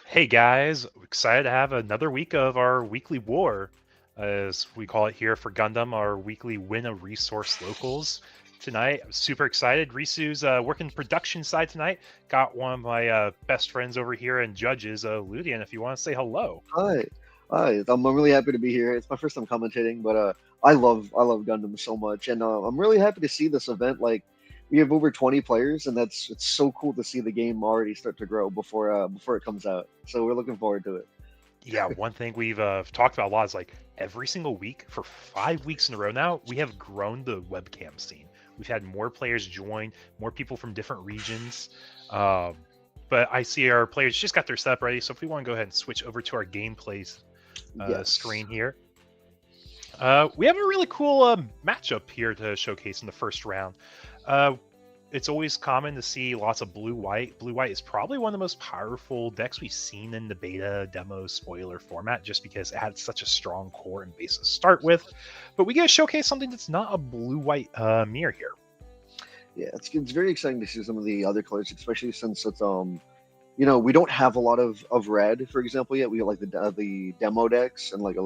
Hey guys, excited to have another week of our weekly war, as we call it here for Gundam, our weekly win a resource locals. Tonight, I'm super excited. Risu's working production side tonight. Got one of my best friends over here and judges, Ludian, if you want to say hello. Hi, hi. I'm really happy to be here. It's my first time commentating, but I love Gundam so much, and I'm really happy to see this event. Like, we have over 20 players, and it's so cool to see the game already start to grow before it comes out. So we're looking forward to it. Yeah, one thing we've talked about a lot is like every single week for 5 weeks in a row now, we have grown the webcam scene. We've had more players join, more people from different regions. Um, but I see our players just got their setup ready. So if we want to go ahead and switch over to our gameplay Yes. screen here, we have a really cool matchup here to showcase in the first round. Uh, it's always common to see lots of blue white. Blue white is probably one of the most powerful decks we've seen in the beta demo spoiler format, just because it had such a strong core and base to start with. But we get to showcase something that's not a blue white mirror here. Yeah, it's very exciting to see some of the other colors, especially since we don't have a lot of red, for example, yet. We have like the demo decks and like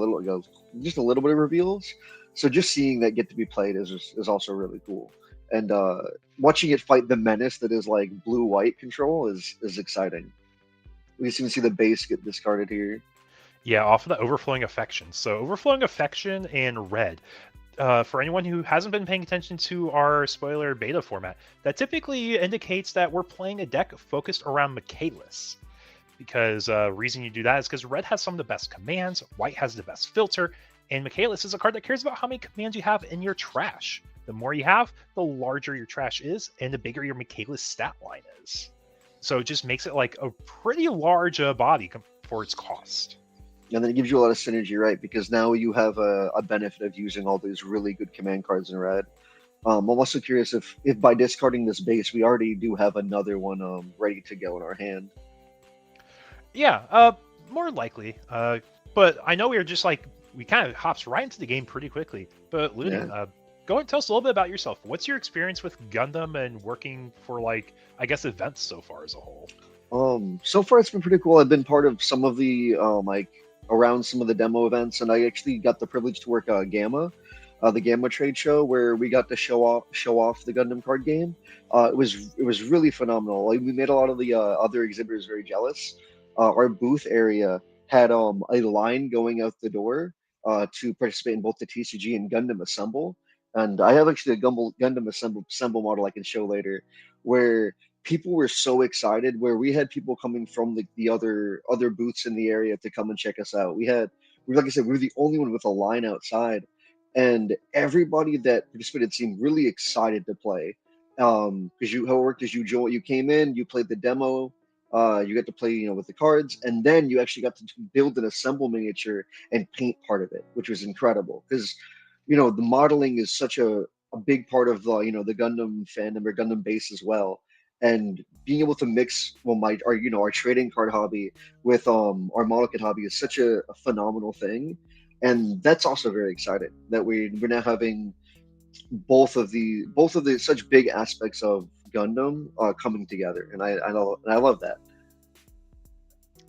just a little bit of reveals. So just seeing that get to be played is also really cool. And watching it fight the menace that is like blue white control is exciting. We just even see the base get discarded here. Yeah, off of the overflowing affection. So overflowing affection and red. For anyone who hasn't been paying attention to our spoiler beta format, that typically indicates that we're playing a deck focused around Michaelis. Because reason you do that is because red has some of the best commands, white has the best filter, and Michaelis is a card that cares about how many commands you have in your trash. The more you have, the larger your trash is, and the bigger your Michaelis stat line is. So it just makes it like a pretty large body for its cost. And then it gives you a lot of synergy, right? Because now you have a benefit of using all these really good command cards in red. I'm also curious if by discarding this base, we already do have another one ready to go in our hand. Yeah, more likely. But I know we are just like we kind of hops right into the game pretty quickly. But Yeah. Ludian, go and tell us a little bit about yourself. What's your experience with Gundam and working for like I guess events so far as a whole? So far it's been pretty cool. I've been part of some of the like around some of the demo events, and I actually got the privilege to work the Gamma trade show where we got to show off the Gundam card game. It was really phenomenal. Like, we made a lot of the other exhibitors very jealous. Our booth area had a line going out the door to participate in both the TCG and Gundam Assemble. And I have actually a Gundam Assemble model I can show later, where people were so excited, where we had people coming from the other booths in the area to come and check us out. Like I said, we were the only one with a line outside, and everybody that participated seemed really excited to play. Because how it worked is you came in, you played the demo, you got to play with the cards, and then you actually got to build an assemble miniature and paint part of it, which was incredible. Because the modeling is such a big part of the Gundam fandom or Gundam base as well, and being able to mix our trading card hobby with our model kit hobby is such a phenomenal thing, and that's also very exciting that we're now having both of the such big aspects of Gundam coming together, and I love that.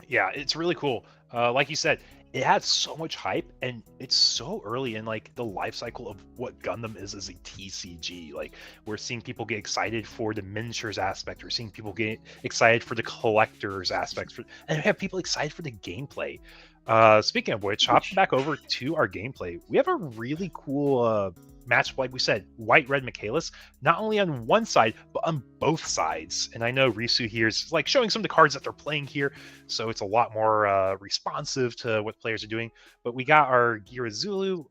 Yeah, it's really cool. Like you said, it had so much hype, and it's so early in like the life cycle of what Gundam is as a TCG. Like we're seeing people get excited for the miniatures aspect. We're seeing people get excited for the collectors aspects, and we have people excited for the gameplay. Speaking of which, hopping Which back over to our gameplay, we have a really cool match. Like we said, white red Michaelis, not only on one side but on both sides. And I know Risu here is like showing some of the cards that they're playing here, so it's a lot more responsive to what players are doing. But we got our Girazulu.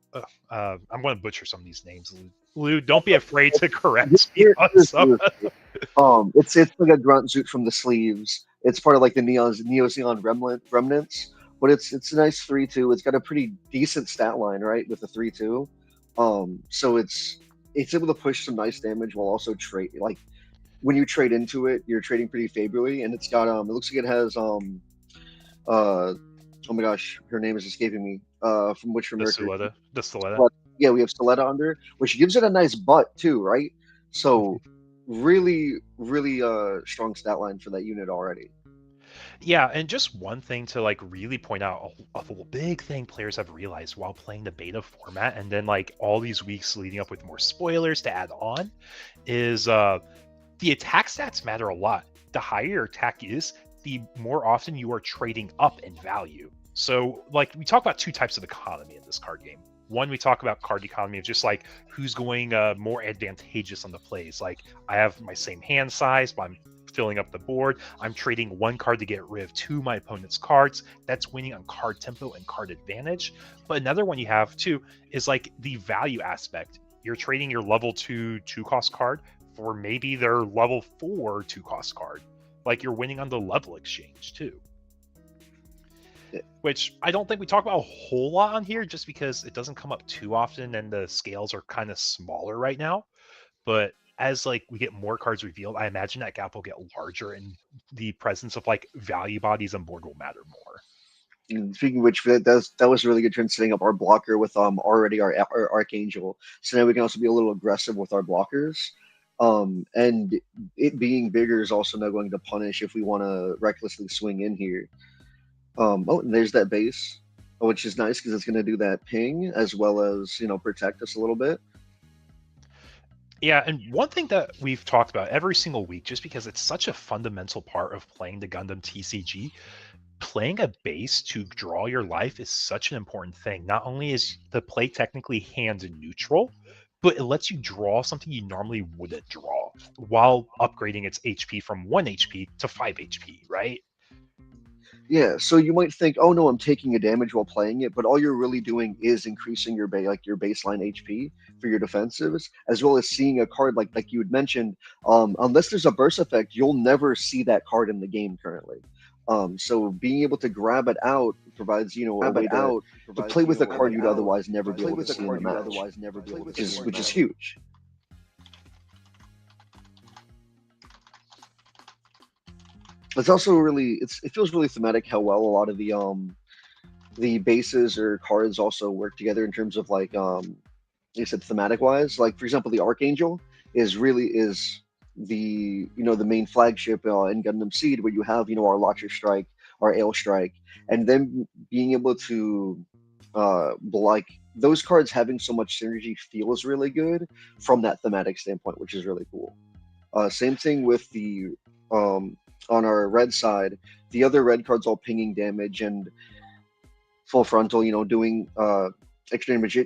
I'm going to butcher some of these names. Lou, don't be afraid to correct me on some. it's like a grunt suit from the sleeves. It's part of like the Neo Zeon remnants, but it's a nice 3-2. It's got a pretty decent stat line, right, with the 3-2. So it's able to push some nice damage while also trade like when you trade into it, you're trading pretty favorably, and it's got it looks like it has uh oh my gosh, her name is escaping me. From Witch from The Mercury. Suleta. The Suleta. But yeah, we have Stiletto under, which gives it a nice butt too, right? So really, really strong stat line for that unit already. Yeah, and just one thing to like really point out, a big thing players have realized while playing the beta format, and then like all these weeks leading up with more spoilers to add on, is the attack stats matter a lot. The higher your attack is, the more often you are trading up in value. So, like, we talk about two types of economy in this card game. One, we talk about card economy of just like who's going more advantageous on the plays. Like, I have my same hand size, but I'm filling up the board. I'm trading one card to get rid of two of my opponent's cards. That's winning on card tempo and card advantage. But another one you have too is like the value aspect. You're trading your level 2 cost card for maybe their level 4 2 cost card. Like you're winning on the level exchange too. Which I don't think we talk about a whole lot on here just because it doesn't come up too often and the scales are kind of smaller right now. But as like we get more cards revealed, I imagine that gap will get larger and the presence of like value bodies on board will matter more. And speaking of which, that was a really good trend setting up our blocker with already our Archangel. So now we can also be a little aggressive with our blockers. And it being bigger is also now going to punish if we want to recklessly swing in here. Oh, and there's that base, which is nice because it's going to do that ping as well as protect us a little bit. Yeah, and one thing that we've talked about every single week, just because it's such a fundamental part of playing the Gundam TCG, playing a base to draw your life is such an important thing. Not only is the play technically hand neutral, but it lets you draw something you normally wouldn't draw while upgrading its HP from 1 HP to 5 HP, right? Yeah, so you might think, oh no, I'm taking a damage while playing it, but all you're really doing is increasing your your baseline HP for your defensives, as well as seeing a card like you had mentioned. Unless there's a burst effect, you'll never see that card in the game currently. So being able to grab it out provides a way to play with a card you'd otherwise never be able to see in the match, which is huge. It's also really it feels really thematic how well a lot of the bases or cards also work together in terms of like you said thematic wise. Like for example, the Archangel is the main flagship in Gundam Seed, where you have our Launcher Strike, our Ale Strike, and then being able to like those cards having so much synergy feels really good from that thematic standpoint, which is really cool. Same thing with the on our red side, the other red cards all pinging damage and full frontal, doing extra damage.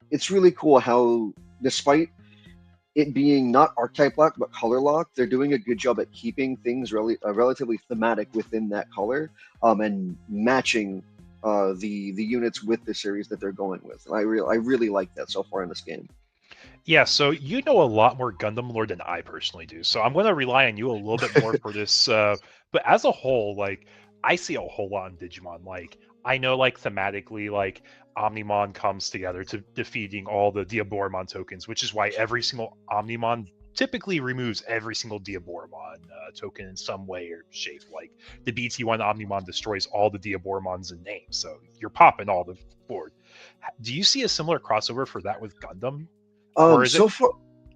It's really cool how despite it being not archetype lock but color lock, they're doing a good job at keeping things relatively thematic within that color, and matching the units with the series that they're going with. And I really like that so far in this game. Yeah, so you know a lot more Gundam lore than I personally do, so I'm going to rely on you a little bit more for this. But as a whole, like I see a whole lot in Digimon. Like I know, like thematically, like Omnimon comes together to defeating all the Diaboromon tokens, which is why every single Omnimon typically removes every single Diaboromon token in some way or shape. Like the BT1 Omnimon destroys all the Diaboromons in name, so you're popping all the board. Do you see a similar crossover for that with Gundam? Or is it? So far,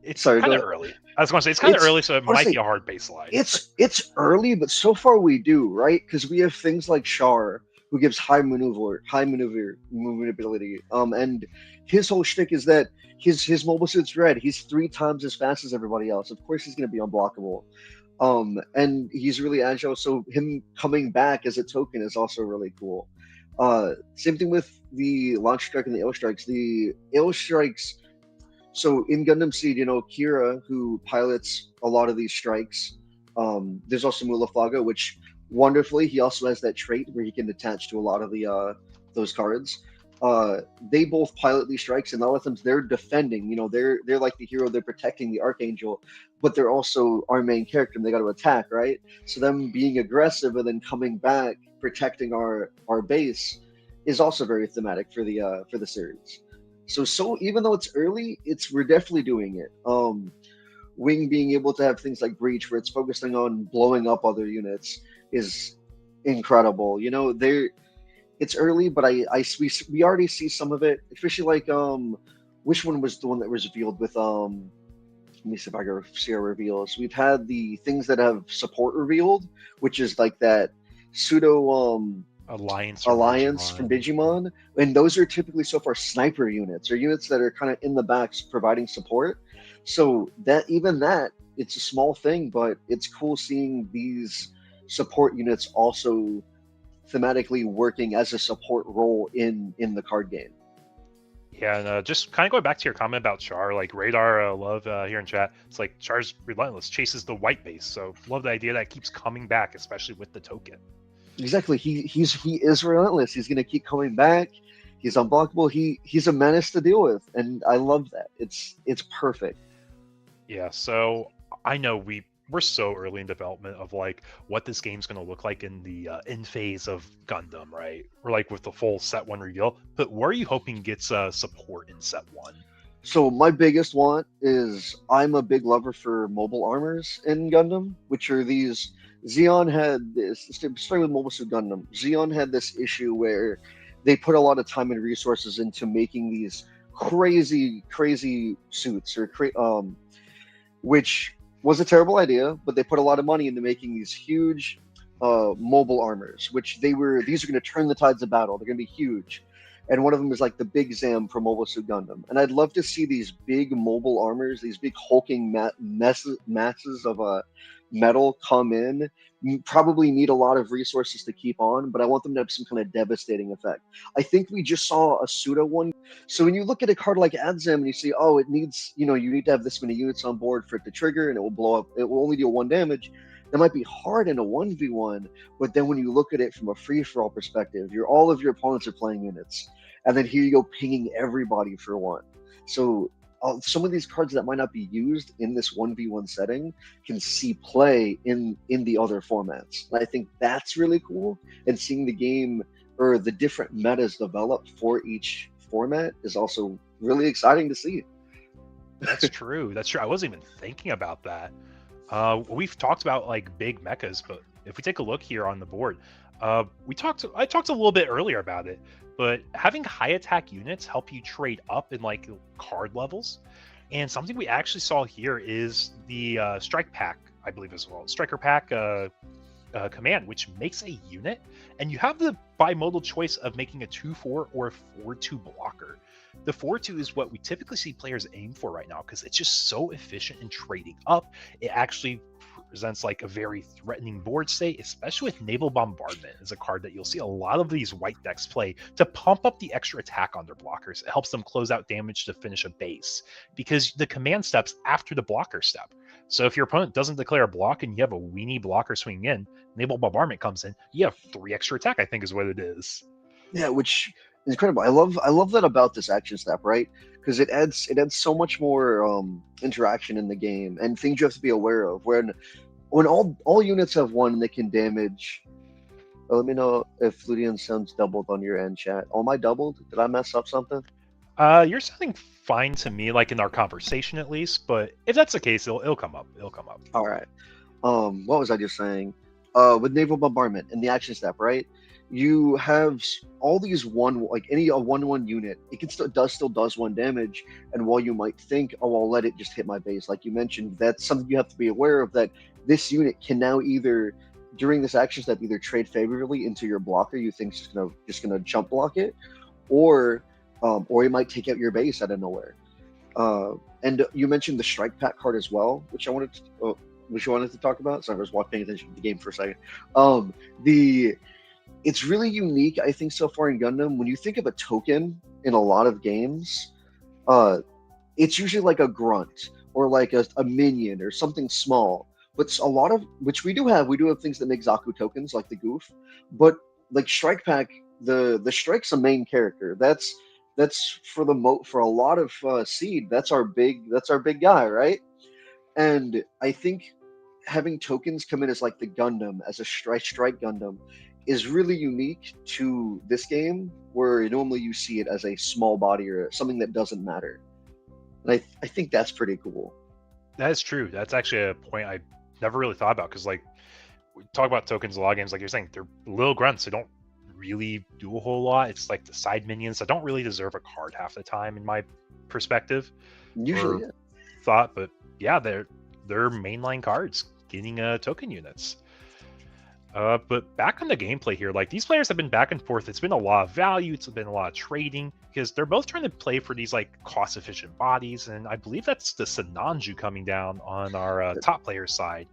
It's sorry, kind go of ahead. early. I was going to say it's kind of early, so it might Honestly, be a hard baseline. it's early, but so far we do right because we have things like Char, who gives high maneuverability. And his whole shtick is that his mobile suit's red. He's 3 times as fast as everybody else. Of course, he's going to be unblockable. And he's really agile. So him coming back as a token is also really cool. Same thing with the launch strike and the ale strikes. The ale strikes. So in Gundam Seed, Kira, who pilots a lot of these strikes. There's also Mulaflaga, which wonderfully he also has that trait where he can attach to a lot of the those cards. They both pilot these strikes, and a lot of times they're defending. They're like the hero. They're protecting the Archangel, but they're also our main character, and they got to attack, right? So them being aggressive and then coming back, protecting our base, is also very thematic for the series. So even though it's early, we're definitely doing it. Wing being able to have things like Breach, where it's focusing on blowing up other units, is incredible. It's early, but we already see some of it, especially like which one was the one that was revealed with let me see if I can see our reveals. We've had the things that have support revealed, which is like that pseudo Alliance from alliance from Digimon. Digimon, and those are typically so far sniper units or units that are kind of in the backs providing support. So that even that it's a small thing, but it's cool seeing these support units also thematically working as a support role in the card game. Yeah, and just kind of going back to your comment about Char, like Radar, love here in chat. It's like Char's relentless, chases the white base. So love the idea that it keeps coming back, especially with the token. Exactly. He is relentless. He's gonna keep coming back. He's unblockable. He's a menace to deal with, and I love that. It's perfect. Yeah, so I know we're so early in development of like what this game's going to look like in the end phase of Gundam, right? Or like with the full set one reveal. But where are you hoping gets support in set one? So my biggest want is I'm a big lover for mobile armors in Gundam, which are these. Xeon had this. Starting with Mobile Suit Gundam, Xeon had this issue where they put a lot of time and resources into making these crazy suits, which was a terrible idea. But they put a lot of money into making these huge mobile armors, which these are going to turn the tides of battle. They're going to be huge, and one of them is like the Big Zam from Mobile Suit Gundam. And I'd love to see these big mobile armors, these big hulking masses of metal come in. Probably need a lot of resources to keep on, but I want them to have some kind of devastating effect. I think we just saw a pseudo one. So when you look at a card like Adzam and you see, oh, it needs, you need to have this many units on board for it to trigger, and it will blow up. It will only deal one damage. That might be hard in a 1v1, but then when you look at it from a free for all perspective, all of your opponents are playing units, and then here you go pinging everybody for one. So some of these cards that might not be used in this 1v1 setting can see play in the other formats. And I think that's really cool. And seeing the game or the different metas develop for each format is also really exciting to see. That's true. That's true. I wasn't even thinking about that. We've talked about like big mechas, but if we take a look here on the board, I talked a little bit earlier about it, but having high attack units help you trade up in like card levels. And something we actually saw here is the strike pack, I believe as well, striker pack command, which makes a unit, and you have the bimodal choice of making a 2/4 or a 4/2 blocker. The 4/2 is what we typically see players aim for right now because it's just so efficient in trading up. It actually presents like a very threatening board state, especially with Naval Bombardment is a card that you'll see a lot of these white decks play to pump up the extra attack on their blockers. It helps them close out damage to finish a base because the command steps after the blocker step. So if your opponent doesn't declare a block and you have a weenie blocker swinging in, Naval Bombardment comes in, you have 3 extra attack, I think is what it is. Yeah, which is incredible. I love that about this action step, right? Because it adds so much more interaction in the game and things you have to be aware of. When all units have one, they can damage. Let me know if Fludian sounds doubled on your end, chat. Oh, am I doubled? Did I mess up something? You're sounding fine to me, like in our conversation at least. But if that's the case, it'll come up. It'll come up. All right. What was I just saying? With naval bombardment and the action step, right? You have all these a 1/1 unit. It can still does one damage, and while you might think, oh, I'll let it just hit my base, like you mentioned, that's something you have to be aware of. That this unit can now either during this action step either trade favorably into your blocker you think is just gonna jump block it, or it might take out your base out of nowhere. And you mentioned the strike pack card as well, which you wanted to talk about. Sorry, I was paying attention to the game for a second. It's really unique, I think, so far in Gundam. When you think of a token in a lot of games, it's usually like a grunt or like a minion or something small. But a lot of which we do have things that make Zaku tokens like the Goof, but like Strike Pack, the Strike's a main character. That's for a lot of Seed. That's our big guy, right? And I think having tokens come in as like the Gundam, as a strike Gundam, is really unique to this game, where normally you see it as a small body or something that doesn't matter. And I think that's pretty cool. That is true. That's actually a point I never really thought about because, like, we talk about tokens in a lot of games, like you're saying, they're little grunts. They don't really do a whole lot. It's like the side minions that don't really deserve a card half the time, in my perspective. Usually, Or yeah. thought, but yeah, they're mainline cards getting token units. But back on the gameplay here, like these players have been back and forth. It's been a lot of value. It's been a lot of trading because they're both trying to play for these like cost-efficient bodies, and I believe that's the Sinanju coming down on our top player side.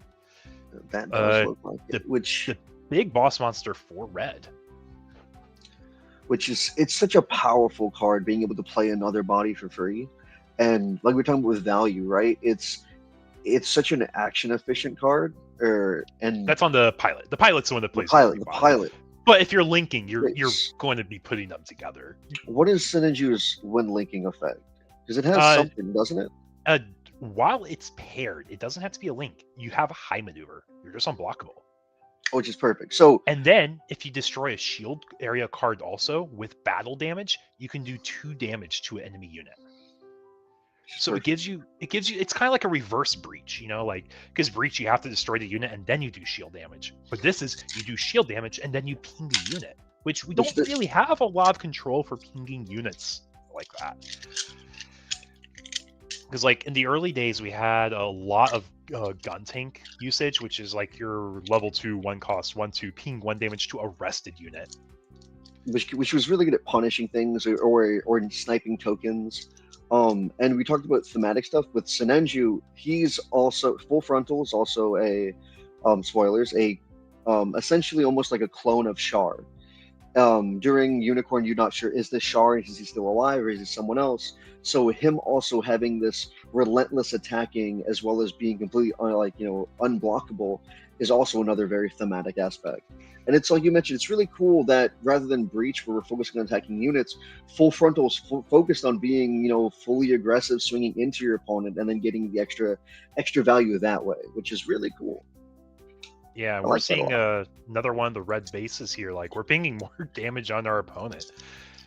That does look like the, it. Which the big boss monster for red. Which is it's such a powerful card, being able to play another body for free, and like we're talking about with value, right? It's such an action efficient card. And that's on the pilot. The pilot's the one that plays the pilot. But if you're linking, you're going to be putting them together. What is Sinanju's when linking effect? Because it has something, doesn't it? While it's paired, it doesn't have to be a link. You have a high maneuver. You're just unblockable. Which is perfect. So, and then if you destroy a shield area card also with battle damage, you can do 2 damage to an enemy unit. So perfect. it gives you it's kind of like a reverse breach, you know, like because breach you have to destroy the unit and then you do shield damage. But this is you do shield damage and then you ping the unit, which we don't really have a lot of control for pinging units like that. Because like in the early days we had a lot of gun tank usage, which is like your level 2 1 cost 1/2 ping 1 damage to a rested unit, which was really good at punishing things or sniping tokens. And we talked about thematic stuff with Sinanju. He's also full frontal is also a spoilers, essentially almost like a clone of Char. During Unicorn, you're not sure, is this Char, is he still alive, or is he someone else? So him also having this relentless attacking as well as being completely unblockable is also another very thematic aspect. And it's like you mentioned, it's really cool that rather than Breach, where we're focusing on attacking units, Full Frontal is focused on being, fully aggressive, swinging into your opponent, and then getting the extra value that way, which is really cool. Yeah, we're seeing another one of the red bases here. Like, we're pinging more damage on our opponent,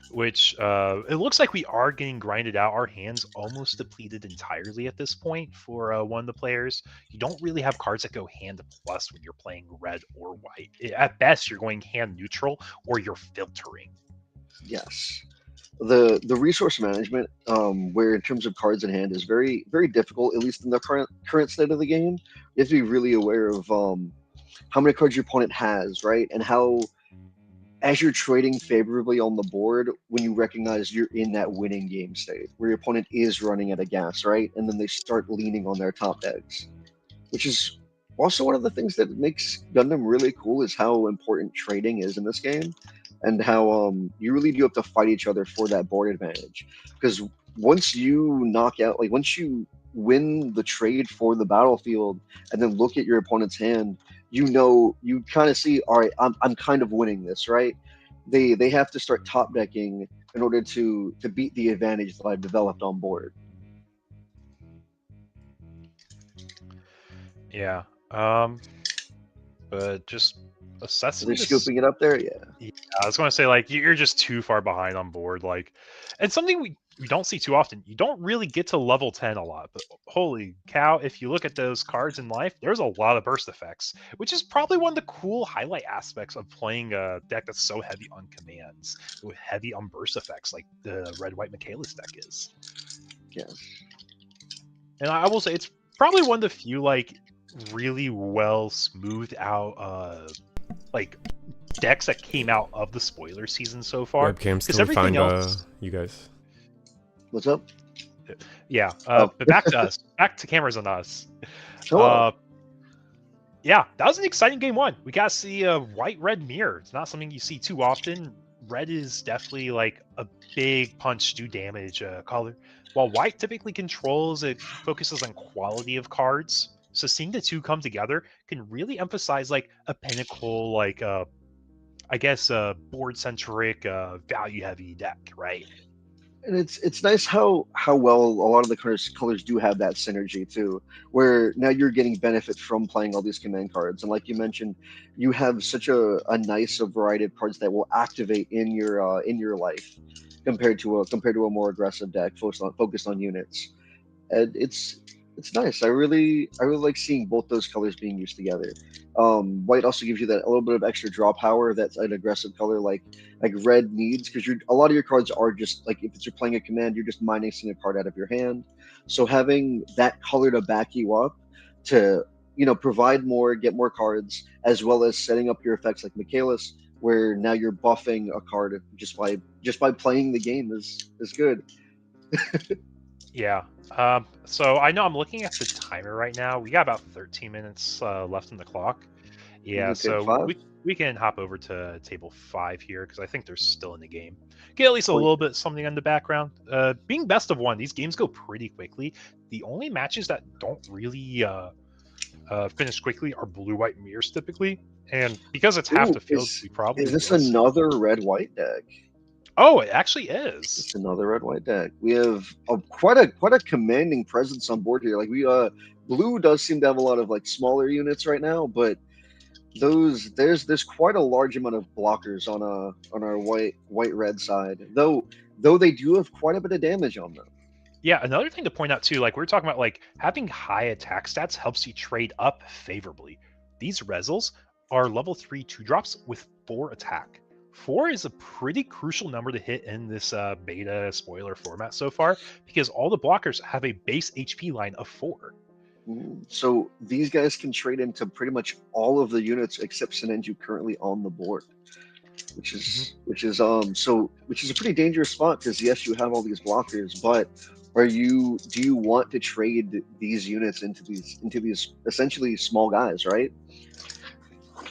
which it looks like we are getting grinded out. Our hand's almost depleted entirely at this point for one of the players. You don't really have cards that go hand plus when you're playing red or white. At best, you're going hand neutral or you're filtering. Yes. The resource management, where in terms of cards in hand, is very, very difficult, at least in the current state of the game. You have to be really aware of how many cards your opponent has, right? And how, as you're trading favorably on the board, when you recognize you're in that winning game state, where your opponent is running out of gas, right? And then they start leaning on their top decks, which is also one of the things that makes Gundam really cool, is how important trading is in this game, and how you really do have to fight each other for that board advantage. Because once you knock out, like once you win the trade for the battlefield and then look at your opponent's hand, you kind of see, all right, I'm kind of winning this, right? They have to start top decking in order to beat the advantage that I've developed on board. Yeah. But just assessing. They're scooping it up there, yeah. I was going to say, like, you're just too far behind on board, like, and something we don't see too often. You don't really get to level 10 a lot, but holy cow, if you look at those cards in life, there's a lot of burst effects, which is probably one of the cool highlight aspects of playing a deck that's so heavy on commands, with heavy on burst effects, like the red-white Michaelis deck is. Yes. And I will say, it's probably one of the few, like, really well smoothed out, like, decks that came out of the spoiler season so far. Webcams, can we find you guys? What's up? Yeah, but back to us. Back to cameras on us. Yeah, that was an exciting game 1. We got to see a white-red mirror. It's not something you see too often. Red is definitely like a big punch, do damage color. While white typically controls, it focuses on quality of cards. So seeing the two come together can really emphasize like a pinnacle, like I guess board-centric, value-heavy deck, right? And it's nice how well a lot of the colors do have that synergy too, where now you're getting benefit from playing all these command cards, and like you mentioned, you have such a nice variety of cards that will activate in your life compared to a more aggressive deck focused on units, and it's nice. I really like seeing both those colors being used together. White also gives you that a little bit of extra draw power that's an aggressive color like red needs, because a lot of your cards are just like, if you're playing a command, you're just minusing a card out of your hand. So having that color to back you up to provide more, get more cards, as well as setting up your effects like Michaelis, where now you're buffing a card just by playing the game is good. Yeah. So I know I'm looking at the timer right now. We got about 13 minutes left on the clock. Yeah, Okay, so 5. we can hop over to table 5 here because I think they're still in the game. Get at least a Point. little bit something in the background. Being best of one, these games go pretty quickly. The only matches that don't really finish quickly are blue-white mirrors typically, and because it's half Ooh, the field, we probably is this will see. another red-white deck? Oh, it actually is. It's another red-white deck. We have quite a commanding presence on board here. Like blue does seem to have a lot of like smaller units right now, but there's quite a large amount of blockers on our white red side. Though they do have quite a bit of damage on them. Yeah, another thing to point out too, like we were talking about, like having high attack stats helps you trade up favorably. These Rezels are level 3 2-drops with 4 attack. 4 is a pretty crucial number to hit in this beta spoiler format so far because all the blockers have a base HP line of 4. So these guys can trade into pretty much all of the units except Sinenju currently on the board, which is a pretty dangerous spot because yes, you have all these blockers, but do you want to trade these units into these essentially small guys, right?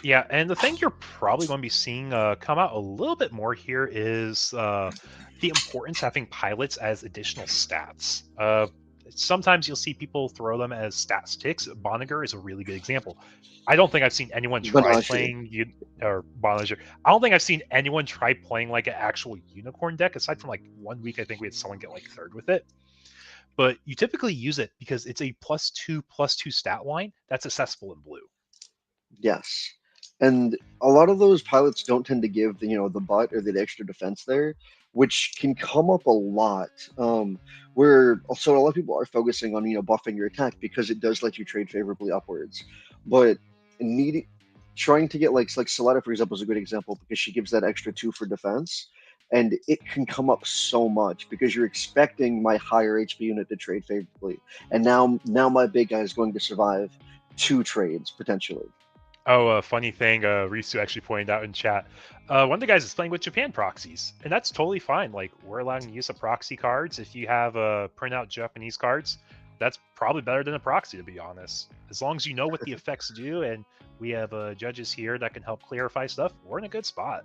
Yeah, and the thing you're probably going to be seeing come out a little bit more here is the importance of having pilots as additional stats. Sometimes you'll see people throw them as stats ticks. Boniger is a really good example. I don't think I've seen anyone try playing or Boniger. I don't think I've seen anyone try playing like an actual unicorn deck aside from like 1 week. I think we had someone get like third with it. But you typically use it because it's a +2/+2 stat line that's accessible in blue. Yes. And a lot of those pilots don't tend to give the butt or the extra defense there, which can come up a lot. Where also a lot of people are focusing on buffing your attack because it does let you trade favorably upwards. But needing trying to get like Soletta, for example, is a good example because she gives that extra 2 for defense. And it can come up so much because you're expecting my higher HP unit to trade favorably. And now my big guy is going to survive 2 trades potentially. Oh, a funny thing, Risu actually pointed out in chat. One of the guys is playing with Japan proxies, and that's totally fine. Like, we're allowing use of proxy cards. If you have printout Japanese cards, that's probably better than a proxy, to be honest. As long as you know what the effects do, and we have judges here that can help clarify stuff, we're in a good spot.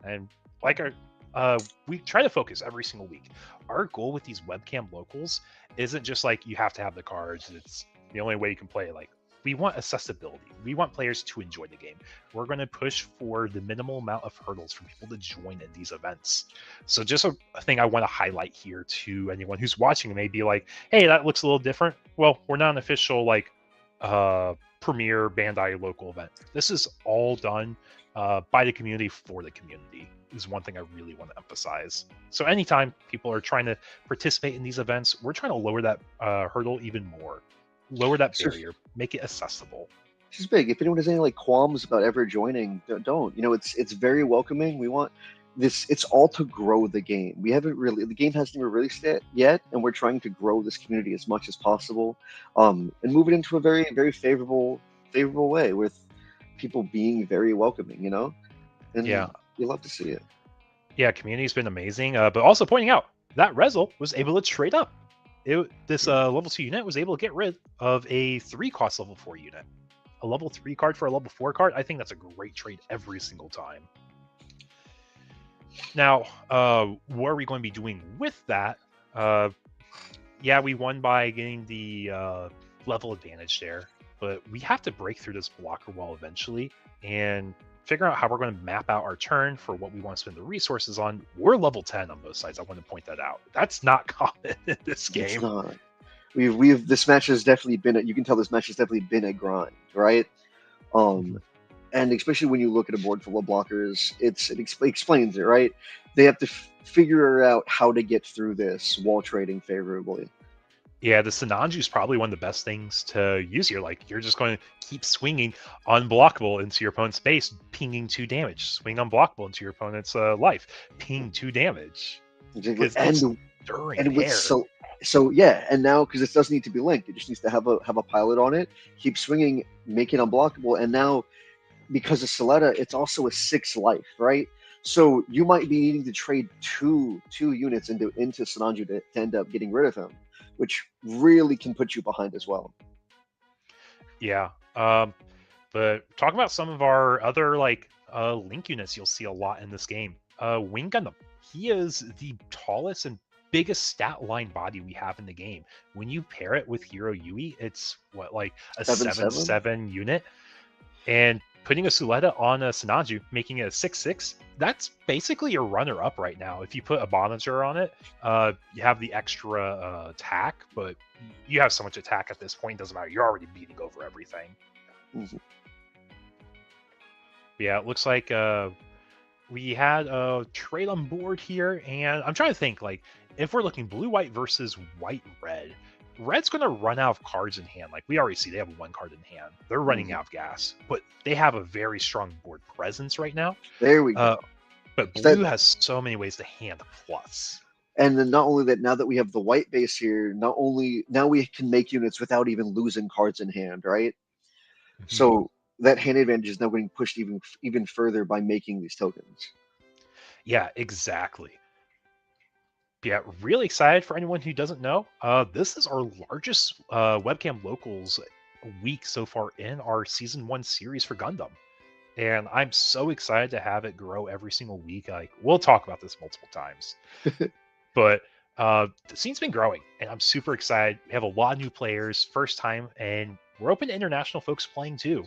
And like we try to focus every single week. Our goal with these webcam locals isn't just like you have to have the cards. It's the only way you can play. Like, we want accessibility. We want players to enjoy the game. We're going to push for the minimal amount of hurdles for people to join in these events. So just a thing I want to highlight here to anyone who's watching may be like, hey, that looks a little different. Well, we're not an official like premier Bandai local event. This is all done by the community for the community is one thing I really want to emphasize. So anytime people are trying to participate in these events, we're trying to lower that hurdle even more. Lower that barrier, make it accessible. This is big. If anyone has any like qualms about ever joining, don't. It's very welcoming. We want this. It's all to grow the game. The game hasn't even released yet, and we're trying to grow this community as much as possible, and move it into a very, very favorable way with people being very welcoming. And yeah, you love to see it. Yeah, community's been amazing, but also pointing out that Rezel was able to trade up. This level 2 unit was able to get rid of a 3-cost level 4 unit. A level 3 card for a level 4 card, I think that's a great trade every single time. Now, what are we going to be doing with that? Yeah, we won by getting the level advantage there, but we have to break through this blocker wall eventually and figure out how we're going to map out our turn for what we want to spend the resources on. We're level 10 on both sides. I want to point that out. That's not common in this game. It's not. This match has definitely been. You can tell this match has definitely been a grind, right? And especially when you look at a board full of blockers, it explains it, right? They have to figure out how to get through this while trading favorably. Yeah, the Sinanju is probably one of the best things to use here. Like, you're just going to keep swinging unblockable into your opponent's base, pinging 2 damage. Swing unblockable into your opponent's life, ping 2 damage. And So yeah, and now because it doesn't need to be linked, it just needs to have a pilot on it, keep swinging, make it unblockable, and now because of Soletta, it's also a 6 life, right? So you might be needing to trade two units into Sinanju to end up getting rid of him, which really can put you behind as well. Yeah. But talking about some of our other like link units you'll see a lot in this game. Wing Gundam. He is the tallest and biggest stat line body we have in the game. When you pair it with Hero Yui, it's what, like a 7/7 unit. And putting a Suleta on a Sinanju, making it a 6/6, that's basically your runner-up right now. If you put a Bonager on it, you have the extra attack, but you have so much attack at this point, doesn't matter. You're already beating over everything. Mm-hmm. Yeah, it looks like we had a trade on board here, and I'm trying to think, like, if we're looking blue-white versus white-red, red's going to run out of cards in hand. Like, we already see they have 1 card in hand. They're running out of gas, but they have a very strong board presence right now. There we go. But blue has so many ways to hand plus. And then not only that, now that we have the white base here, now we can make units without even losing cards in hand, right? Mm-hmm. So that hand advantage is now getting pushed even further by making these tokens. Yeah, exactly. Yeah, really excited for anyone who doesn't know. This is our largest webcam locals week so far in our season 1 series for Gundam. And I'm so excited to have it grow every single week. Like, we'll talk about this multiple times. But the scene's been growing, and I'm super excited. We have a lot of new players, first time, and we're open to international folks playing too.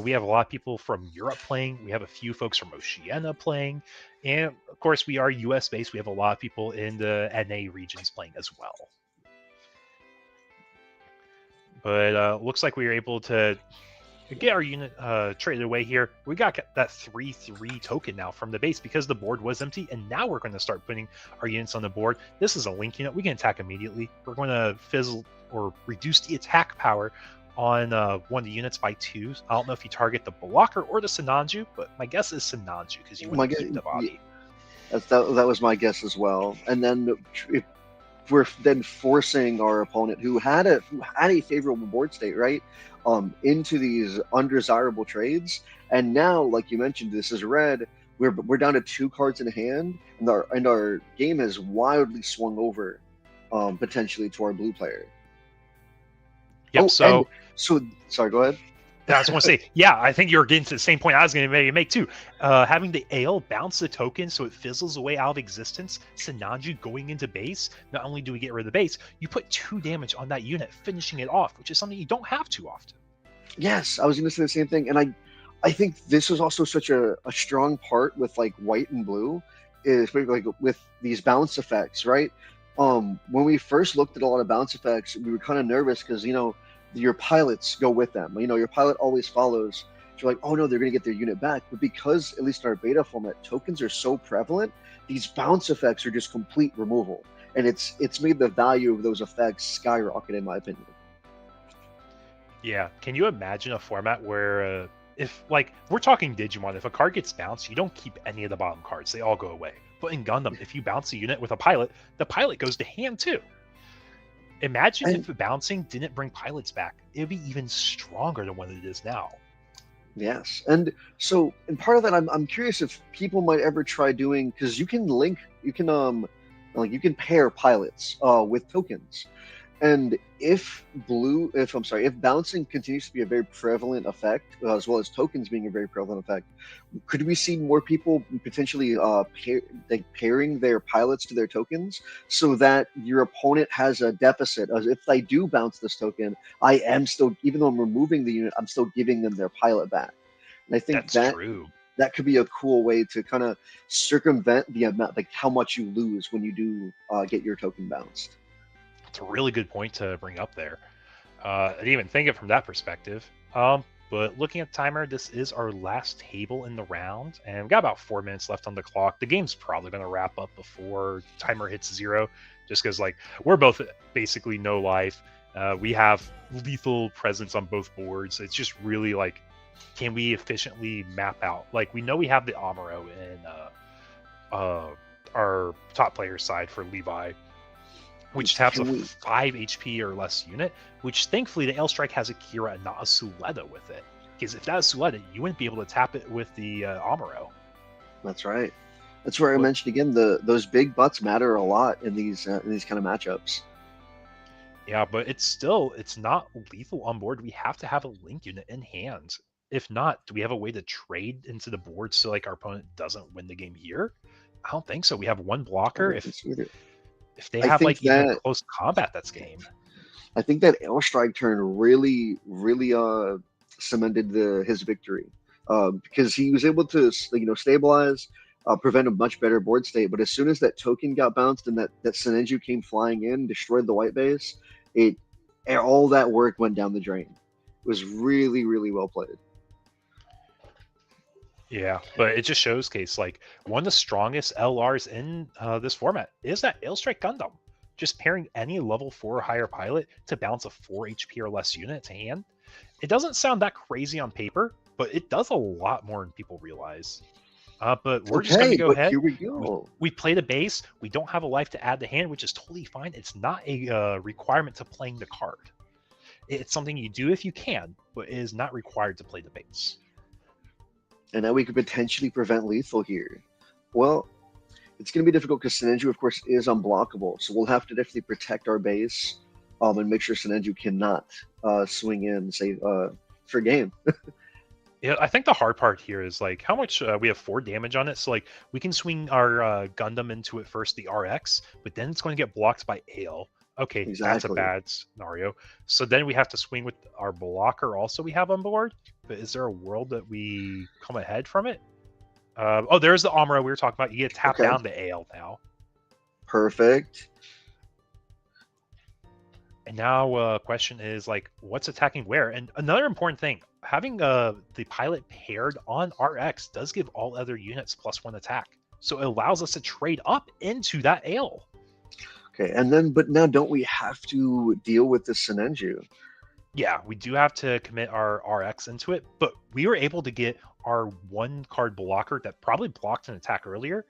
We have a lot of people from Europe playing. We have a few folks from Oceania playing. And, of course, we are US-based. We have a lot of people in the NA regions playing as well. But looks like we were able to get our unit traded away here. We got that 3/3 token now from the base because the board was empty, and now we're going to start putting our units on the board. This is a link unit. We can attack immediately. We're going to fizzle or reduce the attack power on one of the units by 2. I don't know if you target the blocker or the Sinanju, but my guess is Sinanju because you want to keep the body. That was my guess as well. And then if we're then forcing our opponent who had a favorable board state, right, into these undesirable trades. And now, like you mentioned, this is red. We're down to 2 cards in hand, and our game has wildly swung over, potentially to our blue player. Yep. So sorry. Go ahead. I was going to say, yeah, I think you're getting to the same point I was going to make too. Having the Ale bounce the token so it fizzles away out of existence, Sinanju going into base, not only do we get rid of the base, you put 2 damage on that unit, finishing it off, which is something you don't have too often. Yes, I was going to say the same thing. And I think this is also such a strong part with like white and blue, is like with these bounce effects, right? When we first looked at a lot of bounce effects, we were kind of nervous because, your pilots go with them. Your pilot always follows. You're like, oh no, they're going to get their unit back. But because, at least in our beta format, tokens are so prevalent, these bounce effects are just complete removal. And it's made the value of those effects skyrocket, in my opinion. Yeah. Can you imagine a format where, if, like, we're talking Digimon, if a card gets bounced, you don't keep any of the bottom cards. They all go away. But in Gundam, if you bounce a unit with a pilot, the pilot goes to hand too. Imagine if the bouncing didn't bring pilots back. It would be even stronger than what it is now. Yes. And so, and part of that, I'm curious if people might ever try doing, because you can pair pilots with tokens. And if bouncing continues to be a very prevalent effect, as well as tokens being a very prevalent effect, could we see more people potentially pairing their pilots to their tokens so that your opponent has a deficit? As if I do bounce this token, I am still, even though I'm removing the unit, I'm still giving them their pilot back. And I think that's true. That could be a cool way to kind of circumvent the amount, like how much you lose when you do get your token bounced. It's a really good point to bring up there. I didn't even think it from that perspective. But looking at the timer, this is our last table in the round, and we've got about 4 minutes left on the clock. The game's probably going to wrap up before timer hits 0, just because we're both basically no life. We have lethal presence on both boards. It's just really can we efficiently map out? We know we have the Amuro in our top player side for Levi. which taps a 5 HP or less unit, which thankfully the Ailstrike has a Kira and not a Suleta with it. Because if that was Suleta, you wouldn't be able to tap it with the Amuro. That's right. That's where I mentioned again, those big butts matter a lot in these kind of matchups. Yeah, but it's not lethal on board. We have to have a Link unit in hand. If not, do we have a way to trade into the board so like our opponent doesn't win the game here? I don't think so. We have one blocker. If they have like even close combat, that's game. I think that Ailstrike turn really cemented his victory because he was able to stabilize, prevent a much better board state. But as soon as that token got bounced and that Senenju came flying in, destroyed the white base, all that work went down the drain. It was really, really well played. Yeah, but it just shows case like one of the strongest LRs in this format is that Ailstrike Gundam. Just pairing any level 4 or higher pilot to bounce a 4 HP or less unit to hand. It doesn't sound that crazy on paper, but it does a lot more than people realize. But we're just going to go ahead. Here we go. We play the base. We don't have a life to add to hand, which is totally fine. It's not a requirement to playing the card. It's something you do if you can, but it is not required to play the base. And now we could potentially prevent lethal here. Well, it's going to be difficult because Senenju, of course, is unblockable. So we'll have to definitely protect our base and make sure Senenju cannot swing in, say, for game. Yeah, I think the hard part here is like how much we have 4 damage on it. So like we can swing our Gundam into it first, the RX, but then it's going to get blocked by Ale. Okay, exactly. That's a bad scenario. So then we have to swing with our blocker also we have on board. But is there a world that we come ahead from it? Oh, there's the Amuro we were talking about. You get tapped down to Ale now. Perfect. And now question is like, what's attacking where? And another important thing, having the pilot paired on RX does give all other units +1 attack. So it allows us to trade up into that Ale. Okay, and then, but now don't we have to deal with the Senenju? Yeah, we do have to commit our RX into it, but we were able to get our 1 card blocker that probably blocked an attack earlier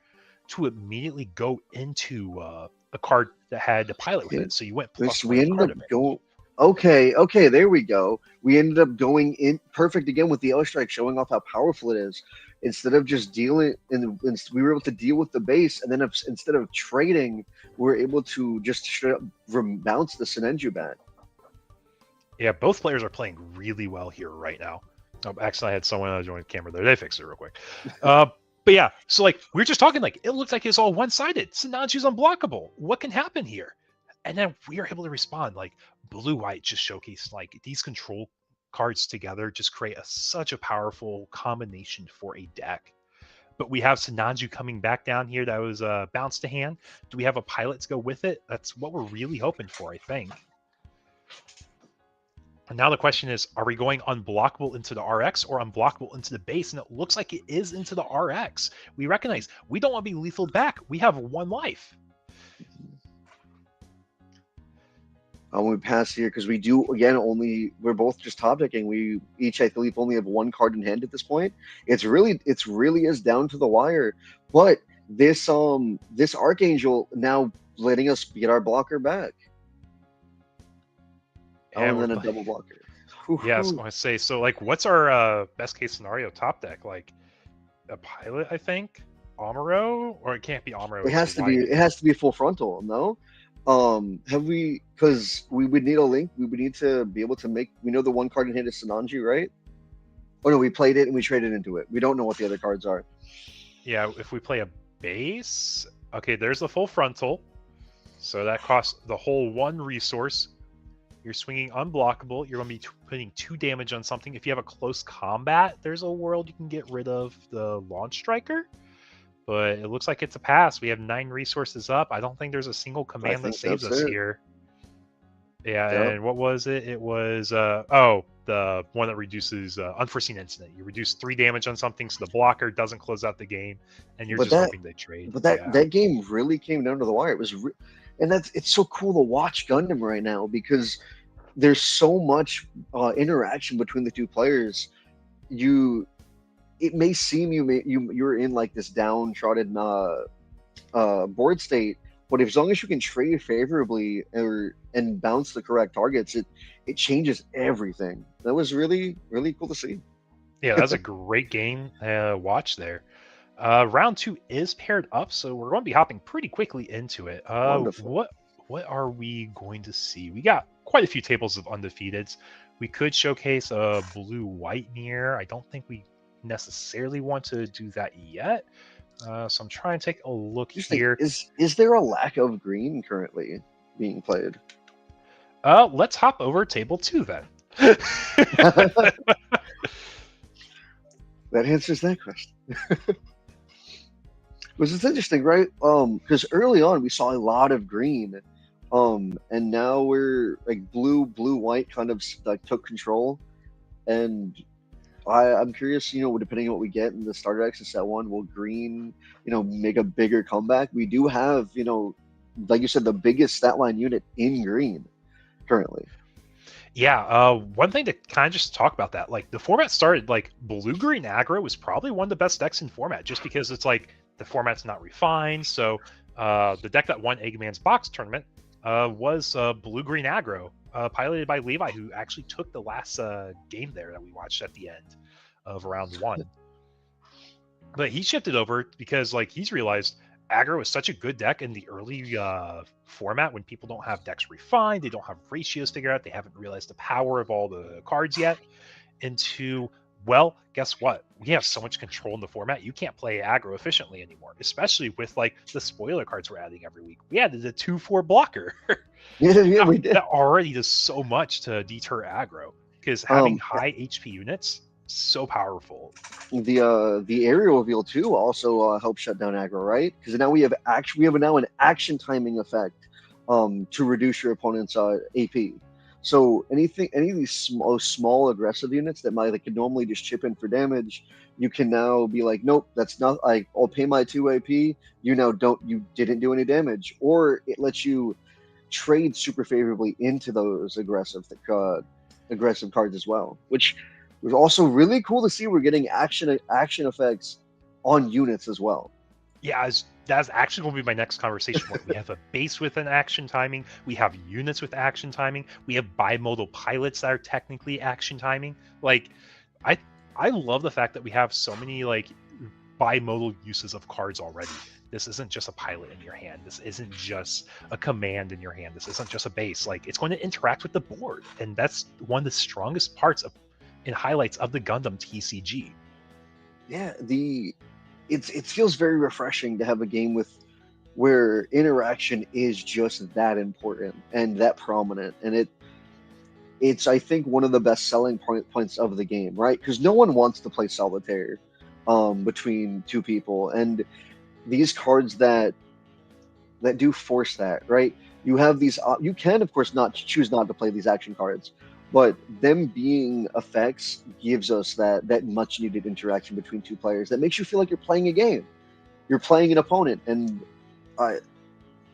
to immediately go into a card that had a pilot with it. So you went plus we ended up going. Okay, there we go. We ended up going in perfect again with the Ailstrike, showing off how powerful it is. Instead of just dealing, we were able to deal with the base, and then instead of trading, we were able to just straight up bounce the Senenju back. Yeah, both players are playing really well here right now. Oh, actually, I had someone join the camera there. They fixed it real quick. But yeah, so like we were just talking, like it looks like it's all one-sided. Senenju's unblockable. What can happen here? And then we are able to respond. Like blue-white just showcased like these control cards together just create such a powerful combination for a deck. But we have Senenju coming back down here that was bounced to hand. Do we have a pilot to go with it? That's what we're really hoping for, I think. And now the question is, are we going unblockable into the RX or unblockable into the base? And it looks like it is into the RX. We recognize we don't want to be lethal back. We have 1 life. When we pass here, because we do, again, we're both just top decking. We each, I believe, only have 1 card in hand at this point. It's really is down to the wire. But this Archangel now letting us get our blocker back. And then a double blocker. Yeah, I was going to say, so like, what's our best case scenario top deck? Like a pilot, I think, Amuro, or it can't be Amuro. It has to be full frontal. No, because we would need a link. We would need to be able to make. We know the 1 card in hand is Senenju, right? Oh no, we played it and we traded into it. We don't know what the other cards are. Yeah, if we play a base, okay, there's the full frontal, so that costs the whole 1 resource. You're swinging unblockable. You're going to be putting 2 damage on something. If you have a close combat, there's a world you can get rid of the launch striker. But it looks like it's a pass. We have 9 resources up. I don't think there's a single command that saves us here. Yeah, yep. And what was it? It was, the one that reduces unforeseen incident. You reduce 3 damage on something, so the blocker doesn't close out the game, and you're hoping they trade. But that game really came down to the wire. It was, and it's so cool to watch Gundam right now because there's so much interaction between the 2 players. It may seem you're in like this downtrodden board state, But as long as you can trade favorably and bounce the correct targets, it changes everything. That was really really cool to see. Yeah, that's a great game watch there. Round 2 is paired up, so we're going to be hopping pretty quickly into it. Wonderful. What are we going to see? We got quite a few tables of undefeateds. We could showcase a blue-white mirror. I don't think we necessarily want to do that yet. So I'm trying to take a look Just think, here. is there a lack of green currently being played? Let's hop over table 2 then. That answers that question. Because it's interesting, right? Because early on we saw a lot of green, and now we're like blue, white kind of like took control, and I'm curious, depending on what we get in the starter decks in set one, will green, make a bigger comeback? We do have, like you said, the biggest stat line unit in green currently. Yeah, one thing to kind of just talk about that, like the format started like blue-green aggro was probably one of the best decks in format, just because it's like the format's not refined. So the deck that won Eggman's box tournament was blue-green aggro, piloted by Levi, who actually took the last game there that we watched at the end of round 1. But he shifted over because like he's realized aggro is such a good deck in the early format when people don't have decks refined, they don't have ratios figured out, they haven't realized the power of all the cards yet. Into, well, guess what? We have so much control in the format, you can't play aggro efficiently anymore, especially with like the spoiler cards we're adding every week. We added a 2/4 blocker. Yeah, we did. That already does so much to deter aggro because having high HP units so powerful. The aerial reveal too also helps shut down aggro, right? Because now we have now an action timing effect to reduce your opponent's AP. So any of these small aggressive units that could normally just chip in for damage, you can now be like, nope, that's not. I'll pay my 2 AP. You didn't do any damage, or it lets you trade super favorably into those aggressive cards as well, which was also really cool to see. We're getting action effects on units as well. Yeah, that's actually going to be my next conversation point. We have a base with an action timing. We have units with action timing. We have bimodal pilots that are technically action timing. Like, I love the fact that we have so many like bimodal uses of cards already. This isn't just a pilot in your hand. This isn't just a command in your hand. This isn't just a base. Like, it's going to interact with the board, and that's one of the strongest parts of and highlights of the Gundam TCG. Yeah, it feels very refreshing to have a game where interaction is just that important and that prominent, and it's I think one of the best selling points of the game, right? Because no one wants to play solitaire between two people, and these cards that do force that, right? You have these. You can, of course, not choose not to play these action cards, but them being effects gives us that much needed interaction between two players that makes you feel like you're playing a game, you're playing an opponent, and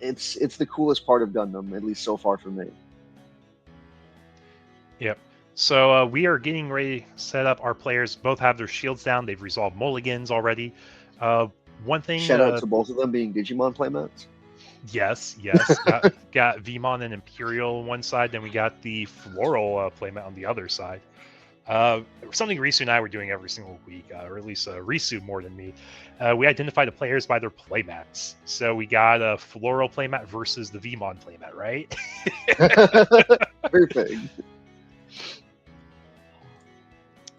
it's the coolest part of Gundam, at least so far for me. Yep. So we are getting ready to set up. Our players both have their shields down. They've resolved mulligans already. One thing. Shout out to both of them being Digimon playmats. Yes. got Vmon and Imperial on one side, then we got the Floral playmat on the other side. Something Risu and I were doing every single week, or at least Risu more than me. We identify the players by their playmats. So we got a Floral playmat versus the Vmon playmat, right? Perfect.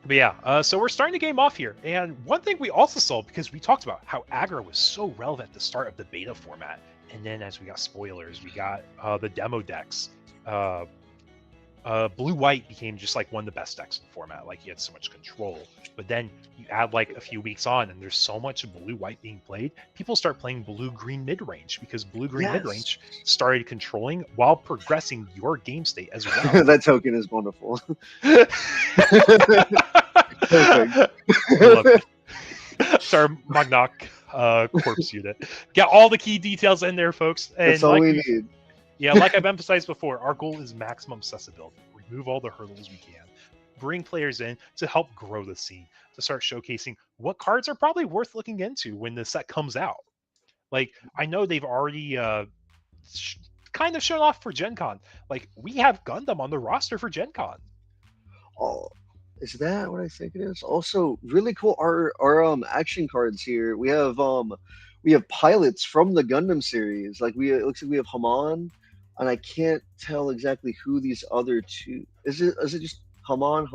But yeah, so we're starting the game off here. And one thing we also saw, because we talked about how aggro was so relevant at the start of the beta format, and then as we got spoilers, we got the demo decks. Blue-white became just like one of the best decks in the format. Like, you had so much control. But then you add like a few weeks on, and there's so much blue-white being played, people start playing blue-green mid-range, because blue-green mid-range started controlling while progressing your game state as well. That token is wonderful. It's our Magnok corpse unit. Got all the key details in there, folks. And that's all we need. Yeah, like I've emphasized before, our goal is maximum accessibility. Remove all the hurdles we can. Bring players in to help grow the scene, to start showcasing what cards are probably worth looking into when the set comes out. Like, I know they've already kind of shown off for Gen Con. Like, we have Gundam on the roster for Gen Con. Oh, is that what I think it is? Also, really cool. Our action cards here. We have pilots from the Gundam series. Like it looks like we have Haman, and I can't tell exactly who these other two. Is it just Haman?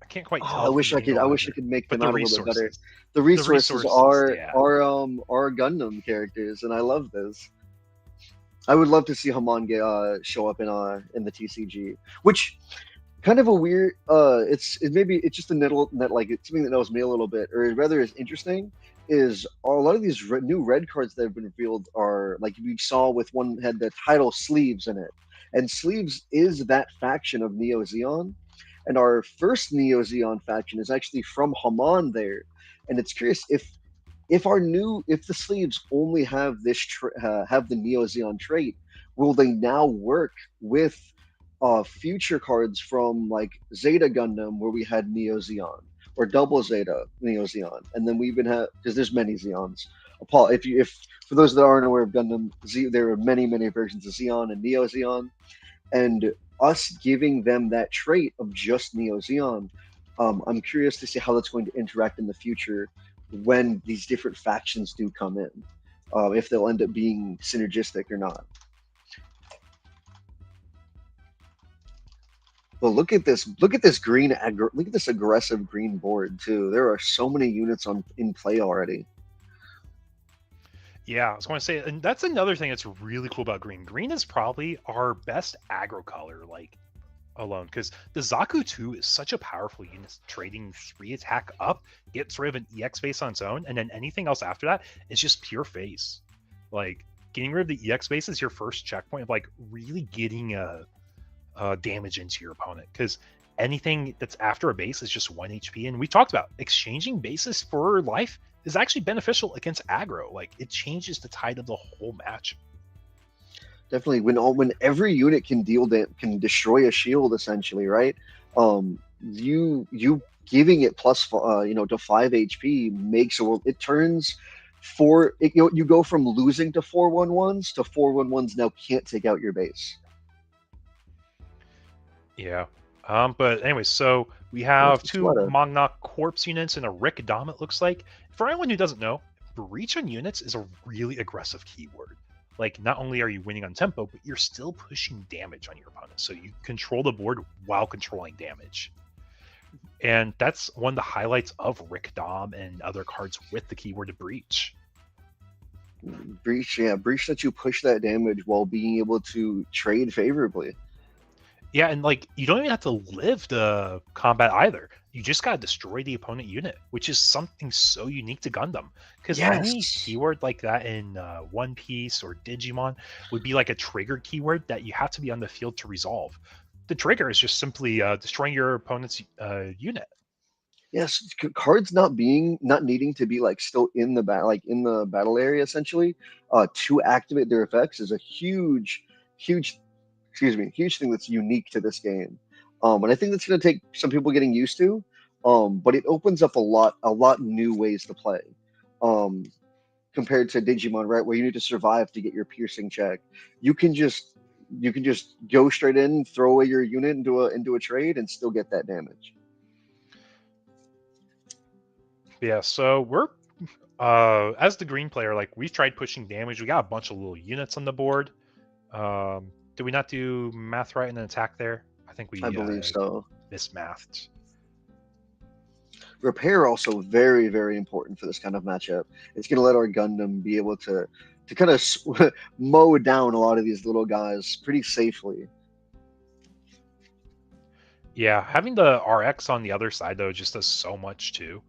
I can't quite Oh, tell. I wish I could make but them out a little bit better. The resources yeah. are Gundam characters, and I love this. I would love to see Haman show up in the TCG, which kind of a weird. It's just a net like it's something that knows me a little bit, or rather is interesting. Is a lot of these new red cards that have been revealed are like we saw with one had the title Sleeves in it, and Sleeves is that faction of Neo Zeon, and our first Neo Zeon faction is actually from Haman there, and it's curious if the sleeves only have have the Neo Zeon trait, will they now work with future cards from like Zeta Gundam where we had Neo Zeon or Double Zeta Neo Zeon, and then we even have because there's many Zeons. If for those that aren't aware of Gundam, there are many versions of Zeon and Neo Zeon, and us giving them that trait of just Neo Zeon. I'm curious to see how that's going to interact in the future when these different factions do come in, if they'll end up being synergistic or not. But look at this green look at this aggressive green board too. There are so many units in play already. Yeah, I was going to say, and that's another thing that's really cool about green. Green is probably our best aggro color, like, alone, because the Zaku 2 is such a powerful unit, trading 3 attack up, gets rid of an EX base on its own, and then anything else after that is just pure face. Like, getting rid of the EX base is your first checkpoint of, like, really getting a damage into your opponent, because anything that's after a base is just 1 HP, and we talked about exchanging bases for life is actually beneficial against aggro. Like, it changes the tide of the whole match. Definitely, when every unit can destroy a shield essentially, right? You giving it plus to 5 HP makes a world. It turns you go from losing to 4/11s to 4/11s now can't take out your base. Yeah. But anyway, so we have 2 Magnok Corpse units and a Rick Dom, it looks like. For anyone who doesn't know, Breach on units is a really aggressive keyword. Like, not only are you winning on tempo, but you're still pushing damage on your opponent. So you control the board while controlling damage. And that's one of the highlights of Rick Dom and other cards with the keyword Breach. Breach lets you push that damage while being able to trade favorably. Yeah, and like, you don't even have to live the combat either. You just gotta destroy the opponent unit, which is something so unique to Gundam. Because any keyword like that in One Piece or Digimon would be like a triggered keyword that you have to be on the field to resolve. The trigger is just simply destroying your opponent's unit. Yes, cards not needing to be like still in the battle area essentially to activate their effects is a huge thing that's unique to this game. And I think that's going to take some people getting used to, but it opens up a lot new ways to play, compared to Digimon, right, where you need to survive to get your piercing check. You can just go straight in, throw away your unit into a trade, and still get that damage. Yeah, so we're as the green player, like, we've tried pushing damage. We got a bunch of little units on the board. Did we not do math right in an attack there? I believe so. Mismathed. Repair also very, very important for this kind of matchup. It's going to let our Gundam be able to kind of mow down a lot of these little guys pretty safely. Yeah, having the RX on the other side, though, just does so much, too.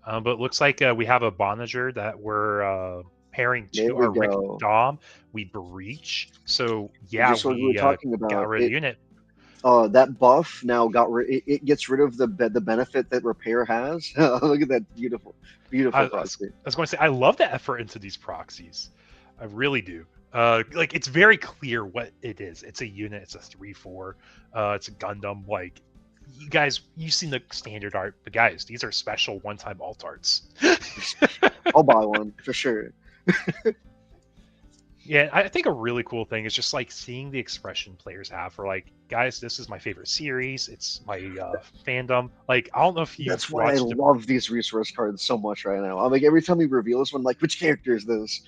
But it looks like we have a Bonager that we're pairing to our Rick Dom. We Breach. So, yeah, we talking about. Got rid of the unit. That buff now it gets rid of the benefit that Repair has. Look at that beautiful proxy. I was going to say, I love the effort into these proxies. I really do. Like, it's very clear what it is. It's a unit. It's a 3/4. It's a Gundam. Like, you guys, you've seen the standard art, but guys, these are special one-time alt arts. I'll buy one for sure. Yeah, I think a really cool thing is just like seeing the expression players have for like, guys, this is my favorite series. It's my fandom. Like, I don't know if you've That's why I watched. love these resource cards so much right now. I'm like, every time we reveal this one, I'm like, which character is this?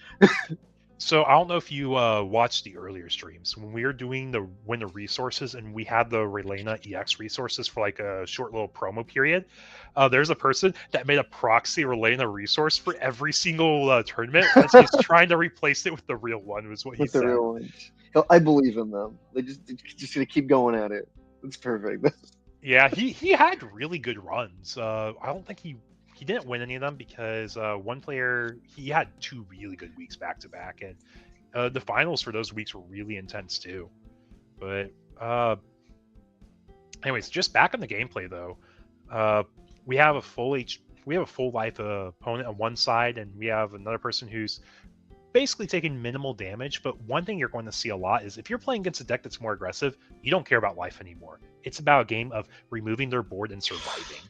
So I don't know if you watched the earlier streams when we were doing the winter resources and we had the Relena EX resources for like a short little promo period. There's a person that made a proxy Relena resource for every single tournament, and he's trying to replace it with the real one. Was what he With the said. real ones. I believe in them. They just gonna keep going at it. It's perfect. Yeah, he had really good runs. I don't think he didn't win any of them because one player he had 2 really good weeks back to back, and the finals for those weeks were really intense too. But anyways, just back on the gameplay though, we have a full life opponent on one side, and we have another person who's basically taking minimal damage. But one thing you're going to see a lot is if you're playing against a deck that's more aggressive, you don't care about life anymore. It's about a game of removing their board and surviving.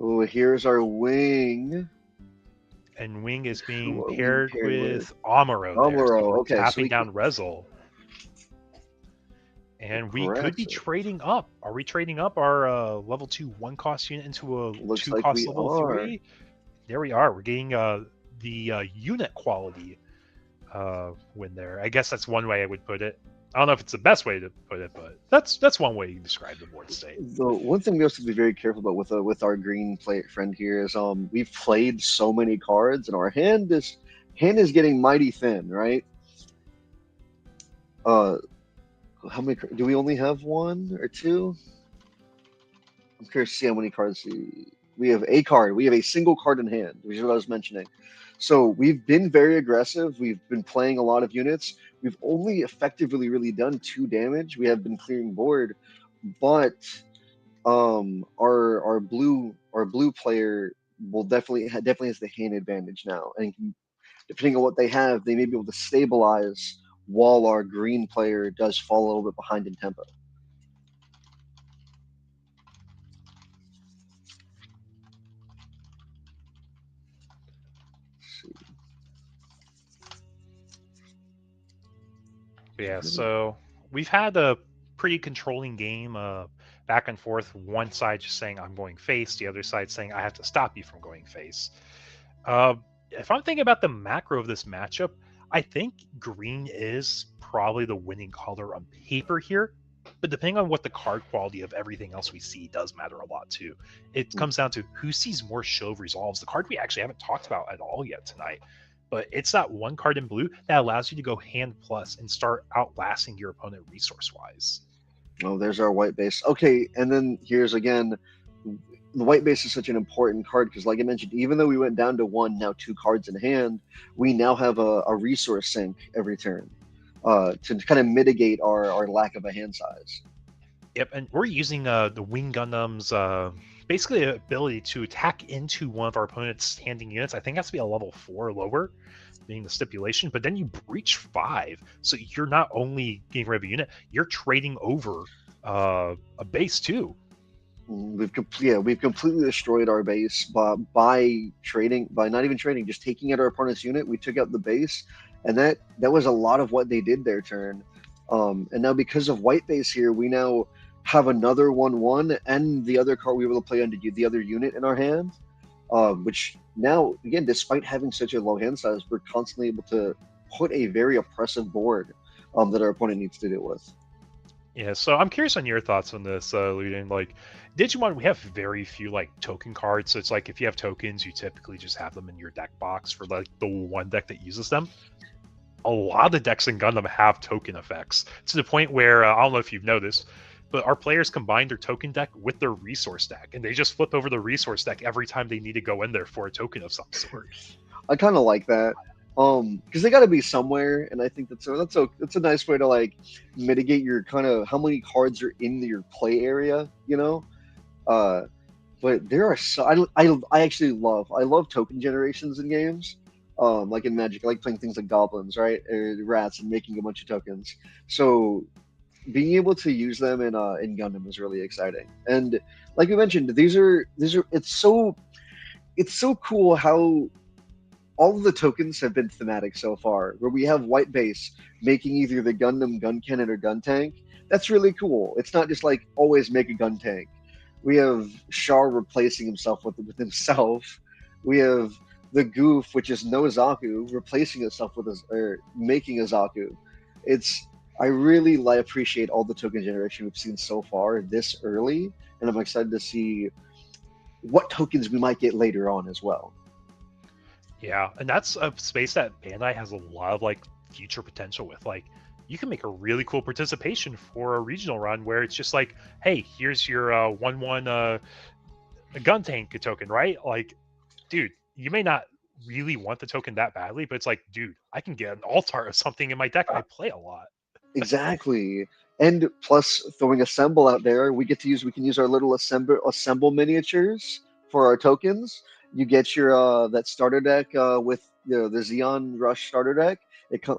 Oh, here's our wing. And Wing is being Who are we paired paired with Amuro there. Amuro, So we're okay, so tapping we down Rezel. And we could be Aggressive. trading up. Are we trading up our level 2 1-cost unit into a Looks 2 like cost we level are. 3? There we are. We're getting the unit quality win there. I guess that's one way I would put it. I don't know if it's the best way to put it, but that's one way you describe the board state. The one thing we also have to be very careful about with our green play friend here is we've played so many cards and our hand is getting mighty thin, right? How many do we only have, one or two? I'm curious to see how many cards we have. A card. We have a single card in hand, which is what I was mentioning. So we've been very aggressive. We've been playing a lot of units. We've only effectively really done 2 damage. We have been clearing board, but our blue player will definitely has the hand advantage now, and depending on what they have, they may be able to stabilize while our green player does fall a little bit behind in tempo. Yeah, so we've had a pretty controlling game, back and forth. One side just saying I'm going face, the other side saying I have to stop you from going face. If I'm thinking about the macro of this matchup, I think green is probably the winning color on paper here. But depending on what the card quality of everything else we see does matter a lot too. It comes down to who sees more show of resolves. The card we actually haven't talked about at all yet tonight. But it's that one card in blue that allows you to go hand plus and start outlasting your opponent resource wise. Oh, there's our white base. Okay, and then here's again, the white base is such an important card because, like I mentioned, even though we went down to 1, now 2 cards in hand, we now have a resource sink every turn to kind of mitigate our lack of a hand size. Yep, and we're using the Wing Gundam's basically ability to attack into one of our opponent's standing units. I think it has to be a level 4 or lower, being the stipulation. But then you breach 5, so you're not only getting rid of a unit, you're trading over a base too. We've completely destroyed our base by not even trading, just taking out our opponent's unit. We took out the base, and that was a lot of what they did their turn. And now because of white base here, we now have another 1/1, and the other card we were able to play under the other unit in our hand, which now again, despite having such a low hand size, we're constantly able to put a very oppressive board that our opponent needs to deal with. Yeah, so I'm curious on your thoughts on this, Ludin. Like, Digimon, we have very few like token cards, so it's like if you have tokens, you typically just have them in your deck box for like the one deck that uses them. A lot of the decks in Gundam have token effects to the point where I don't know if you've noticed, but our players combine their token deck with their resource deck, and they just flip over the resource deck every time they need to go in there for a token of some sort. I kind of like that, because they got to be somewhere, and I think that's a nice way to like mitigate your kind of how many cards are in your play area, you know. But there are I actually love token generations in games. Like in Magic, I like playing things like goblins, right, or rats, and making a bunch of tokens. So being able to use them in Gundam is really exciting. And like you mentioned, these are it's so cool how all of the tokens have been thematic so far, where we have white base making either the Gundam gun cannon or gun tank. That's really cool. It's not just like always make a gun tank. We have Char replacing himself with himself. We have the Goof, which is no Zaku, replacing itself with or making a Zaku. I really appreciate all the token generation we've seen so far this early, and I'm excited to see what tokens we might get later on as well. Yeah, and that's a space that Bandai has a lot of like future potential with. Like, you can make a really cool participation for a regional run where it's just like, hey, here's your 1/1 a gun tank token, right? Like, dude, you may not really want the token that badly, but it's like, dude, I can get an altar of something in my deck. I play a lot. Exactly. And plus throwing assemble out there, we can use our little assemble miniatures for our tokens. You get your that starter deck with the Xeon Rush starter deck.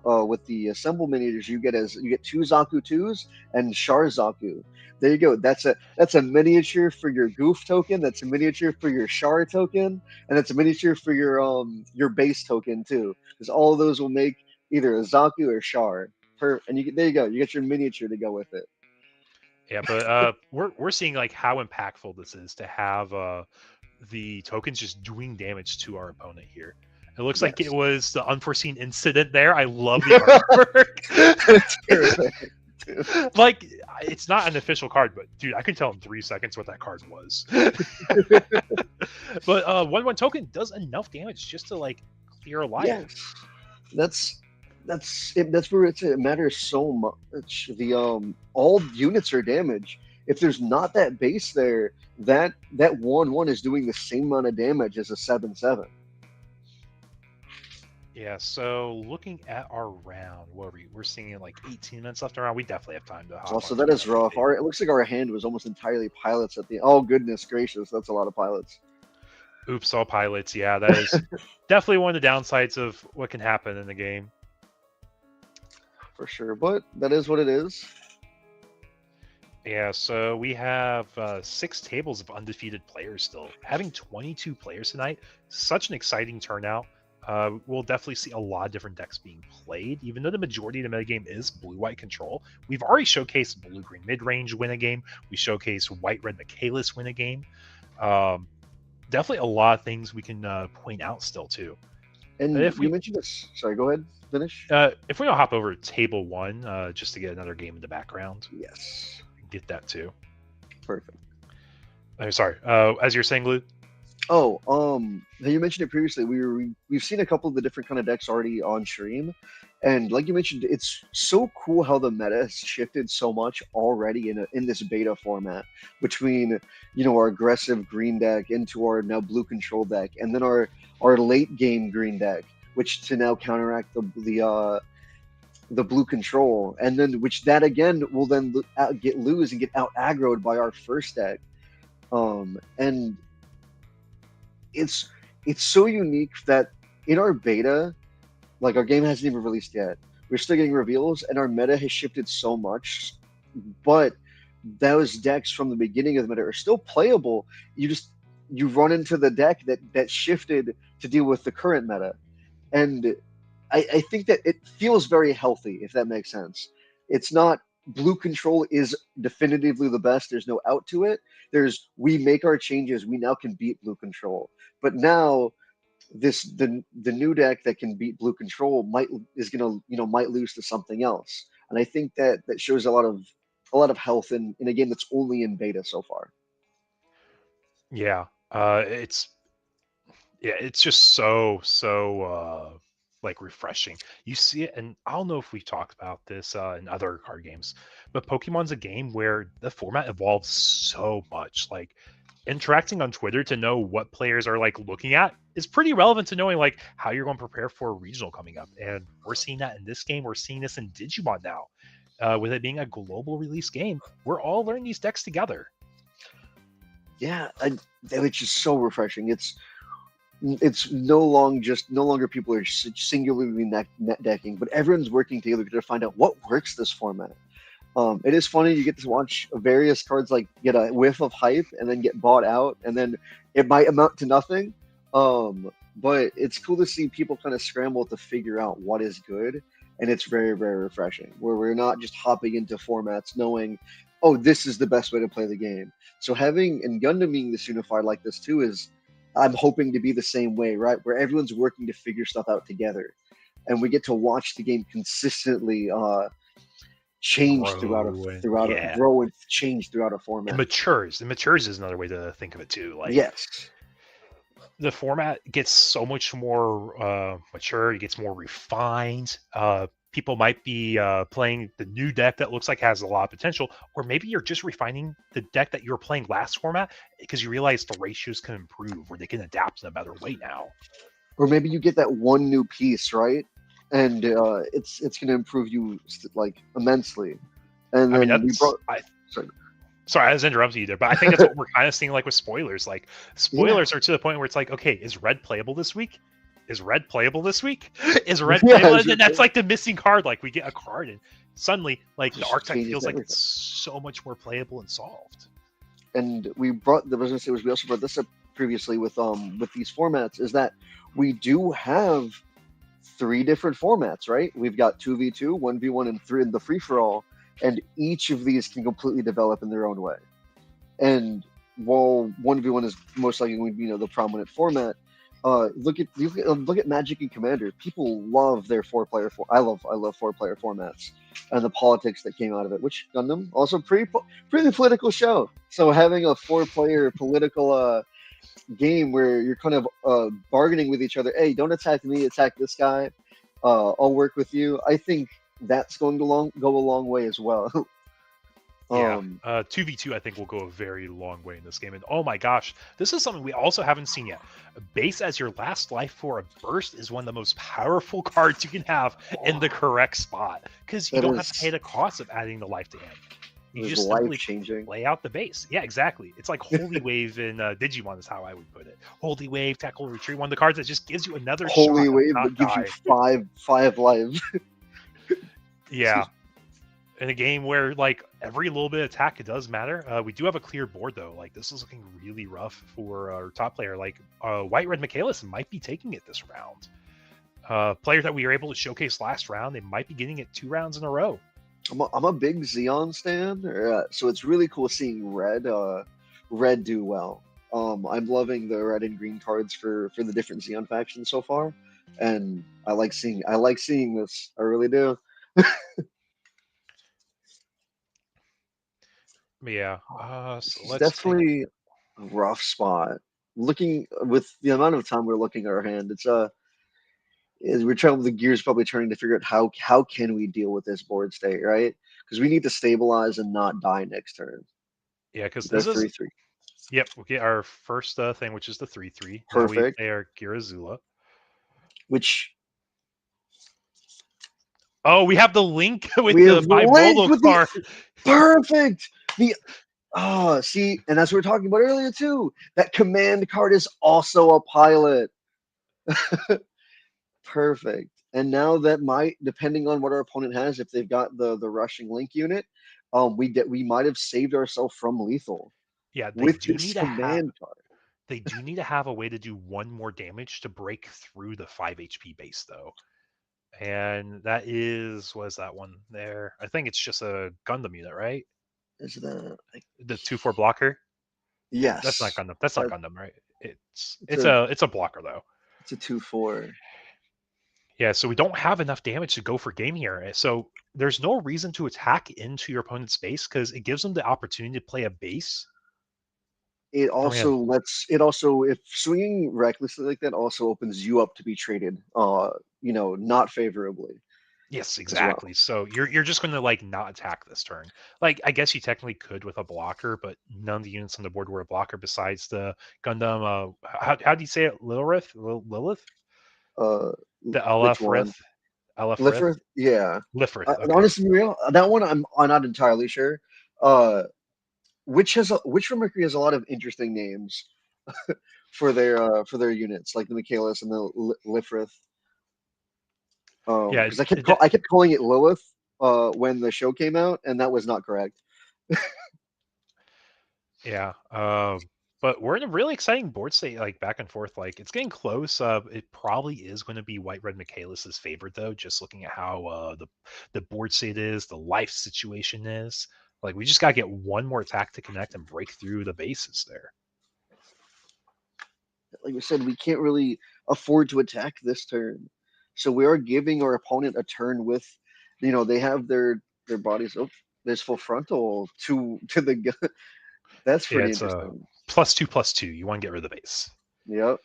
With the assemble miniatures you get 2 Zaku 2s and Char Zaku. There you go. That's a miniature for your Goof token, that's a miniature for your Char token, and that's a miniature for your base token too. Because all of those will make either a Zaku or Char. There you go. You get your miniature to go with it. Yeah, but we're seeing like how impactful this is to have the tokens just doing damage to our opponent here. It looks like it was the unforeseen incident there. I love the artwork. Like, it's not an official card, but dude, I can tell in 3 seconds what that card was. But 1/1 token does enough damage just to like clear a life. Yes, that's where it matters so much. All units are damaged. If there's not that base there, that 1/1 is doing the same amount of damage as a 7/7. Yeah, so looking at our round, we're seeing like 18 minutes left around. We definitely have time to hop Also, on that to is rough. It looks like our hand was almost entirely pilots at the. Oh goodness gracious, that's a lot of pilots. Oops, all pilots. Yeah, that is definitely one of the downsides of what can happen in the game. For sure, but that is what it is. Yeah, so we have 6 tables of undefeated players still. Having 22 players tonight, such an exciting turnout. We'll definitely see a lot of different decks being played, even though the majority of the metagame is blue-white control. We've already showcased blue-green mid-range win a game. We showcased white-red Michaelis win a game. Definitely a lot of things we can point out still, too. And if you mentioned this, sorry, go ahead, finish. If we don't hop over to table 1, just to get another game in the background. Yes. Get that, too. Perfect. Sorry, as you're saying, Lou? Oh, you mentioned it previously. We've seen a couple of the different kind of decks already on stream, and like you mentioned, it's so cool how the meta has shifted so much already in this beta format between our aggressive green deck into our now blue control deck, and then our late game green deck, which to now counteract the blue control, and then which that again will then lose and get out aggroed by our first deck, and it's so unique that in our beta, like our game hasn't even released yet, we're still getting reveals, and our meta has shifted so much, but those decks from the beginning of the meta are still playable. You run into the deck that shifted to deal with the current meta, and I think that it feels very healthy, if that makes sense. It's not blue control is definitively the best. There's no out to it. We make our changes. We now can beat blue control. But now the new deck that can beat blue control might lose to something else. And I think that shows a lot of health in a game that's only in beta so far. Yeah. It's just so like refreshing. You see it, and I don't know if we've talked about this in other card games, but Pokemon's a game where the format evolves so much. Like, interacting on Twitter to know what players are like looking at is pretty relevant to knowing like how you're going to prepare for a regional coming up. And we're seeing that in this game. We're seeing this in Digimon now, with it being a global release game. We're all learning these decks together. Yeah, it's just so refreshing. It's no longer people are singularly net decking, but everyone's working together to find out what works this format. It is funny, you get to watch various cards like get a whiff of hype and then get bought out, and then it might amount to nothing, But it's cool to see people kind of scramble to figure out what is good, and it's very, very refreshing. Where we're not just hopping into formats knowing, oh, this is the best way to play the game. So having and Gundam being this unified like this too is, I'm hoping to be the same way, right? Where everyone's working to figure stuff out together, and we get to watch the game consistently change yeah, grow and change throughout a format. It matures. It matures is another way to think of it too. Like, yes, the format gets so much more mature. It gets more refined. People might be playing the new deck that looks like has a lot of potential, or maybe you're just refining the deck that you were playing last format because you realize the ratios can improve, or they can adapt in a better way now. or maybe you get that one new piece, right? And it's going to improve you like immensely. And then sorry, I was interrupting you there, but I think that's what we're kind of seeing, like with spoilers. Like, spoilers are to the point where it's like, okay, is red playable this week? Is red playable this week? Is red playable? And then that's like the missing card. Like, we get a card, and suddenly, like, the archetype feels like it's so much more playable and solved. And we brought the business. We also brought this up previously with these formats. Is that we do have 3 different formats, right? We've got 2v2, 1v1, and 3 in the free for all. And each of these can completely develop in their own way. And while 1v1 is most likely going to be, the prominent format, look at Magic and Commander. People love their 4-player. I love 4-player formats and the politics that came out of it. Which Gundam also pretty political show. So having a 4-player political game where you're kind of bargaining with each other. Hey, don't attack me, attack this guy. I'll work with you. I think that's going to go a long way as well. 2v2 I think will go a very long way in this game. And oh my gosh, this is something we also haven't seen yet. Base as your last life for a burst is one of the most powerful cards you can have in the correct spot, because you don't have to pay the cost of adding the life to him. You just simply lay out the base. Yeah, exactly. It's like Holy Wave in Digimon is how I would put it. Holy Wave, Tackle Retreat, one of the cards that just gives you another Holy shot Wave that gives you five lives. Yeah. In a game where, like, every little bit of attack, it does matter. We do have a clear board, though. Like, this is looking really rough for our top player. Like, White-Red Michaelis might be taking it this round. Player that we were able to showcase last round, they might be getting it 2 rounds in a row. I'm a big Xeon stan, so it's really cool seeing Red do well. I'm loving the red and green cards for the different Xeon factions so far, and I like seeing this. I really do. Yeah, so it's definitely a rough spot. Looking with the amount of time we're looking at our hand, we're trying with the gears probably turning to figure out how can we deal with this board state, right? Because we need to stabilize and not die next turn. Yeah, because this is 3/3. Yep, we'll get our first thing, which is the 3/3. Perfect. Now we play our Girazula. Which. Oh, we have the link with the Bimodal card. Perfect. See, and as we were talking about earlier too, that command card is also a pilot. Perfect. And now that depending on what our opponent has, if they've got the rushing link unit, we might have saved ourselves from lethal. Yeah, with this command card. They do need to have a way to do 1 more damage to break through the 5 HP base, though. And that is, what is that one there? I think it's just a Gundam unit, right? Is that the 2/4 blocker? Yes. That's not Gundam. That's not Gundam, right? It's a blocker though. It's a 2/4. Yeah, so we don't have enough damage to go for game here. So there's no reason to attack into your opponent's base because it gives them the opportunity to play a base. It also if swinging recklessly like that also opens you up to be traded, not favorably. Yes, exactly. Well. So you're just going to like not attack this turn. Like I guess you technically could with a blocker, but none of the units on the board were a blocker besides the Gundam. How do you say it? Lilith? The Lifrith. Lifrith? Yeah. Lifrith. Okay. Honestly, real that one I'm not entirely sure. Which from Mercury has a lot of interesting names for their units, like the Michaelis and the Lifrith. Because I kept calling it Lilith when the show came out, and that was not correct. Yeah. But we're in a really exciting board state, like back and forth. Like it's getting close. It probably is going to be White Red Michaelis's favorite, though. Just looking at how the board state is, the life situation is. Like we just gotta get one more attack to connect and break through the bases there. Like we said, we can't really afford to attack this turn, so we are giving our opponent a turn with, they have their bodies. Oh, there's full frontal to the gun. That's Yeah, pretty it's a interesting. +2/+2. You want to get rid of the base. Yep.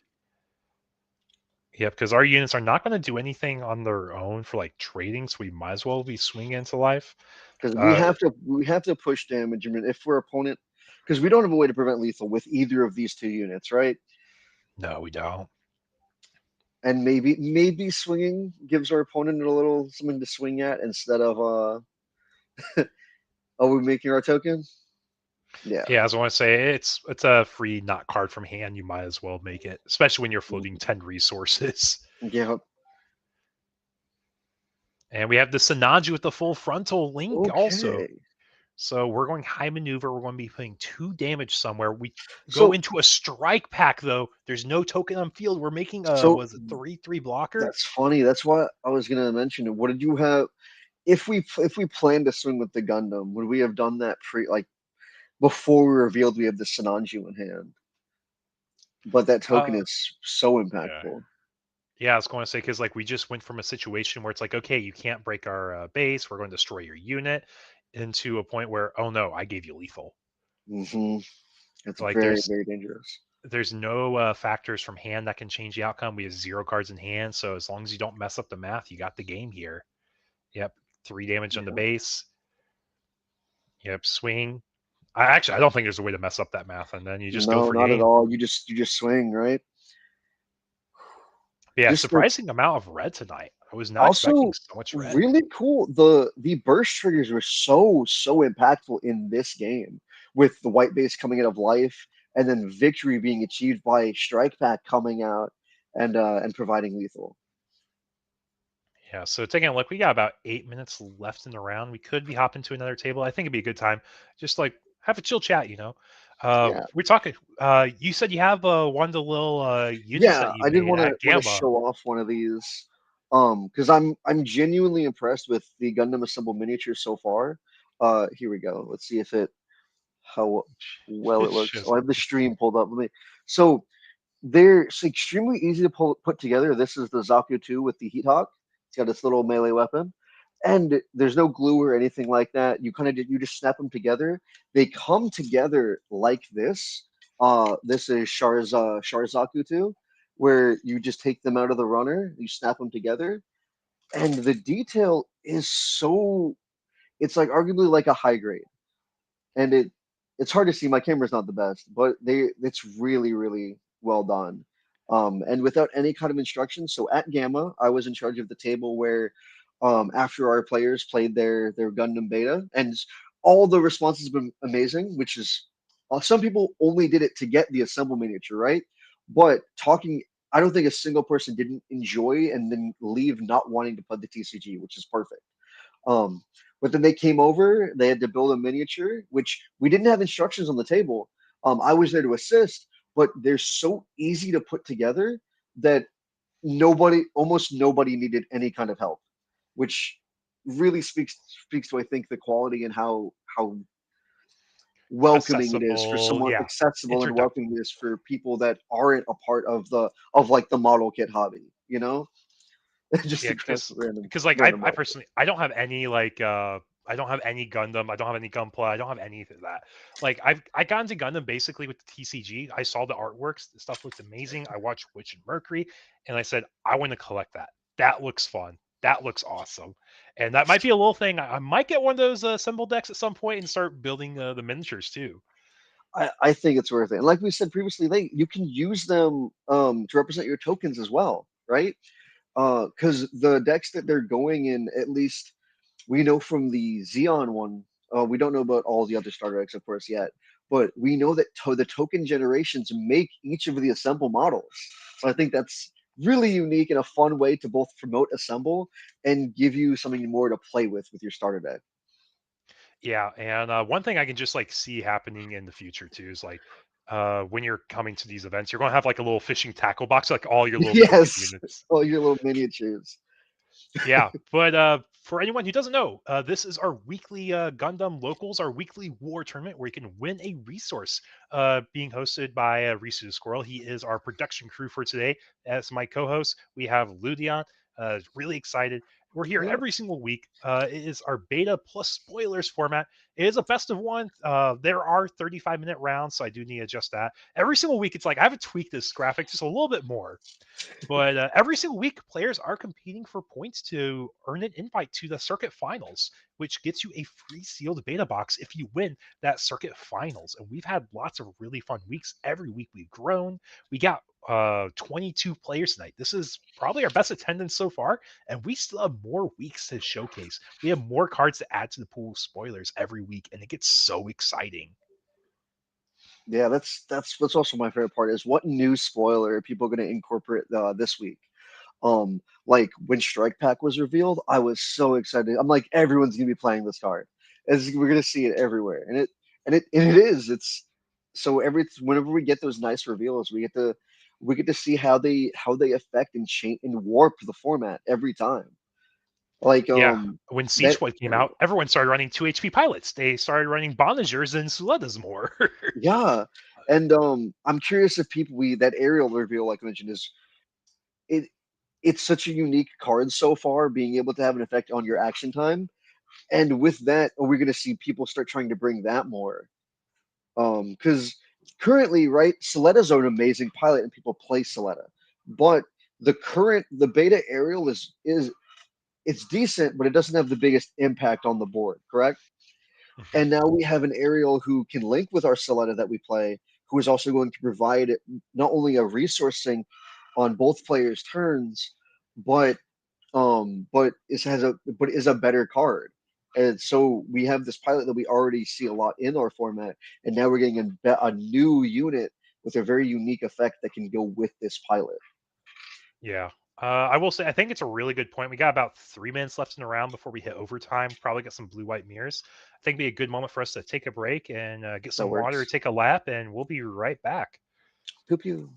Yep, because our units are not going to do anything on their own for like trading, so we might as well be swinging into life. Because we Uh, have to push damage. I mean, if we're opponent, because we don't have a way to prevent lethal with either of these two units, right? no, we don't. And maybe swinging gives our opponent a little something to swing at instead of are we making our token? Yeah. Yeah, as I want to say, it's a free not card from hand. You might as well make it, especially when you're floating 10 resources. Yeah. And we have the Sanaju with the full frontal link also. Okay. So we're going high maneuver. We're going to be putting 2 damage somewhere. We go So into a strike pack though. There's no token on field. We're making a so was it 3/3 blocker? that's funny. That's what I was gonna mention. What did you have? If we planned to swing with the Gundam, would we have done that before we revealed we have the Sinanju in hand? But that token Uh, is so yeah. impactful. Yeah, I was going to say because like we just went from a situation where it's like, okay, you can't break our base. We're going to destroy your unit, into a point where, oh no, I gave you lethal. Hmm. It's Like very, very dangerous. there's no factors from hand that can change the outcome. We have 0 cards in hand, so as long as you don't mess up the math, you got the game here. Yep, 3 damage on the Yeah. base. Yep, swing. I don't think there's a way to mess up that math, and then you just go No, for not at game. all. You just swing, right? Yeah, Just like surprising amount of red tonight. I was not expecting also so much red. really cool. The burst triggers were so impactful in this game with the white base coming out of life and then victory being achieved by strike pack coming out and providing lethal. Yeah, so taking a look, we got about 8 minutes left in the round. We could be hopping to another table. I think it'd be a good time. Just like have a chill chat. Yeah. We're talking. You said you have one of the little units Yeah, that you I did made want to at Gamma. show off one of these, because I'm genuinely impressed with the Gundam Assemble miniature so far. Here we go. Let's see if it how well it looks. Just Oh, I have the stream pulled up. Let me. So it's extremely easy to put together. This is the Zaku 2 with the Heat Hawk. It's got its little melee weapon, and there's no glue or anything like that. You just snap them together. They come together like this. This is Sharzaku 2, where you just take them out of the runner, you snap them together, and the detail is so. It's like arguably like a high grade, and it's hard to see. My camera's not the best, but it's really well done. And without any kind of instruction. So at Gamma, I was in charge of the table where, after our players played their Gundam beta, and all the responses have been amazing. Which is, some people only did it to get the assemble miniature, right? But talking, I don't think a single person didn't enjoy and then leave not wanting to play the TCG, which is perfect. Um, but then they came over, they had to build a miniature, which we didn't have instructions on the table. I was there to assist, but they're so easy to put together that almost nobody needed any kind of help, which really speaks to, I think, the quality and how welcoming it is for accessible. someone, Yeah, accessible and welcoming introductory. it is for people that aren't a part of like the model kit hobby, just Yeah, a random because like I random model kit. personally I don't have any like I don't have any Gundam, I don't have any Gunpla, I don't have any of that. Like I got into Gundam basically with the TCG. I saw the artworks, the stuff looked amazing. I watched Witch and Mercury, and I said I want to collect that. That looks fun. That looks awesome. And that might be a little thing. I might get one of those assemble decks at some point and start building the miniatures too. I think it's worth it. And like we said previously, you can use them to represent your tokens as well, right? Because the decks that they're going in, at least we know from the Xeon one, we don't know about all the other starter decks, of course, yet, but we know that the token generations make each of the assemble models. So I think that's really unique and a fun way to both promote assemble and give you something more to play with your starter deck. Yeah, and one thing I can just like see happening in the future too is like when you're coming to these events. You're going to have like a little fishing tackle box, like all your little Gundam Yes, units. all your little miniatures. Yeah, but for anyone who doesn't know, this is our weekly Gundam Locals, our weekly war tournament where you can win a resource. Being hosted by Risu Squirrel. He is our production crew for today. As my co-host, we have Ludion. Really excited. We're here Yeah. every single week. It is our beta plus spoilers format. It is a best of one. There are 35-minute rounds, so I do need to adjust that. Every single week, it's like I have to tweak this graphic just a little bit more. But every single week, players are competing for points to earn an invite to the circuit finals, which gets you a free sealed beta box if you win that circuit finals. And we've had lots of really fun weeks. Every week we've grown. We got 22 players tonight. This is probably our best attendance so far, and we still have more weeks to showcase. We have more cards to add to the pool of spoilers every week, and it gets so exciting. Yeah, that's also my favorite part is what new spoiler are people going to incorporate this week? Like when Strike Pack was revealed, I was so excited. I'm like, everyone's gonna be playing this card. We're gonna see it everywhere, and it is. It's so whenever we get those nice reveals, we get to see how they affect and change and warp the format every time. Like Yeah, when that Siege Flight came out, everyone started running 2 HP pilots. They started running Bonagers and Suletas more. yeah, and I'm curious if people we that aerial reveal like I mentioned is it it's such a unique card so far, being able to have an effect on your action time. And with that, are we going to see people start trying to bring that more? Because currently, right, Soleta's an amazing pilot, and people play Soleta. But the beta aerial is it's decent, but it doesn't have the biggest impact on the board, correct? Mhm. And now we have an aerial who can link with our Soleta that we play, who is also going to provide not only a resourcing on both players' turns, but but is a better card. And so we have this pilot that we already see a lot in our format, and now we're getting a new unit with a very unique effect that can go with this pilot. Yeah. I will say, I think it's a really good point. We got about 3 minutes left in the round before we hit overtime. Probably get some blue white mirrors. I think it'd be a good moment for us to take a break and get That some water, works. take a lap, and we'll be right back. Pew pew.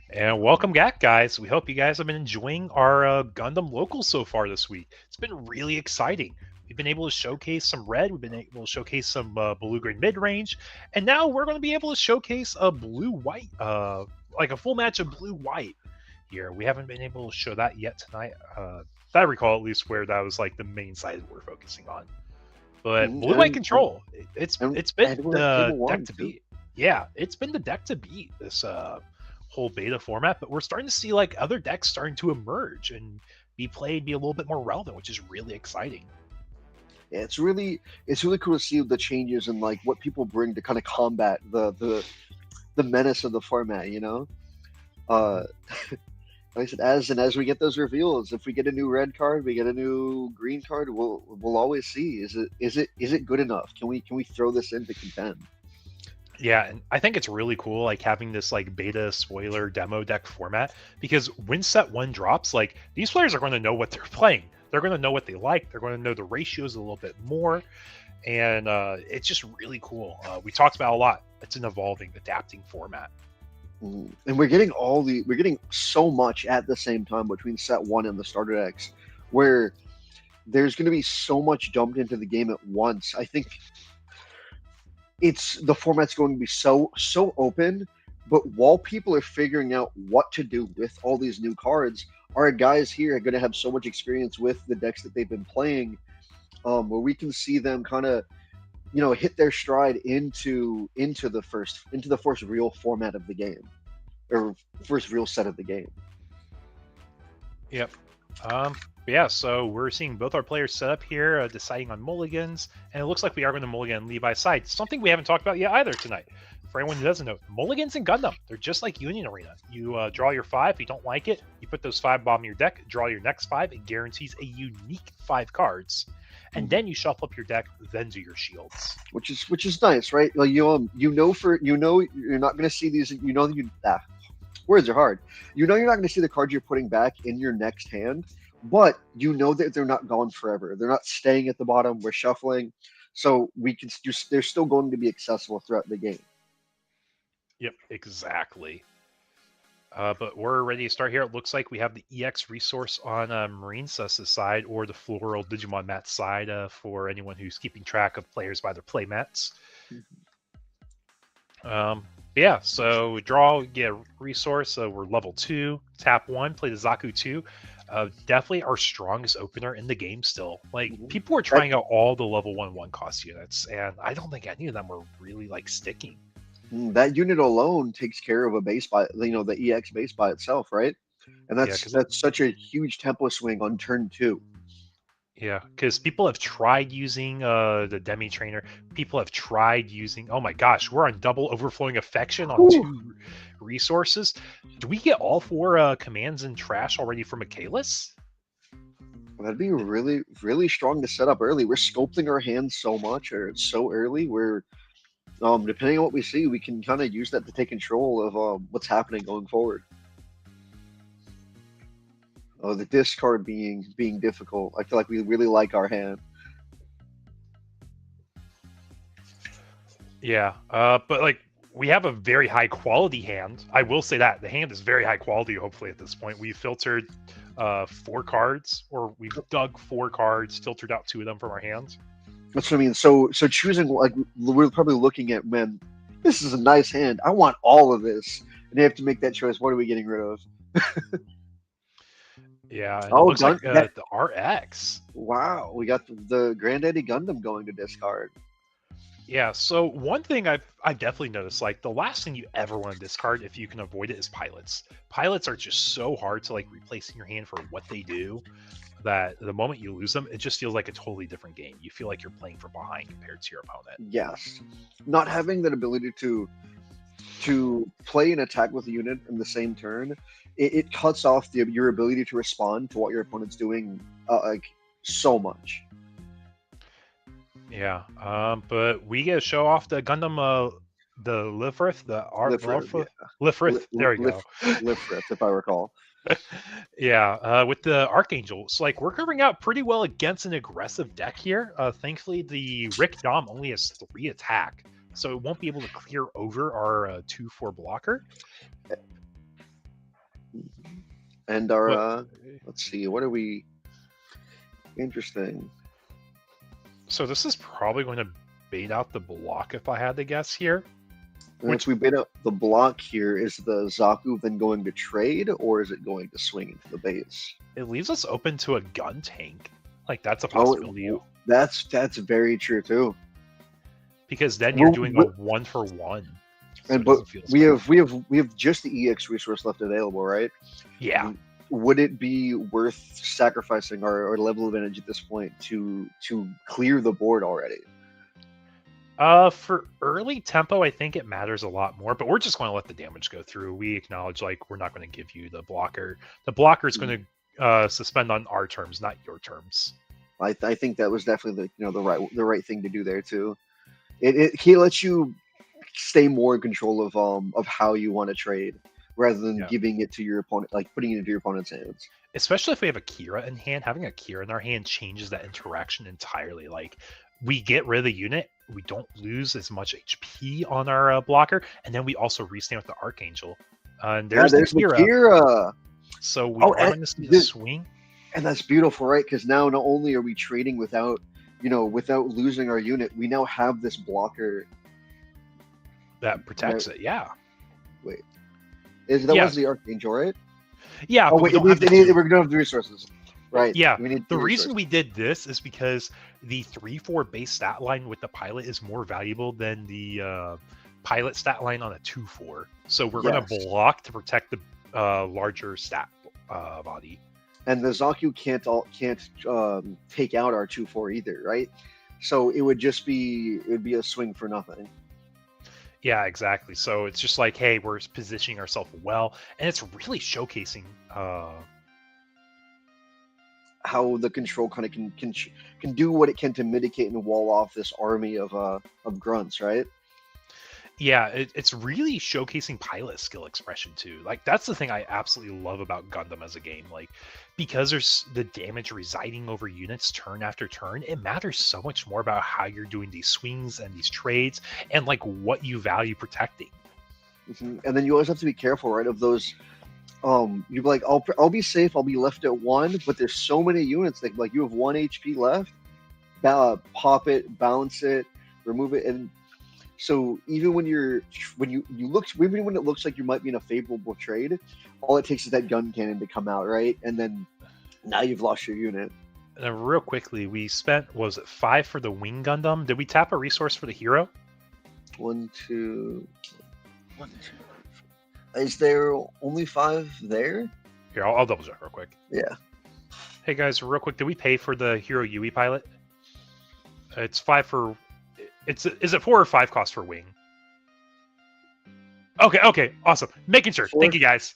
And welcome back, guys. We hope you guys have been enjoying our Gundam locals so far this week. It's been really exciting. We've been able to showcase some red, we've been able to showcase some blue-green mid-range, and now we're going to be able to showcase a blue-white, like a full match of blue-white here. We haven't been able to show that yet tonight. That I recall at least where that was like the main side we're focusing on. But blue-white control, it's been the deck to beat. Yeah, it's been the deck to beat this whole beta format, but we're starting to see like other decks starting to emerge and be a little bit more relevant, which is really exciting. Yeah, it's really cool to see the changes and like what people bring to kind of combat the menace of the format. Like I said, as we get those reveals, if we get a new red card, we get a new green card, we'll always see is it good enough? Can we throw this in to contend? Yeah, and I think it's really cool like having this like beta spoiler demo deck format, because when set 1 drops, like these players are going to know what they're playing. They're going to know what they like. They're going to know the ratios a little bit more, and it's just really cool. We talked about a lot. It's an evolving, adapting format. And we're getting so much at the same time between set 1 and the starter decks, where there's going to be so much dumped into the game at once. I think the format's going to be so open, but while people are figuring out what to do with all these new cards, our guys here are going to have so much experience with the decks that they've been playing, where we can see them kind of hit their stride into the first real format of the game, or first real set of the game. Yep. Yeah, so we're seeing both our players set up here, deciding on mulligans, and it looks like we are going to mulligan Levi's side. Something we haven't talked about yet either tonight. For anyone who doesn't know, mulligans in Gundam, they're just like Union Arena. You draw your 5. If you don't like it, you put those 5 bomb in your deck, draw your next 5. It guarantees a unique 5 cards. And then you shuffle up your deck, then do your shields. Which is nice, right? Like you're not going to see these. Words are hard. You're not going to see the cards you're putting back in your next hand, but you know that they're not gone forever. They're not staying at the bottom. We're shuffling, so they're still going to be accessible throughout the game. Yep, exactly. But we're ready to start here. It looks like we have the EX resource on Marine Sus's side, or the Floral Digimon Mat side, for anyone who's keeping track of players by their play mats. Yeah, so we draw, get a resource. We're level 2, tap 1, play the Zaku 2. Definitely our strongest opener in the game still. Like, people are trying out all the level 1 cost units, and I don't think any of them are really like sticking. That unit alone takes care of a base by the EX base by itself, right? And that's such a huge tempo swing on turn 2. Yeah, because people have tried using the Demi Trainer. People have tried using. Oh my gosh, we're on double overflowing affection on 2 resources. Do we get all 4 commands in trash already from Michaelis? That'd be really, really strong to set up early. We're sculpting our hands so much, or it's so early. We're depending on what we see, we can kind of use that to take control of what's happening going forward. Oh, the discard being difficult. I feel like we really like our hand. Yeah, but like we have a very high quality hand. I will say that the hand is very high quality. Hopefully, at this point, we filtered 4 cards, or we've dug 4 cards, filtered out 2 of them from our hands. That's what I mean. So choosing, like, we're probably looking at, man, this is a nice hand. I want all of this, and they have to make that choice. What are we getting rid of? Yeah, and it looks like the RX. Wow, we got the Granddaddy Gundam going to discard. Yeah, so one thing I've definitely noticed, like the last thing you ever want to discard if you can avoid it is pilots. Pilots are just so hard to like replace in your hand for what they do, that the moment you lose them, it just feels like a totally different game. You feel like you're playing from behind compared to your opponent. Yes, not having that ability to play an attack with a unit in the same turn, it cuts off your ability to respond to what your opponent's doing like so much. Yeah, but we get to show off the Gundam, the Lifrith, Lifrith. There we go. Lifrith, if I recall. Yeah, with the Archangel. So like we're covering out pretty well against an aggressive deck here. Thankfully, the Rick Dom only has 3 attack, so it won't be able to clear over our 2/4 blocker. And our let's see, what are we? Interesting. So this is probably going to bait out the block if I had to guess here. And if we bait out the block here, is the Zaku then going to trade, or is it going to swing into the base? It leaves us open to a gun tank. Like, that's a possibility. That's very true too. Because then you're doing a 1-for-1. So and but we have just the EX resource left available, right? Yeah. Would it be worth sacrificing our level advantage at this point to clear the board already? For early tempo, I think it matters a lot more, but we're just going to let the damage go through. We acknowledge, like, we're not going to give you the blocker. The blocker is going to suspend on our terms, not your terms. I think that was definitely the right thing to do there too. He lets you stay more in control of how you want to trade, rather than giving it to your opponent, like putting it into your opponent's hands. Especially if we have a Kira in hand, having a Kira in our hand changes that interaction entirely. Like, we get rid of the unit, we don't lose as much HP on our blocker, and then we also restand with the Archangel. And there's the Kira. So we are going to see the swing. And that's beautiful, right? Because now not only are we trading without losing our unit, we now have this blocker that protects it. Yeah. Wait, was the Archangel, right? Yeah. Oh wait, we're gonna have the resources, right? Yeah. The reason we did this is because the 3-4 base stat line with the pilot is more valuable than the pilot stat line on a 2-4. So we're going to block to protect the larger stat body. And the Zaku can't take out our 2-4 either, right? So it would be a swing for nothing. Yeah, exactly. So it's just like, hey, we're positioning ourselves well, and it's really showcasing how the control kind of can do what it can to mitigate and wall off this army of grunts, right? Yeah, it's really showcasing pilot skill expression too. Like, that's the thing I absolutely love about Gundam as a game. Like, because there's the damage residing over units turn after turn, it matters so much more about how you're doing these swings and these trades, and like what you value protecting. Mm-hmm. And then you always have to be careful, right? Of those, you'd be like, I'll be safe, I'll be left at 1, but there's so many units that, like, you have 1 HP left, pop it, balance it, remove it, and so even when you look, even when it looks like you might be in a favorable trade, all it takes is that gun cannon to come out, right? And then now you've lost your unit. And then real quickly, we spent, was it 5 for the Wing Gundam? Did we tap a resource for the hero? 1, 2, 1, 2. Is there only 5 there? Here, I'll double check real quick. Yeah. Hey guys, real quick, did we pay for the Hero Yui pilot? It's 5 for. Is it 4 or 5 cost for Wing? Okay, awesome. Making sure. 4? Thank you guys.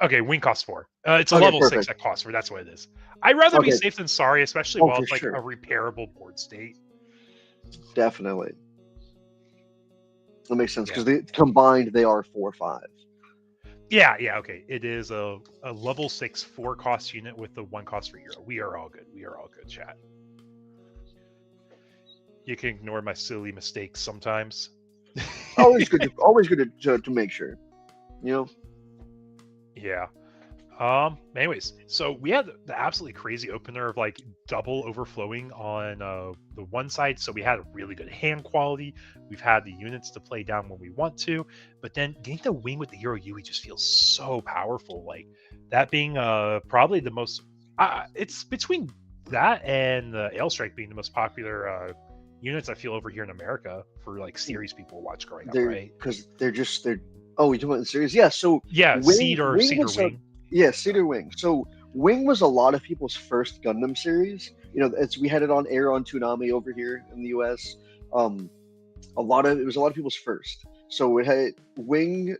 Okay, Wing costs 4. It's a level perfect. 6 at cost 4. That's what it is. I'd rather be safe than sorry, especially while it's like a repairable board state. Definitely. That makes sense, because combined they are 4/5. Yeah, okay. It is a level 6 4 cost unit with the 1 cost for hero. We are all good. Chat. You can ignore my silly mistakes sometimes. Always good to make sure. Yeah. Anyways, so we had the absolutely crazy opener of like double overflowing on the one side. So we had a really good hand quality. We've had the units to play down when we want to, but then getting the Wing with the Hero Yui just feels so powerful. Like, that being probably the most. It's between that and the Ale Strike being the most popular units I feel over here in America for like series people watch growing up, right? Because they're oh, we talking about the series? Yeah. So Cedar Wing. Yeah, Cedar Wing. So Wing was a lot of people's first Gundam series. We had it on air on Toonami over here in the US. It was a lot of people's first. So it had Wing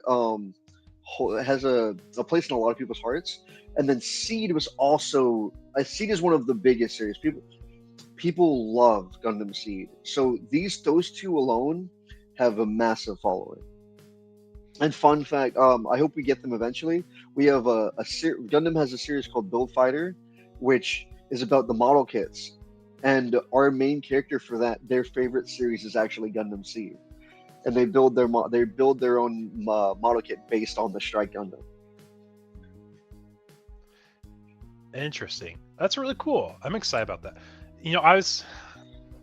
has a place in a lot of people's hearts. And then Seed was also Seed is one of the biggest series. People love Gundam Seed. So those two alone have a massive following. And fun fact, I hope we get them eventually. We have Gundam has a series called Build Fighter, which is about the model kits. And our main character for that, their favorite series is actually Gundam Seed. And they build their own model kit based on the Strike Gundam. Interesting. That's really cool. I'm excited about that. I was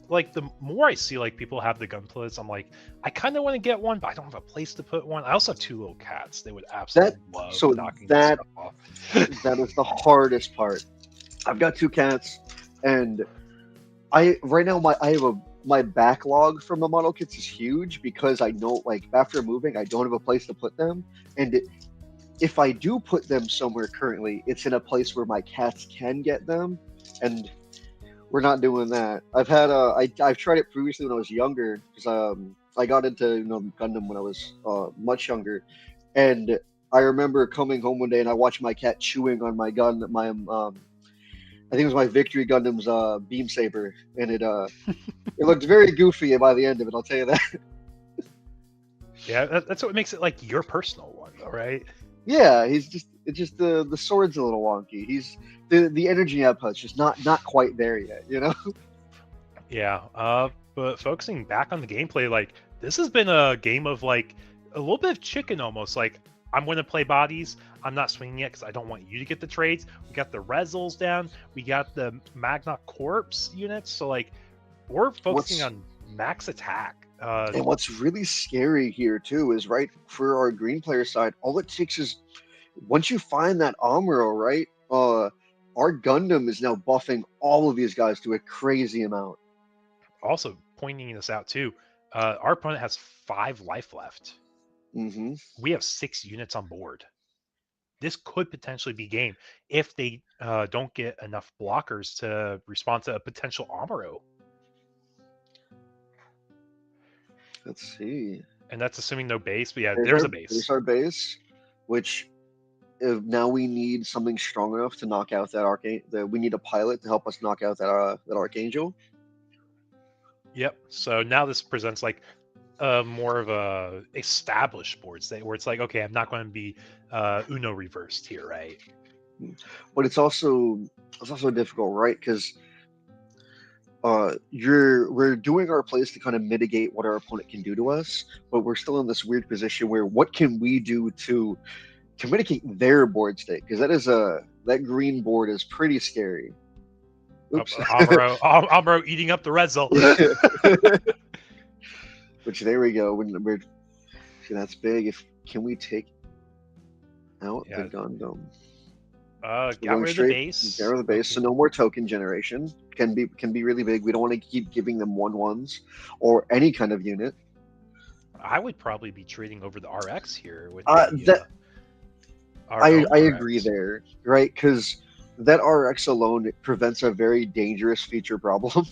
like, the more I see like people have the gunplats, I'm like, I kind of want to get one, but I don't have a place to put one. I also have 2 little cats. They would absolutely love knocking this That stuff off. that is the hardest part. I've got 2 cats, and right now my backlog from the model kits is huge because I know, like, after moving, I don't have a place to put them, and if I do put them somewhere currently, it's in a place where my cats can get them, and we're not doing that. I've tried it previously when I was younger because I got into Gundam when I was much younger, and I remember coming home one day and I watched my cat chewing on my gun, I think it was my Victory Gundam's beam saber, and it looked very goofy by the end of it. I'll tell you that. Yeah, that's what makes it like your personal one, though, right? Yeah, it's just the sword's a little wonky. He's the energy output's just not quite there yet, you know? Yeah. But focusing back on the gameplay, like, this has been a game of like a little bit of chicken almost. Like, I'm going to play bodies. I'm not swinging it because I don't want you to get the trades. We got the Rezels down. We got the Magna Corpse units. So like, we're focusing on max attack. And what's really scary here too is, right, for our green player side, all it takes is once you find that Amuro, right? Our Gundam is now buffing all of these guys to a crazy amount. Also pointing this out too, our opponent has 5 life left. Mm-hmm. We have 6 units on board. This could potentially be game if they don't get enough blockers to respond to a potential Amuro. Let's see. And that's assuming no base, but yeah, there's a base. There's our base, which now we need something strong enough to knock out that we need a pilot to help us knock out that Archangel. Yep. So now this presents like more of a established board state where it's like, okay, I'm not going to be Uno reversed here, right? But it's also difficult, right? Because we're doing our plays to kind of mitigate what our opponent can do to us, but we're still in this weird position where what can we do to mitigate their board state? Because that green board is pretty scary. Oops. Amuro eating up the Rezel. Which, there we go. See, that's big. Can we take out the Gundam? Get rid of the base. Get rid of the base. So no more token generation. Can be really big. We don't want to keep giving them 1/1s or any kind of unit. I would probably be trading over the RX here with I agree there, right? Because that RX alone prevents a very dangerous feature problem.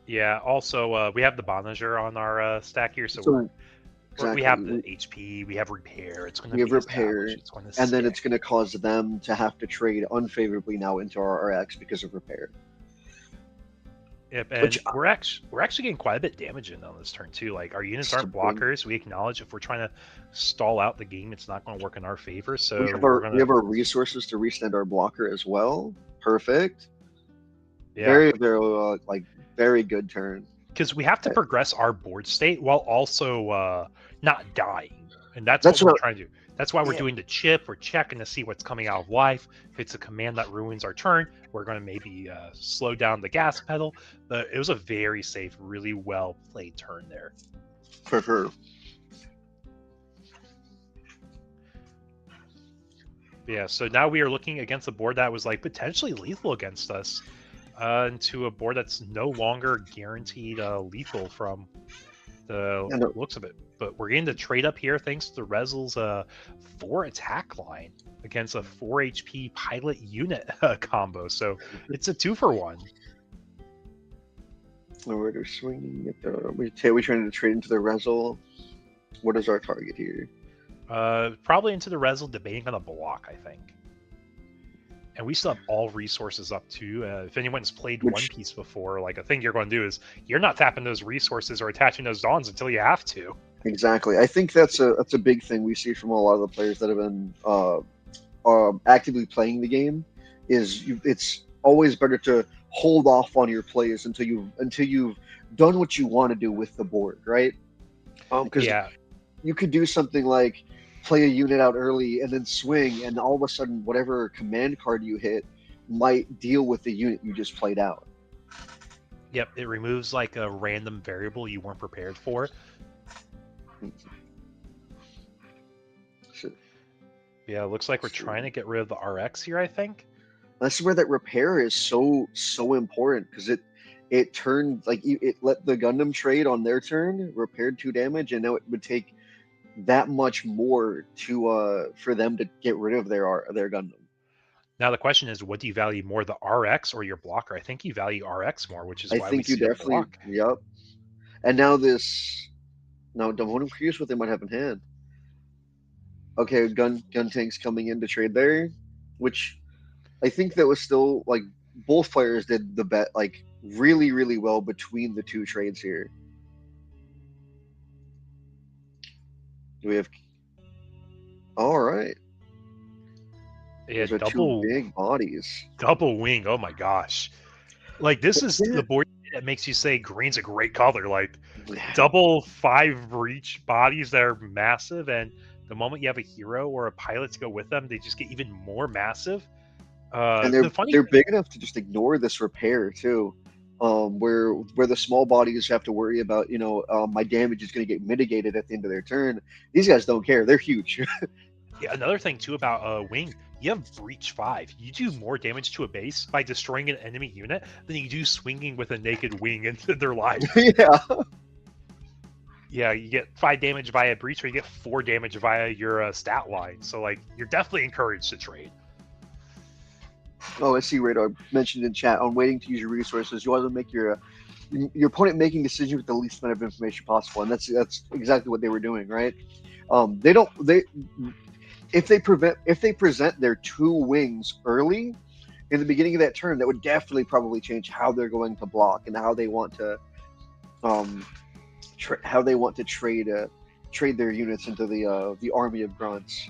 Yeah. Also, we have the Bonager on our stack here, so exactly. We have the HP, we have repair. It's going to be repair, and then it's going to cause them to have to trade unfavorably now into our RX because of repair. Yep, and we're actually getting quite a bit of damage in on this turn too. Like, our units aren't blockers. We acknowledge if we're trying to stall out the game, it's not going to work in our favor. So we have our resources to restand our blocker as well. Perfect. Yeah. Very good turn. Because we have to progress our board state while also not dying, and that's what we're trying to do. That's why we're doing the chip. We're checking to see what's coming out of life. If it's a command that ruins our turn, we're going to maybe slow down the gas pedal. But it was a very safe, really well played turn there. For sure. Yeah, so now we are looking against a board that was like potentially lethal against us, into a board that's no longer guaranteed lethal from the looks of it. But we're getting to trade up here thanks to the Rezel's 4 attack line against a 4 HP pilot unit combo. So it's a 2-for-1. We're swinging at we trying to trade into the Rezel. What is our target here? Probably into the Rezel, debating on a block, I think. And we still have all resources up too. If anyone's played One Piece before, like, a thing you're going to do is you're not tapping those resources or attaching those dawns until you have to. Exactly. I think that's a big thing we see from a lot of the players that have been actively playing the game. It's always better to hold off on your plays until you've done what you want to do with the board, right? Because you could do something like play a unit out early and then swing, and all of a sudden, whatever command card you hit might deal with the unit you just played out. Yep, it removes like a random variable you weren't prepared for. So, yeah, it looks like we're trying to get rid of the RX here, I think. That's where that repair is so important, because it turned, like, it let the Gundam trade on their turn, repaired 2 damage, and now it would take that much more to for them to get rid of their Gundam. Now the question is, what do you value more, the RX or your blocker? I think you value RX more, which is I why we think you see the definitely, block. yep. And now I'm curious what they might have in hand. Okay, gun tanks coming in to trade there, which I think that was still, like, both players did the bet, like, really, really well between the 2 trades here. Do we have? All right. Yeah, Those are 2 big bodies. Double wing. Oh my gosh! Like, this is the board that makes you say green's a great color. Like, double 5 breach bodies that are massive, and the moment you have a hero or a pilot to go with them, they just get even more massive. And they're big enough to just ignore this repair too. Where the small bodies have to worry about, my damage is going to get mitigated at the end of their turn. These guys don't care. They're huge. Yeah, another thing too about wing, you have breach 5. You do more damage to a base by destroying an enemy unit than you do swinging with a naked wing into their life. Yeah. Yeah, you get 5 damage via breach, or you get 4 damage via your stat line. So, like, you're definitely encouraged to trade. Oh, I see Radar mentioned in chat, on waiting to use your resources, you want to make your opponent making decisions with the least amount of information possible, and that's exactly what they were doing, right? If they present their 2 wings early in the beginning of that turn, that would definitely probably change how they're going to block and how they want to trade their units into the army of grunts.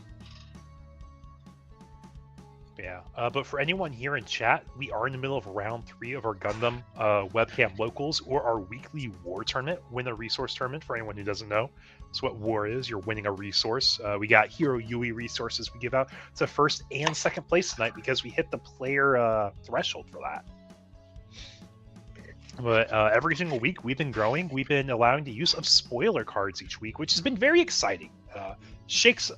Yeah, but for anyone here in chat, we are in the middle of round 3 of our Gundam webcam locals, or our weekly war tournament, win a resource tournament. For anyone who doesn't know, it's what war is. You're winning a resource. We got Hero Yui resources we give out to first and second place tonight because we hit the player threshold for that. But every single week we've been growing. We've been allowing the use of spoiler cards each week, which has been very exciting. Shapes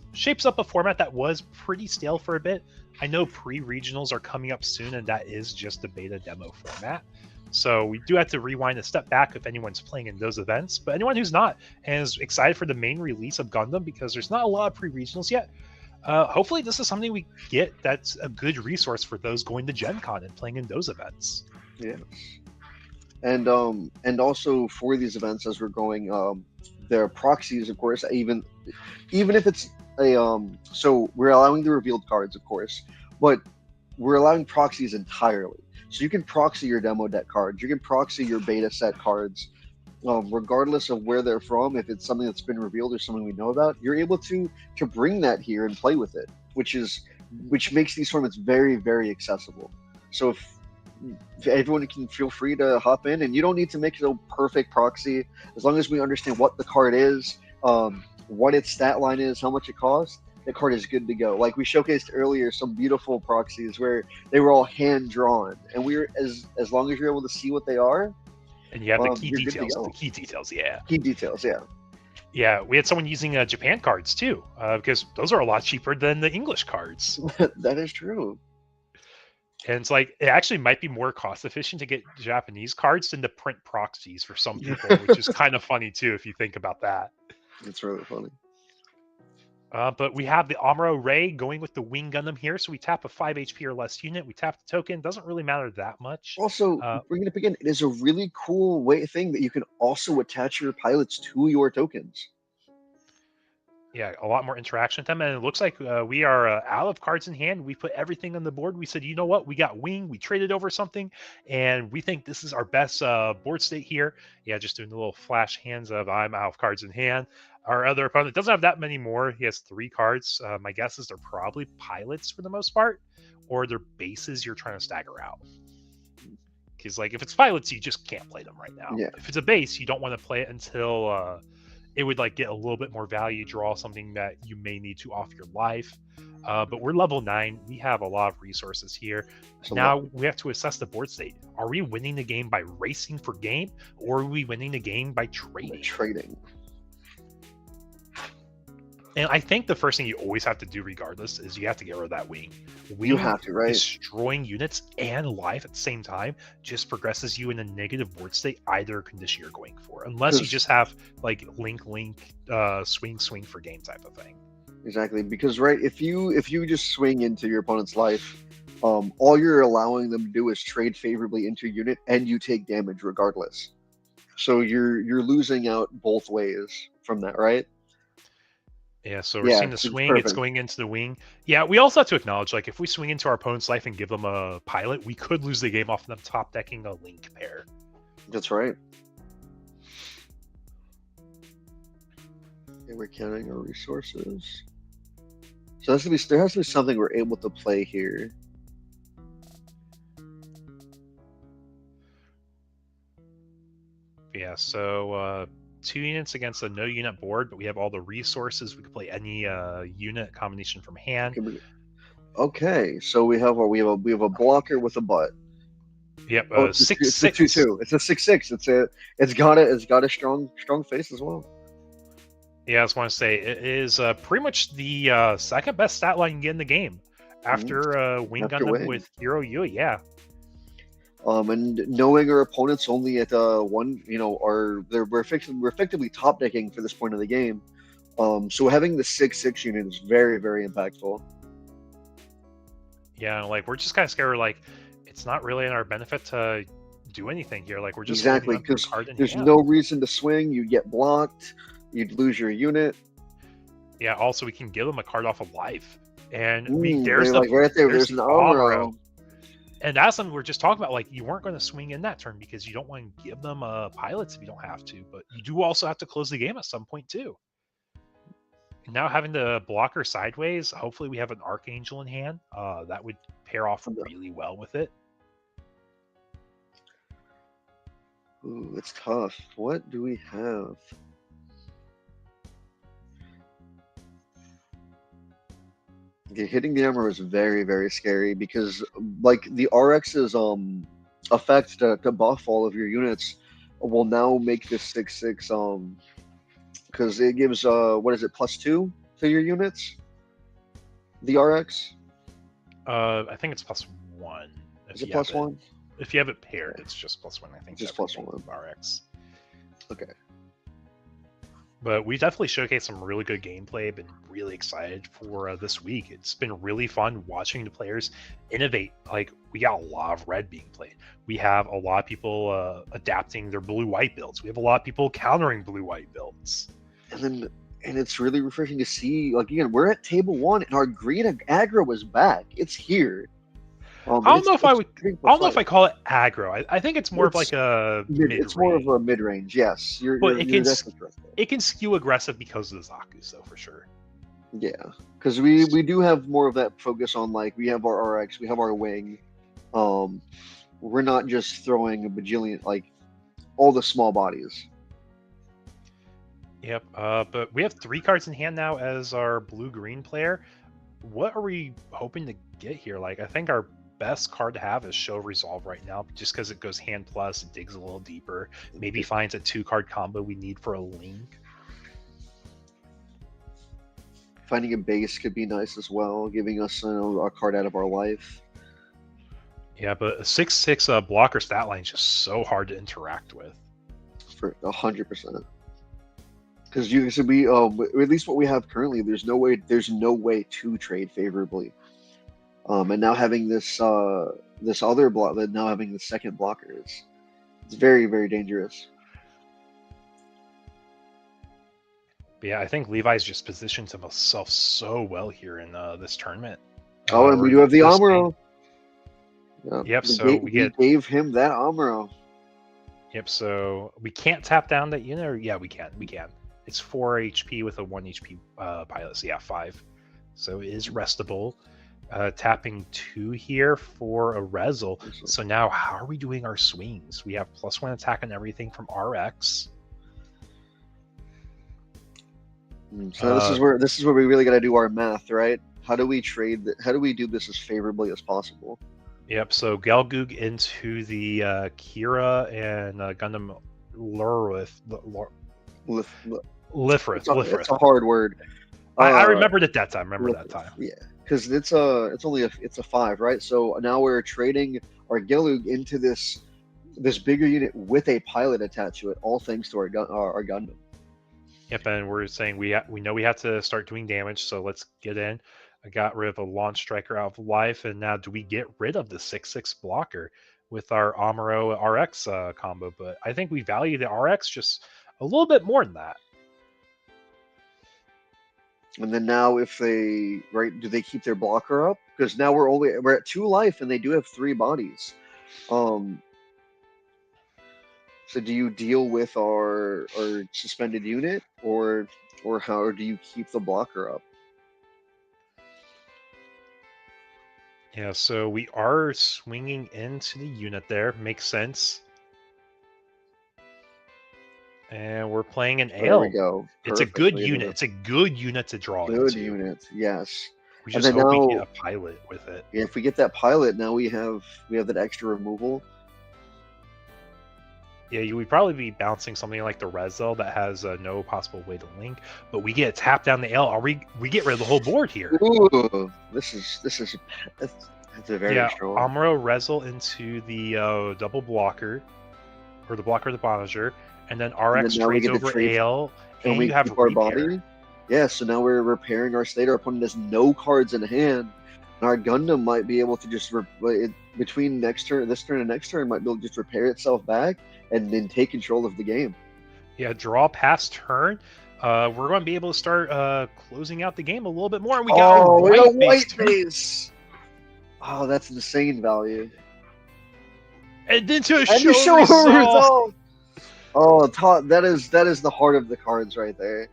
up a format that was pretty stale for a bit. I know pre-regionals are coming up soon, and that is just a beta demo format. So we do have to rewind a step back if anyone's playing in those events. But anyone who's not and is excited for the main release of Gundam, because there's not a lot of pre-regionals yet, hopefully this is something we get that's a good resource for those going to Gen Con and playing in those events. Yeah. And also for these events, as we're going, there are proxies, of course, even if it's so we're allowing the revealed cards, of course, but we're allowing proxies entirely. So you can proxy your demo deck cards, you can proxy your beta set cards, regardless of where they're from. If it's something that's been revealed or something we know about, you're able to bring that here and play with it, which makes these tournaments very, very accessible. So if everyone can feel free to hop in, and you don't need to make it a perfect proxy. As long as we understand what the card is, what its stat line is, how much it costs, the card is good to go. Like we showcased earlier, some beautiful proxies where they were all hand drawn, and as long as you're able to see what they are, and you have the key details. The key details, yeah. Key details, yeah. Yeah, we had someone using Japan cards too, because those are a lot cheaper than the English cards. That is true. And it's like, it actually might be more cost efficient to get Japanese cards than to print proxies for some people, which is kind of funny too, if you think about that. It's really funny. But we have the Amuro Ray going with the Wing Gundam here. So we tap a 5 HP or less unit. We tap the token. Doesn't really matter that much. Also, bringing it up again, it is a really cool thing that you can also attach your pilots to your tokens. Yeah, a lot more interaction with them. And it looks like we are out of cards in hand. We put everything on the board. We said, you know what? We got Wing. We traded over something. And we think this is our best board state here. Yeah, just doing the little flash hands of I'm out of cards in hand. Our other opponent doesn't have that many more. He has 3 cards. My guess is they're probably pilots for the most part, or they're bases you're trying to stagger out. Because, like, if it's pilots, you just can't play them right now. Yeah. If it's a base, you don't want to play it until it would like get a little bit more value, draw something that you may need to off your life. But we're level 9. We have a lot of resources here. So Now we have to assess the board state. Are we winning the game by racing for game, or are we winning the game by trading? trading. And I think the first thing you always have to do, regardless, is you have to get rid of that wing. You have to, right? Destroying units and life at the same time just progresses you in a negative board state, either condition you're going for, unless you just have like link, swing for game type of thing. Exactly, because right, if you just swing into your opponent's life, all you're allowing them to do is trade favorably into your unit, and you take damage regardless. So you're losing out both ways from that, right? Yeah, so we're seeing the swing, it's going into the wing. Yeah, we also have to acknowledge, like, if we swing into our opponent's life and give them a pilot, we could lose the game off them top decking a link pair. That's right. And we're counting our resources. So there has to be something we're able to play here. Yeah, so 2 units against a no unit board, but we have all the resources. We could play any unit combination from hand. Okay, so we have a blocker with a butt. Yep, it's a 2/2. It's a 6/6. It's got a strong face as well. Yeah, I just want to say it is pretty much the second best stat line you can get in the game after Wing Gundam with Hero Yui. Yeah. And knowing our opponents only at one, we're effectively top decking for this point of the game. So having the 6/6 unit is very, very impactful. Yeah, like we're just kind of scared. Like it's not really in our benefit to do anything here. Like we're just exactly because there's no reason to swing. You get blocked. You'd lose your unit. Yeah. Also, we can give them a card off of life, and there's right there. There's an Amuro. And that's something we're just talking about. Like, you weren't going to swing in that turn because you don't want to give them pilots if you don't have to. But you do also have to close the game at some point, too. And now having the blocker sideways, hopefully we have an Archangel in hand. That would pair off really well with it. Ooh, it's tough. What do we have? Okay, hitting the armor is very, very scary because, like, the RX's effect to buff all of your units will now make this 6/6 because it gives what is it, +2 to your units? The RX. I think it's +1. Is it +1? If you have it paired, it's just +1. I think just +1 RX. Okay. But we definitely showcased some really good gameplay. Been really excited for this week. It's been really fun watching the players innovate. Like, we got a lot of red being played. We have a lot of people adapting their blue-white builds. We have a lot of people countering blue-white builds. And it's really refreshing to see. Like, again, we're at table 1, and our green aggro is back. It's here. I don't know if I call it aggro. I think it's more of like a mid-range. It's more of a mid-range, yes. It can skew aggressive because of the Zaku's, though, for sure. Yeah, because we do have more of that focus on, like, we have our RX, we have our wing. We're not just throwing a bajillion, like, all the small bodies. Yep, but we have 3 cards in hand now as our blue-green player. What are we hoping to get here? Like, I think our best card to have is Show Resolve right now, just because it goes hand plus, it digs a little deeper, maybe finds a 2-card combo we need for a link. Finding a base could be nice as well, giving us a card out of our life. Yeah, but a 6/6 blocker stat line is just so hard to interact with. For 100%. Because we at least what we have currently, there's no way to trade favorably. And now having this other block, now having the second blocker, it's very, very dangerous. But yeah, I think Levi's just positioned himself so well here in this tournament. Oh, and we do have the Amuro. Yep, we gave him that Amuro. Yep, so we can't tap down that unit, or yeah, we can. It's 4 HP with a 1 HP pilot, so yeah, 5. So it is restable. Tapping 2 here for a Rezel. So now, how are we doing our swings? We have +1 attack on everything from RX. So this is where we really got to do our math, right? How do we trade? How do we do this as favorably as possible? Yep. So Galgoog into the Kira and Gundam Lurith. Lifrith. It's a hard word. I remembered it that time. Yeah, because it's only it's a 5, right? So now we're trading our Galgoog into this bigger unit with a pilot attached to it, all thanks to our Gundam. Yep, and we're saying we know we have to start doing damage, so let's get in. I got rid of a launch striker out of life, and now do we get rid of the 6/6 blocker with our Amuro RX combo? But I think we value the RX just a little bit more than that. And then now, if they do they keep their blocker up? Because now we're at 2 life, and they do have 3 bodies. So do you deal with our suspended unit, or how do you keep the blocker up? Yeah, so we are swinging into the unit there. Makes sense. And we're playing an Ale. There we go. It's a good unit. It's a good unit to draw into. Good unit, yes. We just hope we get a pilot with it. Yeah, if we get that pilot, now we have that extra removal. Yeah, you would probably be bouncing something like the Rezel that has no possible way to link, but we get tap down the L. We get rid of the whole board here. Ooh, this is a very strong. Amuro Rezel into the double blocker, or the blocker of the Bonager, and then RX trades over AL, and we have our body. Yeah, so now we're repairing our state. Our opponent has no cards in hand. And our Gundam might be able to just between this turn and next turn might be able to just repair itself back and then take control of the game. Yeah, draw past turn. We're going to be able to start closing out the game a little bit more. And we got a white base. Oh, that's insane value. And then to show result. Oh, that is the heart of the cards right there.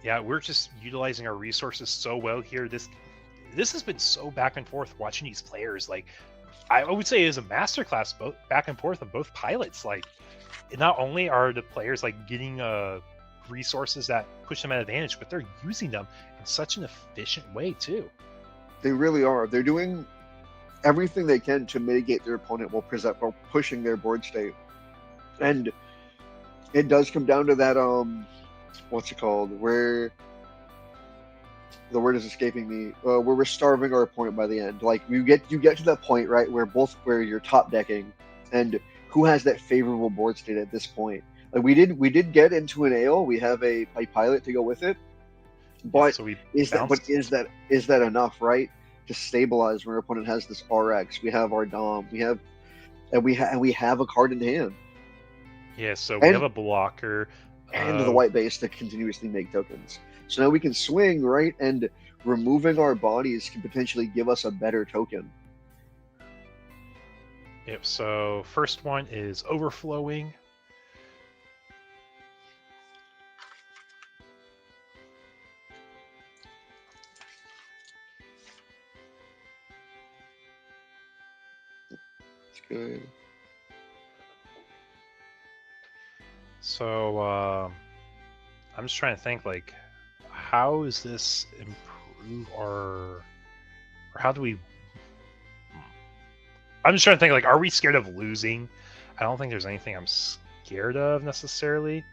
Yeah, we're just utilizing our resources so well here. This has been so back and forth watching these players. Like, I would say it is a masterclass both back and forth of both pilots. Like, not only are the players like getting resources that push them at advantage, but they're using them in such an efficient way too. They really are. They're doing everything they can to mitigate their opponent while pushing their board state. And it does come down to that what's it called? Where the word is escaping me. Where we're starving our opponent by the end. Like you get to that point, right, where you're top decking, and who has that favorable board state at this point? Like we did get into an AO. We have a pilot to go with it, but so is that enough, right, to stabilize when our opponent has this RX? We have our Dom. We have a card in hand. Yeah, so we have a blocker. And the white base to continuously make tokens. So now we can swing, right? And removing our bodies can potentially give us a better token. Yep, so first one is overflowing. That's good. So I'm just trying to think, like, how does this improve or how do we? I'm just trying to think, like, are we scared of losing? I don't think there's anything I'm scared of necessarily.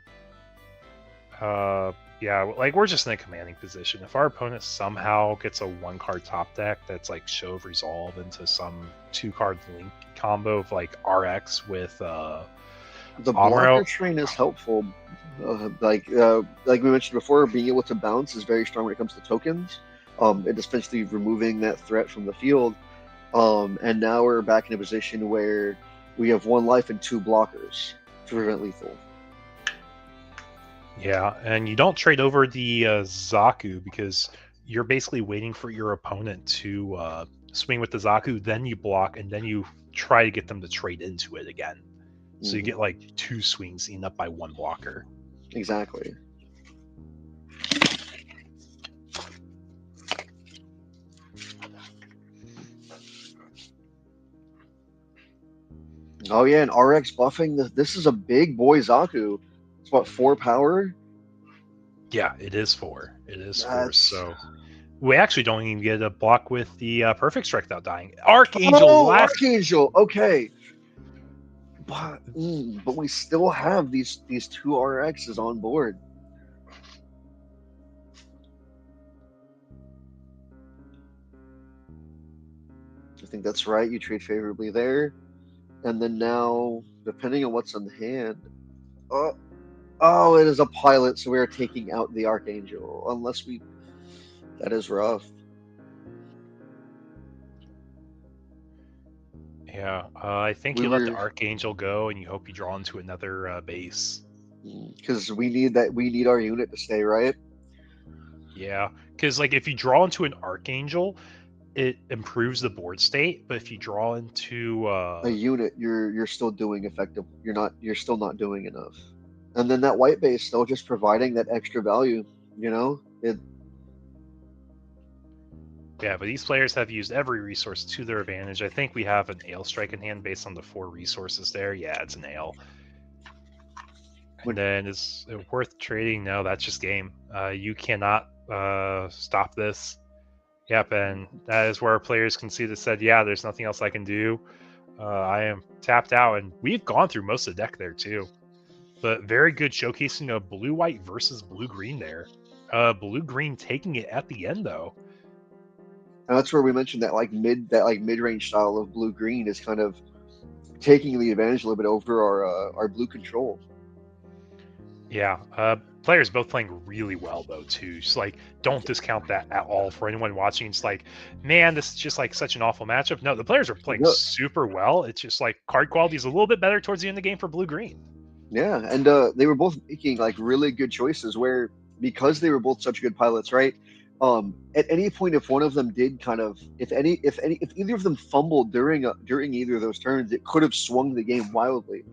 Yeah, like we're just in a commanding position. If our opponent somehow gets a 1-card top deck that's like Show of Resolve into some 2-card link combo of like RX with the blocker train is helpful. Like we mentioned before, being able to bounce is very strong when it comes to tokens. It essentially removing that threat from the field. And now we're back in a position where we have 1 life and 2 blockers to prevent lethal. Yeah, and you don't trade over the Zaku because you're basically waiting for your opponent to swing with the Zaku, then you block, and then you try to get them to trade into it again. So you get like 2 swings eaten up by 1 blocker. Exactly. Oh yeah, and RX buffing. This is a big boy Zaku. It's what, 4 power? Yeah, it is 4. It is 4. That's... So we actually don't even get a block with the perfect strike without dying. Archangel Oh, last. Archangel. Okay. But we still have these 2 RXs on board. I think that's right. You trade favorably there. And then now, depending on what's on hand, oh, it is a pilot, so we are taking out the Archangel. Unless we... That is rough. Yeah, I think you let the Archangel go, and you hope you draw into another base. Because we need that. We need our unit to stay, right? Yeah, because like if you draw into an Archangel, it improves the board state. But if you draw into a unit, you're still doing effective. You're still not doing enough. And then that white base still just providing that extra value. You know it. Yeah, but these players have used every resource to their advantage. I think we have an Ale Strike in hand based on the 4 resources there. Yeah, it's an Ale. And then is it worth trading? No, that's just game. You cannot stop this. Yep, and that is where our players conceded, said, yeah, there's nothing else I can do. I am tapped out, and we've gone through most of the deck there too. But very good showcasing of blue-white versus blue-green there. Blue-green taking it at the end though. And that's where we mentioned that mid-range style of blue-green is kind of taking the advantage a little bit over our blue control. Yeah, players both playing really well though too. Just like don't discount that at all for anyone watching. It's like, man, this is just like such an awful matchup. No, the players are playing super well. It's just like card quality is a little bit better towards the end of the game for blue green. Yeah, and they were both making like really good choices where, because they were both such good pilots, right? At any point, if one of them did kind of, if either of them fumbled during either of those turns, it could have swung the game wildly.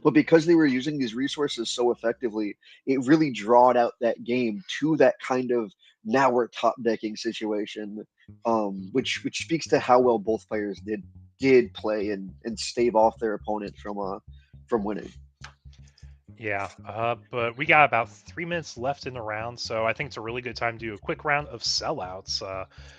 But because they were using these resources so effectively, it really drawed out that game to that kind of now we're top decking situation, which speaks to how well both players did play and stave off their opponent from winning. Yeah, but we got about 3 minutes left in the round, so I think it's a really good time to do a quick round of sellouts.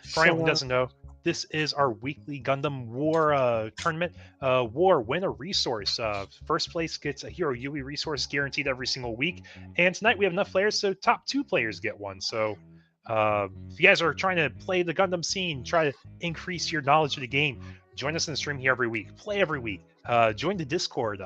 For anyone who doesn't know, this is our weekly Gundam War tournament. War, win a resource. First place gets a Hero Yui resource guaranteed every single week, and tonight we have enough players, so top 2 players get one. So if you guys are trying to play the Gundam scene, try to increase your knowledge of the game, join us in the stream here every week. Play every week. Join the Discord.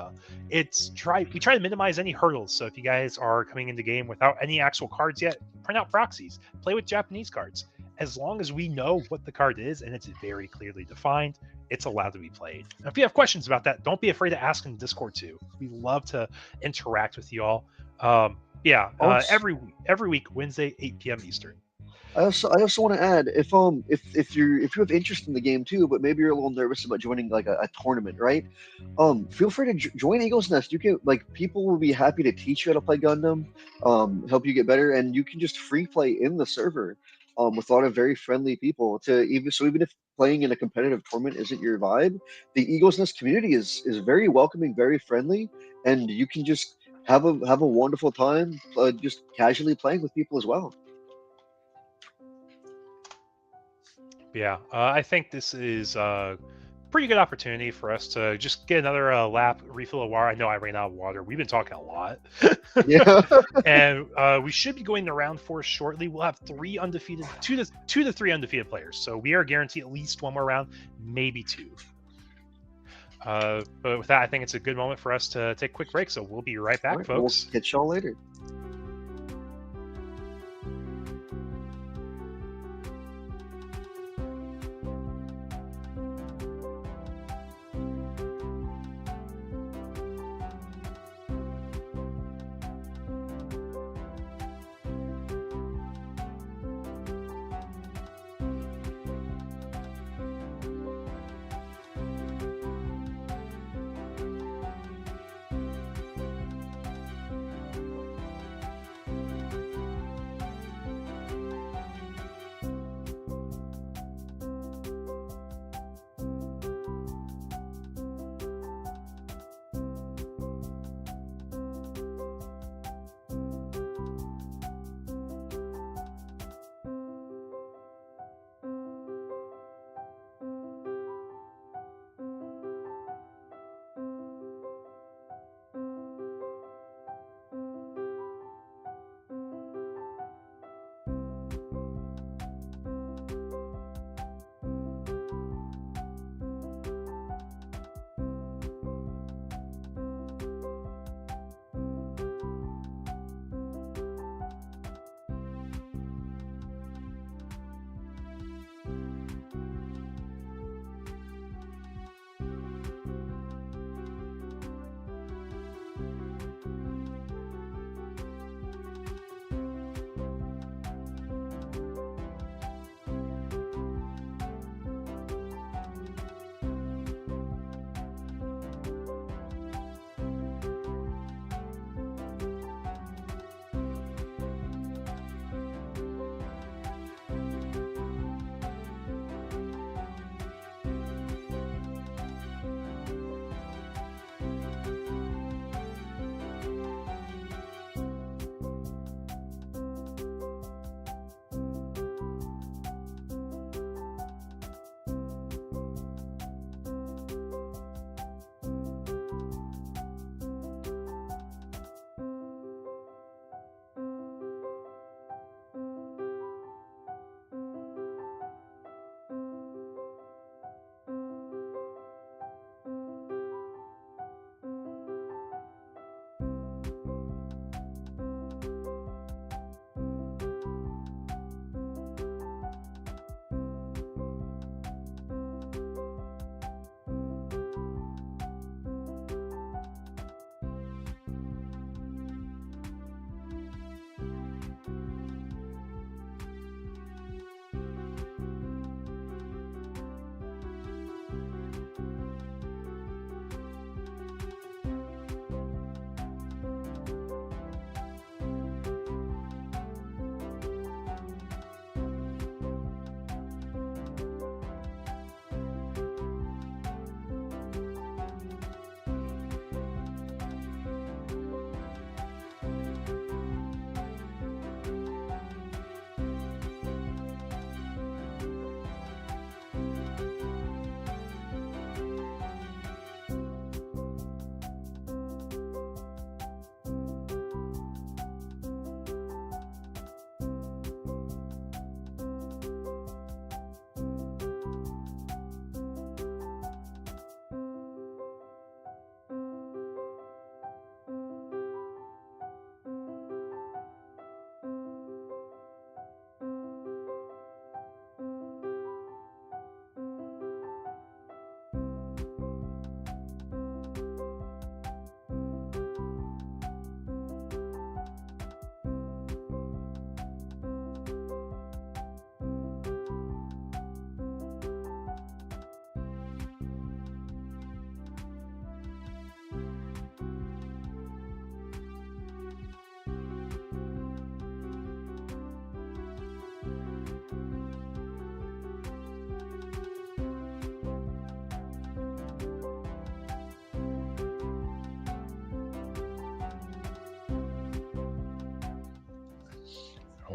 We try to minimize any hurdles. So if you guys are coming into game without any actual cards yet, print out proxies. Play with Japanese cards. As long as we know what the card is and it's very clearly defined, it's allowed to be played. Now, if you have questions about that, don't be afraid to ask in the Discord too. We love to interact with you all. Every week, Wednesday, 8 p.m. Eastern. I also want to add, if you have interest in the game too, but maybe you're a little nervous about joining like a tournament, right? Feel free to join Eagle's Nest. You can, like, people will be happy to teach you how to play Gundam, help you get better, and you can just free play in the server with a lot of very friendly people. Even if playing in a competitive tournament isn't your vibe, the Eagle's Nest community is very welcoming, very friendly, and you can just have a wonderful time just casually playing with people as well. Yeah, I think this is a pretty good opportunity for us to just get another lap, refill of water. I know I ran out of water. We've been talking a lot. Yeah. And we should be going to round 4 shortly. We'll have 2 to 3 undefeated players. So we are guaranteed at least 1 more round, maybe 2. But with that, I think it's a good moment for us to take a quick break. So we'll be right back, folks. We'll catch y'all later.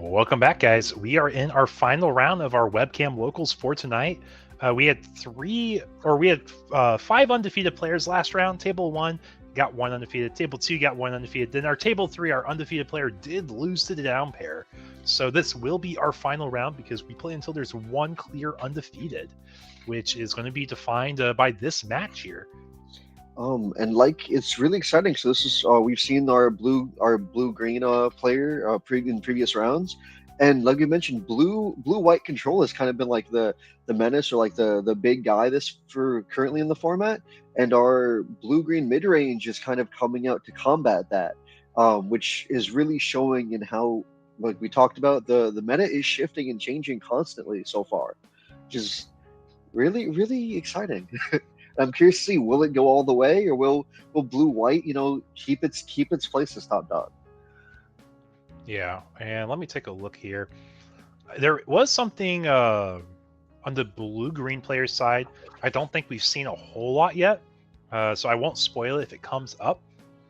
Welcome back, guys. We are in our final round of our webcam locals for tonight. We had five undefeated players last round. Table 1 got 1 undefeated. Table 2 got 1 undefeated. Then our Table 3, our undefeated player did lose to the down pair. So this will be our final round because we play until there's one clear undefeated, which is going to be defined by this match here. And like it's really exciting. So this is we've seen our blue green player in previous rounds, and like you mentioned, blue white control has kind of been like the menace or like the big guy this for currently in the format, and our blue green mid range is kind of coming out to combat that, which is really showing in how, like we talked about, the meta is shifting and changing constantly so far, which is really exciting. I'm curious to see, will it go all the way, or will blue white, keep its place as top dog? Yeah, and let me take a look here. There was something on the blue green player side. I don't think we've seen a whole lot yet, so I won't spoil it if it comes up.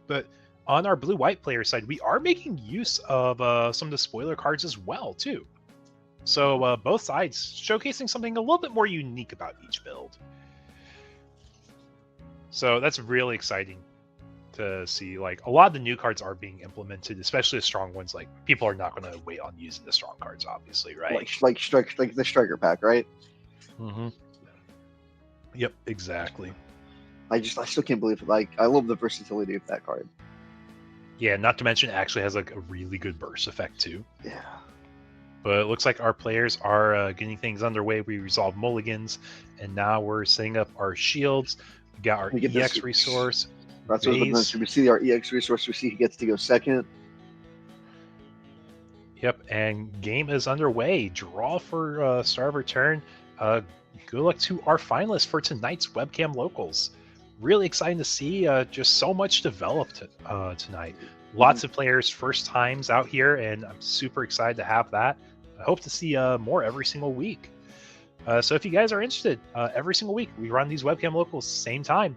But on our blue white player side, we are making use of some of the spoiler cards as well too. So both sides showcasing something a little bit more unique about each build. So that's really exciting to see. Like, a lot of the new cards are being implemented, especially the strong ones. Like, people are not going to wait on using the strong cards, obviously, right? Like the striker pack, right? Mm-hmm. Yep, exactly. I still can't believe it. Like, I love the versatility of that card. Yeah, not to mention it actually has like a really good burst effect too. Yeah. But it looks like our players are getting things underway. We resolved mulligans, and now we're setting up our shields. We got our EX resource. That's what I was mentioning. We see our EX resource. We see he gets to go second. Yep, and game is underway. Draw for start of return. Good luck to our finalists for tonight's webcam locals. Really exciting to see. Just so much developed tonight. Lots of players first times out here, and I'm super excited to have that. I hope to see more every single week. So if you guys are interested, every single week we run these webcam locals same time.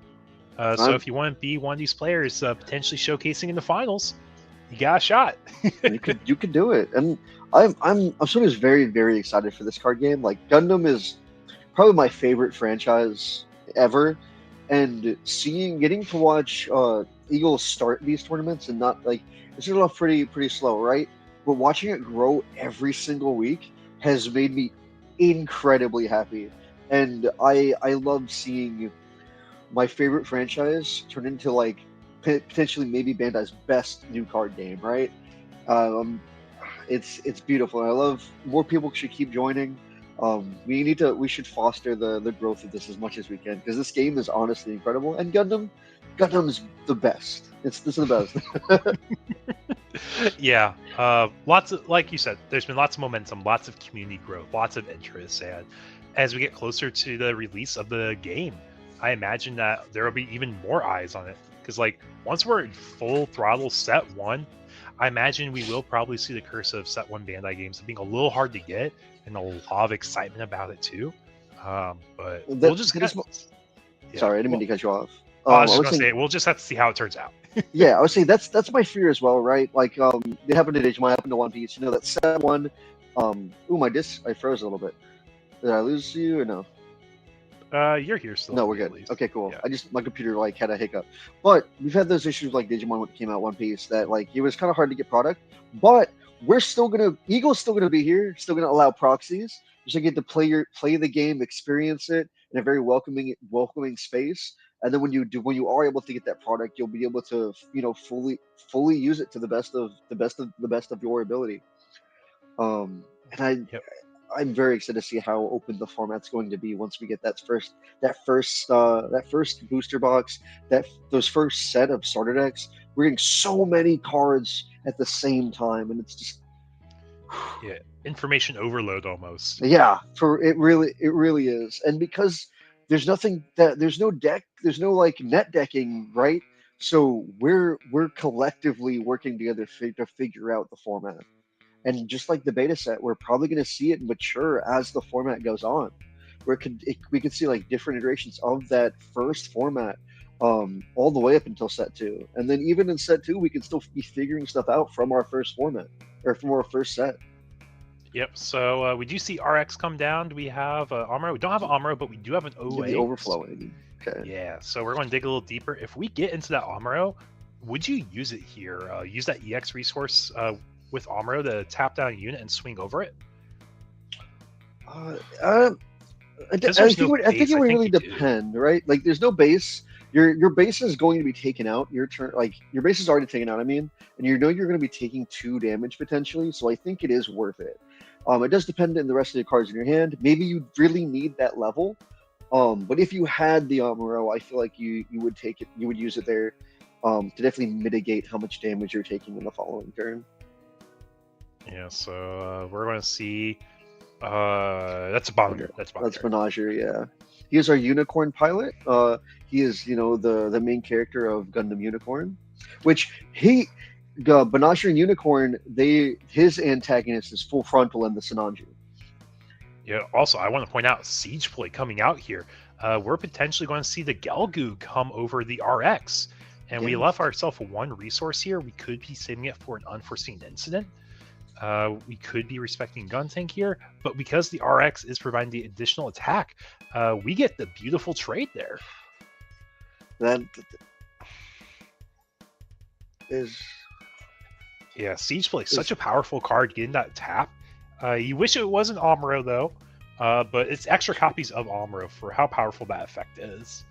So if you want to be one of these players potentially showcasing in the finals, you got a shot. you could do it. And I'm sort of very excited for this card game. Like, Gundam is probably my favorite franchise ever, and getting to watch Eagles start these tournaments and not like it started off pretty slow, right? But watching it grow every single week has made me incredibly happy, and I love seeing my favorite franchise turn into like potentially maybe Bandai's best new card game, right? It's beautiful. I love more people should keep joining. We should foster the growth of this as much as we can, because this game is honestly incredible, and Gundam's the best. This is the best. Yeah, lots of, like you said, there's been lots of momentum, lots of community growth, lots of interest, and as we get closer to the release of the game, I imagine that there will be even more eyes on it, because like once we're in full throttle set 1, I imagine we will probably see the curse of set 1 Bandai games being a little hard to get, and a lot of excitement about it too. But we'll just sorry, I didn't mean to cut you off. I was just gonna say we'll just have to see how it turns out. Yeah, I would say that's my fear as well, right? Like, it happened to Digimon, it happened to One Piece. That set 1. Ooh, my disc, I froze a little bit. Did I lose you or no? You're here still. No, we're good. Okay, cool. Yeah. My computer like had a hiccup. But we've had those issues like Digimon when it came out, One Piece, that like it was kind of hard to get product. But Eagle's still gonna be here, still gonna allow proxies. You should get to play the game, experience it in a very welcoming space. And then when you are able to get that product, you'll be able to fully use it to the best of your ability. And I'm very excited to see how open the format's going to be once we get that first booster box, those first set of starter decks. We're getting so many cards at the same time, and it's just information overload almost. Yeah, it really is. And because there's no deck, there's no like net decking, right? So we're collectively working together to figure out the format. And just like the beta set, we're probably going to see it mature as the format goes on. We could see like different iterations of that first format, all the way up until set 2. And then even in set 2, we can still be figuring stuff out from our first format or from our first set. Yep. So we do see RX come down. Do we have Amuro? We don't have Amuro, but we do have an OA. The overflowing. Okay. Yeah. So we're going to dig a little deeper. If we get into that Amuro, would you use it here? Use that EX resource with Amuro to tap down a unit and swing over it? I think it would really depend, right? Like, there's no base. Your base is going to be taken out. Your turn, like your base is already taken out. I mean, and you know you're going to be taking 2 damage potentially. So I think it is worth it. It does depend on the rest of the cards in your hand. Maybe you really need that level. But if you had the Amuro, I feel like you would take it. You would use it there to definitely mitigate how much damage you're taking in the following turn. Yeah. So we're going to see. That's Bonner. That's Bonner, yeah. He is our unicorn pilot. He is, the main character of Gundam Unicorn, which Bonasher and Unicorn, his antagonist is Full Frontal and the Sinanju. Yeah. Also, I want to point out Siege Play coming out here. We're potentially going to see the Gelgu come over the RX, and we left ourselves 1 resource here. We could be saving it for an unforeseen incident. We could be respecting gun tank here, but because the RX is providing the additional attack, we get the beautiful trade there. That is... Yeah, Siege Play, such a powerful card, getting that tap. You wish it wasn't Amuro, though, but it's extra copies of Amuro for how powerful that effect is.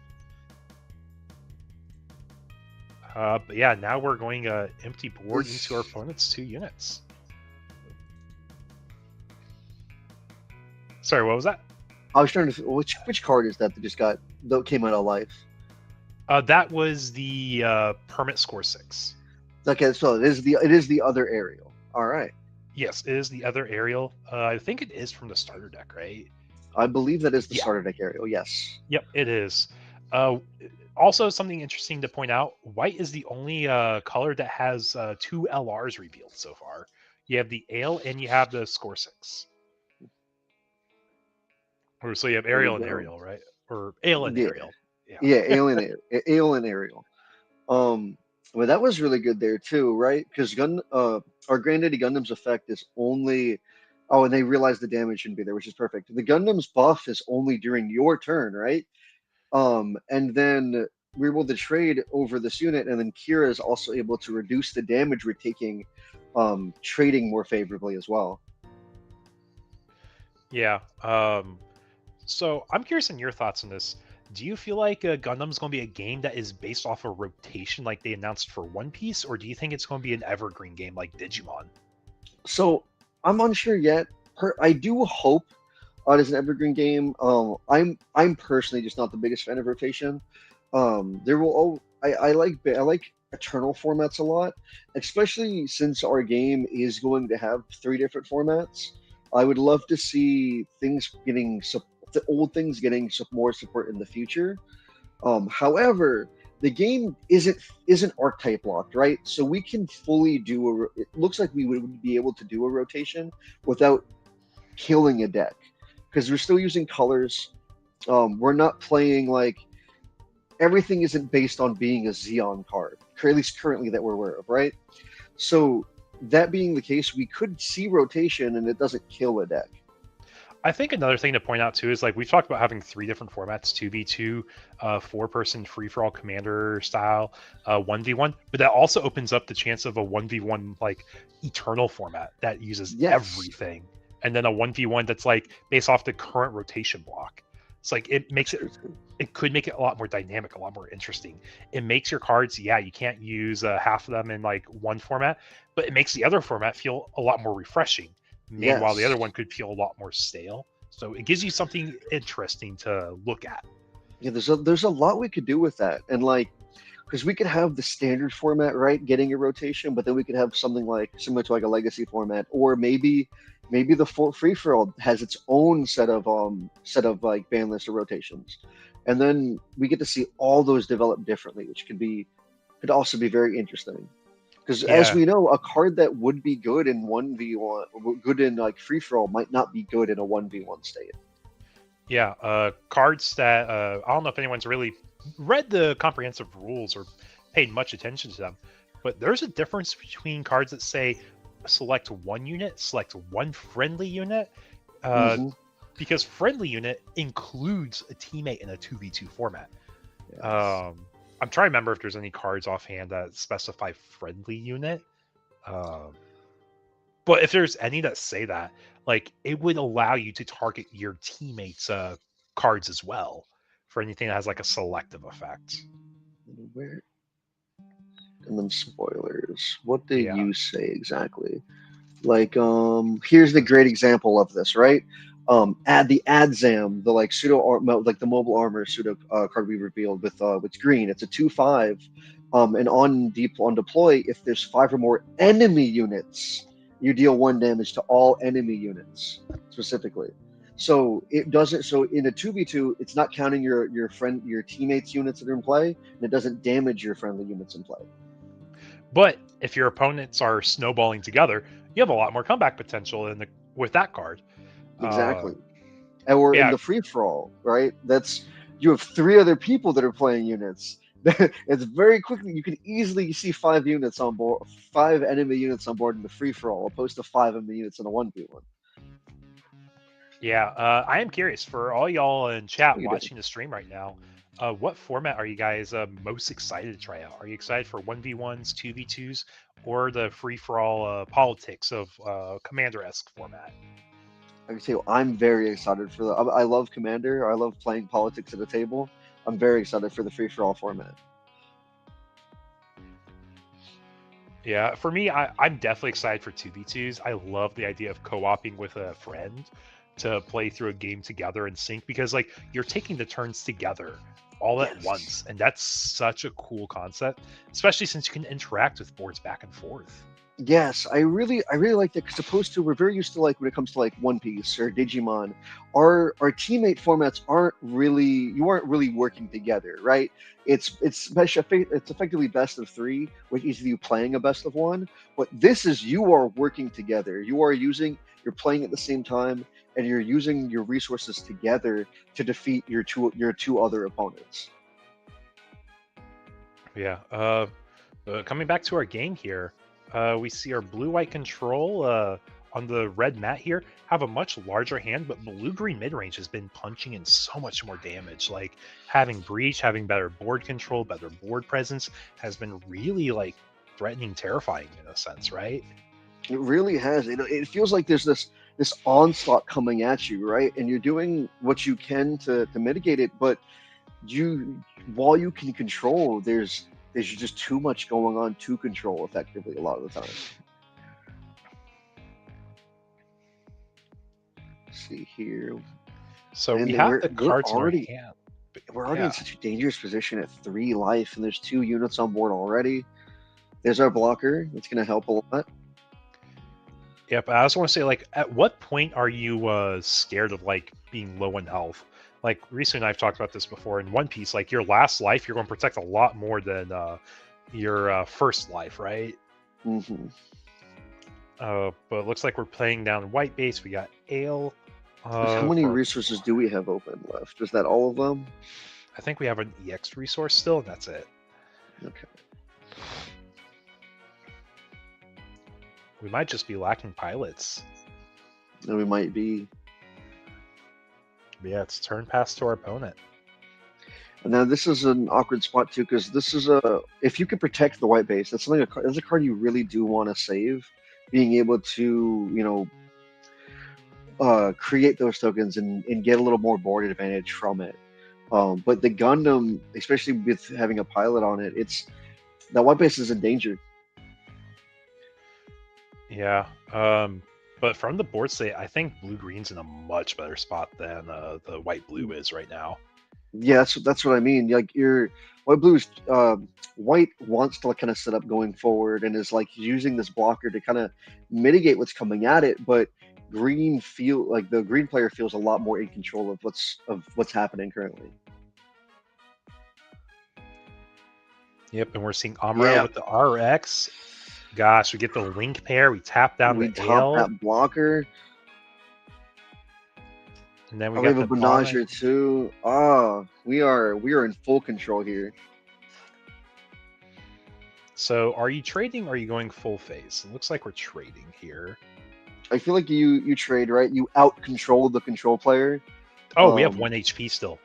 But yeah, now we're going empty board into our opponent's 2 units. Sorry, what was that? I was trying to... Which card is that just came out of life? That was the Permit Score 6. Okay, so it is the other aerial. All right. Yes, it is the other aerial. I think it is from the starter deck, right? I believe that is the starter deck aerial, yes. Yep, it is. Also, something interesting to point out, white is the only color that has 2 LRs revealed so far. You have the Ale and you have the Score 6. Or so you have Aerial and Aerial, right? Or Ale and Aerial. Yeah, Ale and Aerial. Well, that was really good there too, right? Because our Granddaddy Gundam's effect is only... Oh, and they realized the damage shouldn't be there, which is perfect. The Gundam's buff is only during your turn, right? And then we're able to trade over this unit, and then Kira is also able to reduce the damage we're taking, trading more favorably as well. Yeah. So I'm curious in your thoughts on this. Do you feel like Gundam's going to be a game that is based off a rotation like they announced for One Piece, or do you think it's going to be an evergreen game like Digimon? So I'm unsure yet. I do hope it is an evergreen game. I'm personally just not the biggest fan of rotation. I like eternal formats a lot, especially since our game is going to have 3 different formats. I would love to see the old things getting more support in the future. However, the game isn't archetype locked, right? So we can fully do it looks like we would be able to do a rotation without killing a deck, because we're still using colors. We're not playing like... Everything isn't based on being a Xeon card, at least currently that we're aware of, right? So that being the case, we could see rotation and it doesn't kill a deck. I think another thing to point out too is, like, we've talked about having 3 different formats: 2v2, 4-person free-for-all commander style, 1v1, but that also opens up the chance of a 1v1 like eternal format that uses everything, and then a 1v1 that's like based off the current rotation block. It's like it could make it a lot more dynamic, a lot more interesting. It makes your cards, you can't use half of them in like one format, but it makes the other format feel a lot more refreshing. Meanwhile, the other one could feel a lot more stale. So it gives you something interesting to look at. Yeah, there's a lot we could do with that, and like, because we could have the standard format, right, getting a rotation, but then we could have something like similar to like a legacy format, or maybe the free for all has its own set of like ban list or rotations, and then we get to see all those develop differently, which could also be very interesting. Because as we know, a card that would be good in 1v1, good in like free for all, might not be good in a 1v1 state. Yeah, cards that I don't know if anyone's really read the comprehensive rules or paid much attention to them, but there's a difference between cards that say select one unit, select one friendly unit, Mm-hmm. because friendly unit includes a teammate in a 2v2 format. Yes. I'm trying to remember if there's any cards offhand that specify friendly unit. But if there's any that say that, like, it would allow you to target your teammates' cards as well for anything that has like a selective effect. Where? And then spoilers. What did Yeah. you say exactly? Like, here's the great example of this, right? Add the Adzam, the like like the mobile armor pseudo card we revealed with it's green. It's a 2/5, and on deploy, if there's 5 or more enemy units, you deal 1 damage to all enemy units specifically. So it doesn't. So in a 2v2, it's not counting your teammates' units that are in play, and it doesn't damage your friendly units in play. But if your opponents are snowballing together, you have a lot more comeback potential with that card. Exactly. Or in Yeah. the free for all, right? That's you have 3 other people that are playing units. It's very quickly you can easily see 5 units on board, 5 enemy units on board in the free for all, opposed to 5 enemy units in a 1v1. Yeah, I am curious for all y'all in chat What you doing? watching the stream right now. What format are you guys most excited to try out? Are you excited for 1v1s, 2v2s, or the free-for-all politics of Commander-esque format? I can tell you, I'm very excited for I love Commander. I love playing politics at a table. I'm very excited for the free for all format. Yeah, for me, I'm definitely excited for 2v2s. I love the idea of co-oping with a friend to play through a game together in sync, because like you're taking the turns together all at once, and that's such a cool concept, especially since you can interact with boards back and forth. Yes, I really like that, because opposed to, we're very used to, like when it comes to like One Piece or Digimon, our teammate formats aren't really, you aren't really working together, right? It's effectively best of 3 with each of you playing a best of 1, but this is, you are working together. You're playing at the same time, and you're using your resources together to defeat your two other opponents. Yeah. Coming back to our game here, we see our blue-white control on the red mat here have a much larger hand, but blue-green mid-range has been punching in so much more damage. Like having breach, having better board control, better board presence has been really like threatening, terrifying in a sense, right? It really has. It feels like there's this onslaught coming at you, right? And you're doing what you can to mitigate it, but while you can control, there's just too much going on to control effectively a lot of the time. Let's see here. So And we have the cards in our hand. We're already in such a dangerous position at 3 life, and there's 2 units on board already. There's our blocker. That's going to help a lot. Yep, I also want to say, like, at what point are you scared of like being low in health? Like recently, I've talked about this before in One Piece. Like your last life, you're going to protect a lot more than your first life, right? Mm-hmm. But it looks like we're playing down white base. We got Ale. How many resources do we have open left? Is that all of them? I think we have an EX resource still, and that's it. Okay. We might just be lacking pilots. And we might be. But yeah, it's turn pass to our opponent. And now this is an awkward spot too, because this is if you can protect the white base, that's a card you really do want to save. Being able to create those tokens and get a little more board advantage from it. But the Gundam, especially with having a pilot on it, that white base is in danger. Yeah. But from the board state, I think blue-green's in a much better spot than the white-blue is right now. Yeah, that's what I mean. Like your white-blue's white wants to kind of set up going forward and is like using this blocker to kind of mitigate what's coming at it, but the green player feels a lot more in control of what's happening currently. Yep, and we're seeing Amuro with the RX. Gosh, we get the link pair. We tap down the Ale. That blocker. And then we have got a the Benager too. We are in full control here. So are you trading or are you going full phase? It looks like we're trading here. I feel like you trade, right? You out control the control player. Oh, we have 1 HP still.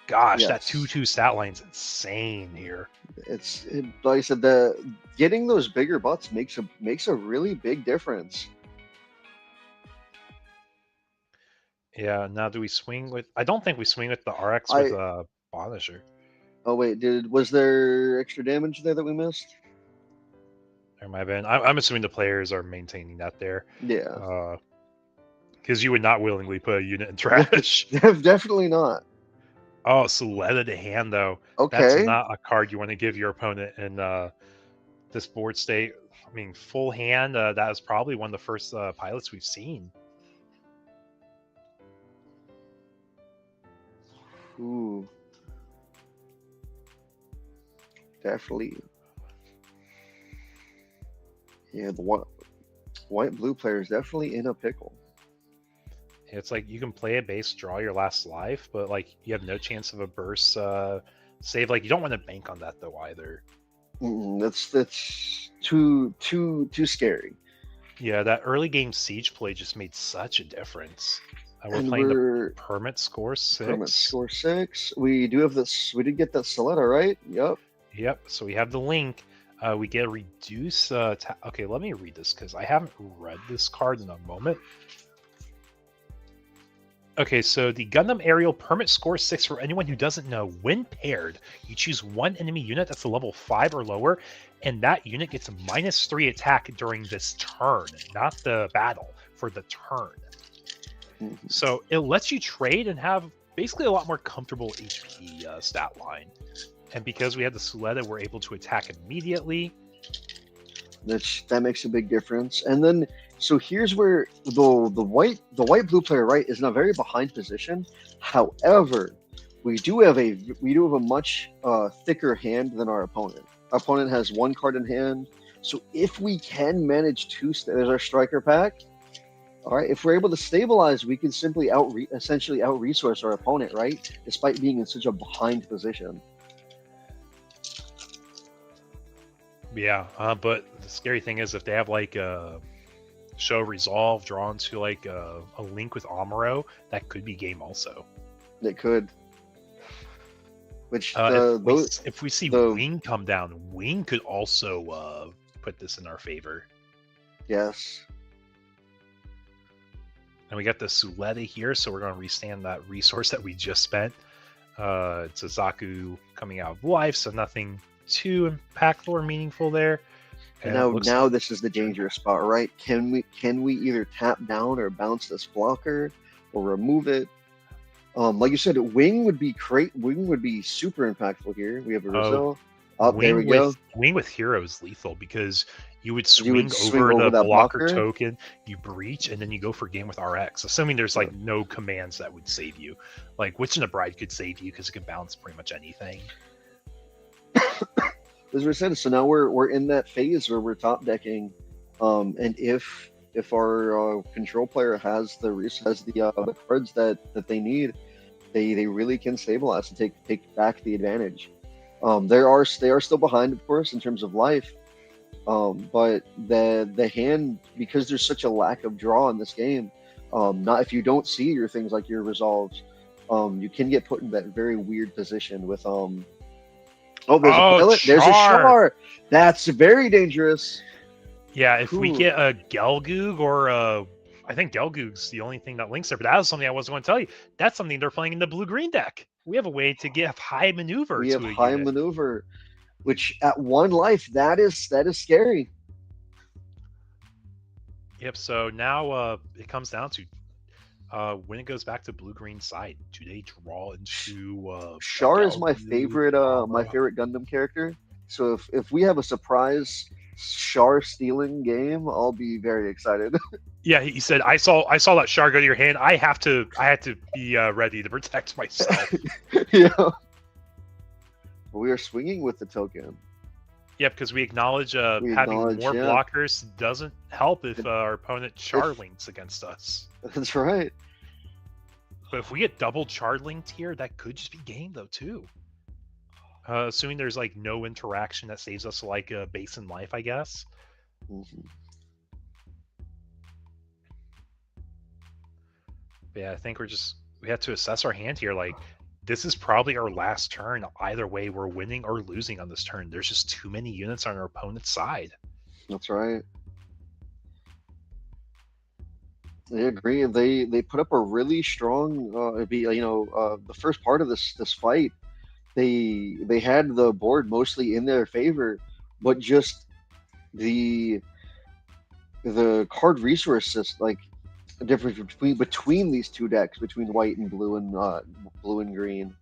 Gosh, that Yes. 2/2 stat line's insane here. Like I said, the getting those bigger butts makes a really big difference. Yeah, now do we swing with... I don't think we swing with the RX with Bonisher. Oh wait, was there extra damage there that we missed? There might have been. I'm assuming the players are maintaining that there. Yeah. Because you would not willingly put a unit in trash. Definitely not. Oh, Suletta to hand, though. Okay. That's not a card you want to give your opponent in this board state. I mean, full hand, that is probably one of the first pilots we've seen. Ooh. Definitely. Yeah, the white-blue player is definitely in a pickle. It's like you can play a base, draw your last life, but like you have no chance of a burst save. Like you don't want to bank on that though either. That's too scary. Yeah, that early game siege play just made such a difference. We're playing the permit score 6. Permit score 6. We do have this. We did get that Soletta, right? Yep. Yep. So we have the link. We get a reduce. Okay, let me read this because I haven't read this card in a moment. Okay, so the Gundam Aerial Permit score 6 for anyone who doesn't know. When paired, you choose one enemy unit that's a level 5 or lower, and that unit gets a -3 attack during this turn, not the battle, for the turn. Mm-hmm. So it lets you trade and have basically a lot more comfortable HP stat line. And because we have the Suletta, we're able to attack immediately. That makes a big difference. And then, so here's where the white-blue player, right, is in a very behind position. However, we do have a much thicker hand than our opponent. Our opponent has one card in hand. So if we can manage there's our striker pack. All right, if we're able to stabilize, we can simply essentially out-resource our opponent, right? Despite being in such a behind position. Yeah, but the scary thing is if they have like a show resolve drawn to like a link with Amuro, that could be game also. It could. Which if we see Wing come down, Wing could also put this in our favor. Yes. And we got the Suletta here, so we're going to restand that resource that we just spent. It's a Zaku coming out of life, so nothing too impactful or meaningful there. And now this is the dangerous spot, right? Can we either tap down or bounce this blocker or remove it? Like you said, Wing would be great. Wing would be super impactful here. We have a Rizzo. There we go. Wing with Hero is lethal because you would swing over the blocker token, you breach, and then you go for game with RX, assuming there's like no commands that would save you. Like Witch and the Bride could save you because it can bounce pretty much anything. As we said, so now we're in that phase where we're top decking, and if our control player has the cards that they need, they really can stabilize and take back the advantage. They are still behind, of course, in terms of life, but the hand, because there's such a lack of draw in this game, not if you don't see your things like your resolves, you can get put in that very weird position with Oh, there's a pilot. Char. There's a Char. That's very dangerous. Yeah, if we get a Gelgoog or I think Gelgoog's the only thing that links there, but that was something I wasn't going to tell you. That's something they're playing in the blue-green deck. We have a way to get high maneuver. We have high maneuver, which at one life, that is scary. Yep. So now it comes down to when it goes back to blue-green side, do they draw into Char is my favorite Gundam character. So if we have a surprise Char stealing game, I'll be very excited. Yeah, he said, I saw that Char go to your hand. I had to be ready to protect myself. Yeah. We are swinging with the token. Yeah, because we acknowledge having more blockers doesn't help if our opponent Char links against us. That's right. But if we get double Char linked here, that could just be game though too. Assuming there's like no interaction that saves us like a base in life, I guess. Mhm. But yeah, I think we have to assess our hand here. Like, this is probably our last turn. Either way, we're winning or losing on this turn. There's just too many units on our opponent's side. That's right. I agree. They put up a really strong. The first part of this fight, they had the board mostly in their favor, but just the the card resources, like the difference between these two decks, between white and blue and green,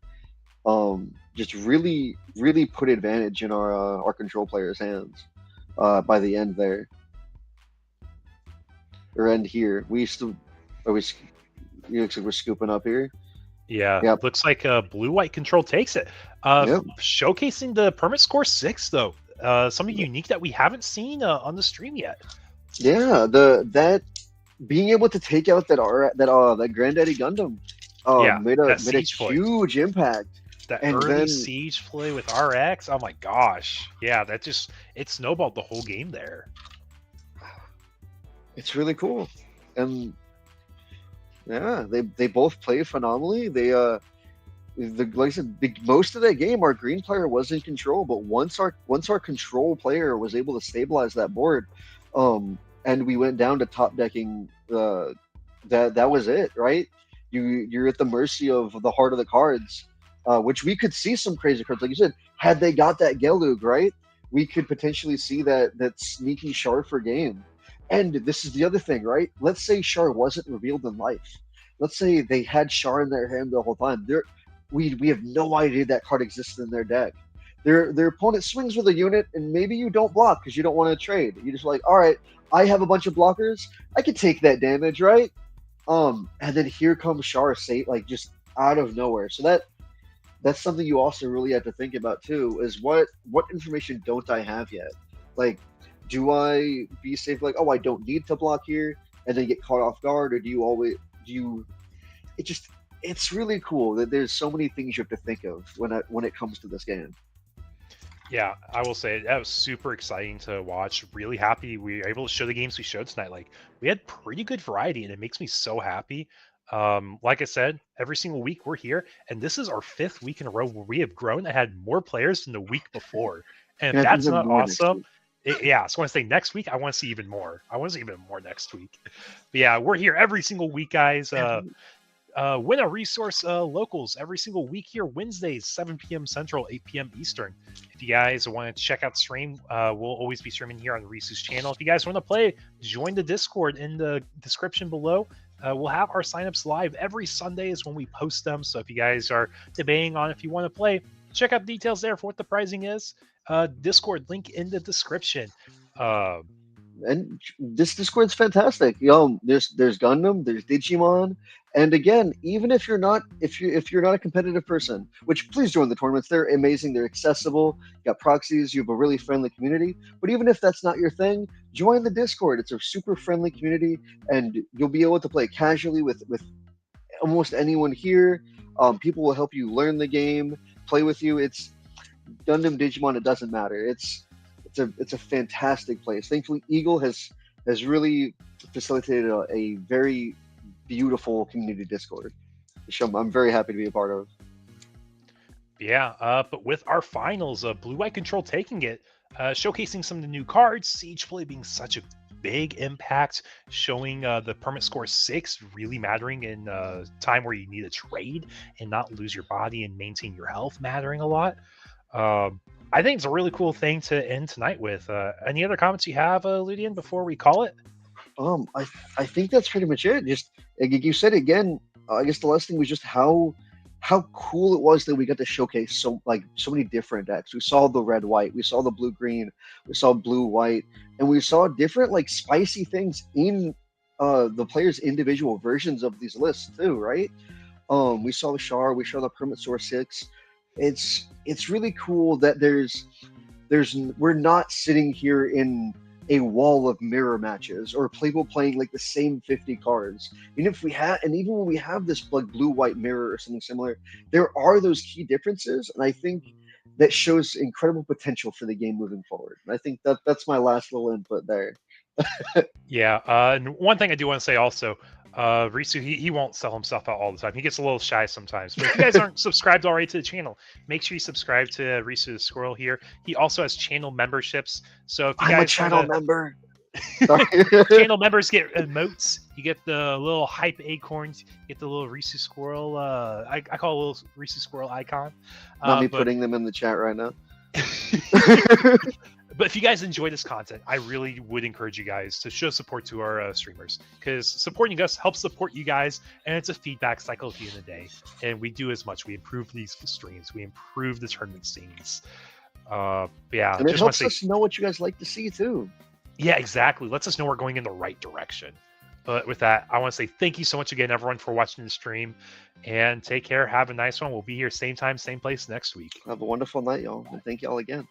just really put advantage in our control players' hands by the end there, or end here. We still are we looks like we're scooping up here. Yeah, Yep. looks like blue-white control takes it. Yep. Showcasing the permit score 6, though. Something unique that we haven't seen on the stream yet. Yeah, that being able to take out that Granddaddy Gundam made a huge impact. That and early then, siege play with RX, oh my gosh. Yeah, it snowballed the whole game there. It's really cool. And yeah, they both play phenomenally. Like I said, most of that game, our green player was in control, but once our control player was able to stabilize that board, and we went down to top decking, that was it, right? You're at the mercy of the heart of the cards, which we could see some crazy cards, like you said. Had they got that Gelug, right, we could potentially see that sneaky Char for game. And this is the other thing, right? Let's say Char wasn't revealed in life. Let's say they had Char in their hand the whole time. We have no idea that card existed in their deck. Their opponent swings with a unit, and maybe you don't block because you don't want to trade. You're just like, all right, I have a bunch of blockers. I can take that damage, right? And then here comes Char, like just out of nowhere. So that's something you also really have to think about too. Is what information don't I have yet? Like, do I be safe? Like, oh, I don't need to block here, and then get caught off guard, or do you? It's really cool that there's so many things you have to think of when it comes to this game. Yeah, I will say that was super exciting to watch. Really happy we were able to show the games we showed tonight. Like, we had pretty good variety, and it makes me so happy. Like I said, every single week we're here, and this is our 5th week in a row where we have grown and had more players than the week before. And if that's not awesome, yeah, so I want to say next week, I want to see even more. I want to see even more next week. But yeah, we're here every single week, guys. Win a resource locals every single week here, Wednesdays, 7 p.m. Central, 8 p.m. Eastern. If you guys want to check out the stream, we'll always be streaming here on Reese's channel. If you guys want to play, join the Discord in the description below. We'll have our signups live every Sunday is when we post them. So if you guys are debating on if you want to play, check out details there for what the pricing is. Discord link in the description. And this Discord's fantastic. There's Gundam, there's Digimon, and again, even if you're not a competitive person, which please join the tournaments. They're amazing. They're accessible. You got proxies. You have a really friendly community. But even if that's not your thing, join the Discord. It's a super friendly community, and you'll be able to play casually with almost anyone here. People will help you learn the game, play with you. It's Gundam, Digimon. It doesn't matter. It's a fantastic place. Thankfully, Eagle has really facilitated a very beautiful community Discord, which I'm very happy to be a part of. Yeah, but with our finals, Blue White Control taking it, showcasing some of the new cards, Siege Play being such a big impact, showing the permit score 6 really mattering in a time where you need a trade and not lose your body and maintain your health mattering a lot. I think it's a really cool thing to end tonight with. Any other comments you have, Ludian, before we call it? I think that's pretty much it. Just like you said again, I guess the last thing was just how cool it was that we got to showcase so many different decks. We saw the red white, we saw the blue green, we saw blue white, and we saw different like spicy things in the players' individual versions of these lists too, right? We saw the Char, we saw the Permit Source 6. It's really cool that we're not sitting here in a wall of mirror matches or people playing like the same 50 cards. Even when we have this like blue white mirror or something similar, there are those key differences, and I think that shows incredible potential for the game moving forward. And I think that's my last little input there. Yeah, and one thing I do want to say also, Risu, he won't sell himself out all the time. He gets a little shy sometimes. But if you guys aren't subscribed already to the channel, make sure you subscribe to Risu the Squirrel here. He also has channel memberships. So if you I'm guys a channel member. channel members get emotes. You get the little hype acorns. You get the little Risu Squirrel. I call it a little Risu Squirrel icon. Not me putting them in the chat right now. But if you guys enjoy this content, I really would encourage you guys to show support to our streamers, because supporting us helps support you guys, and it's a feedback cycle at the end of the day. And we do as much. We improve these streams. We improve the tournament scenes. Yeah, and it helps us know what you guys like to see too. Yeah, exactly. Lets us know we're going in the right direction. But with that, I want to say thank you so much again, everyone, for watching the stream. And take care. Have a nice one. We'll be here same time, same place next week. Have a wonderful night, y'all. And thank y'all again.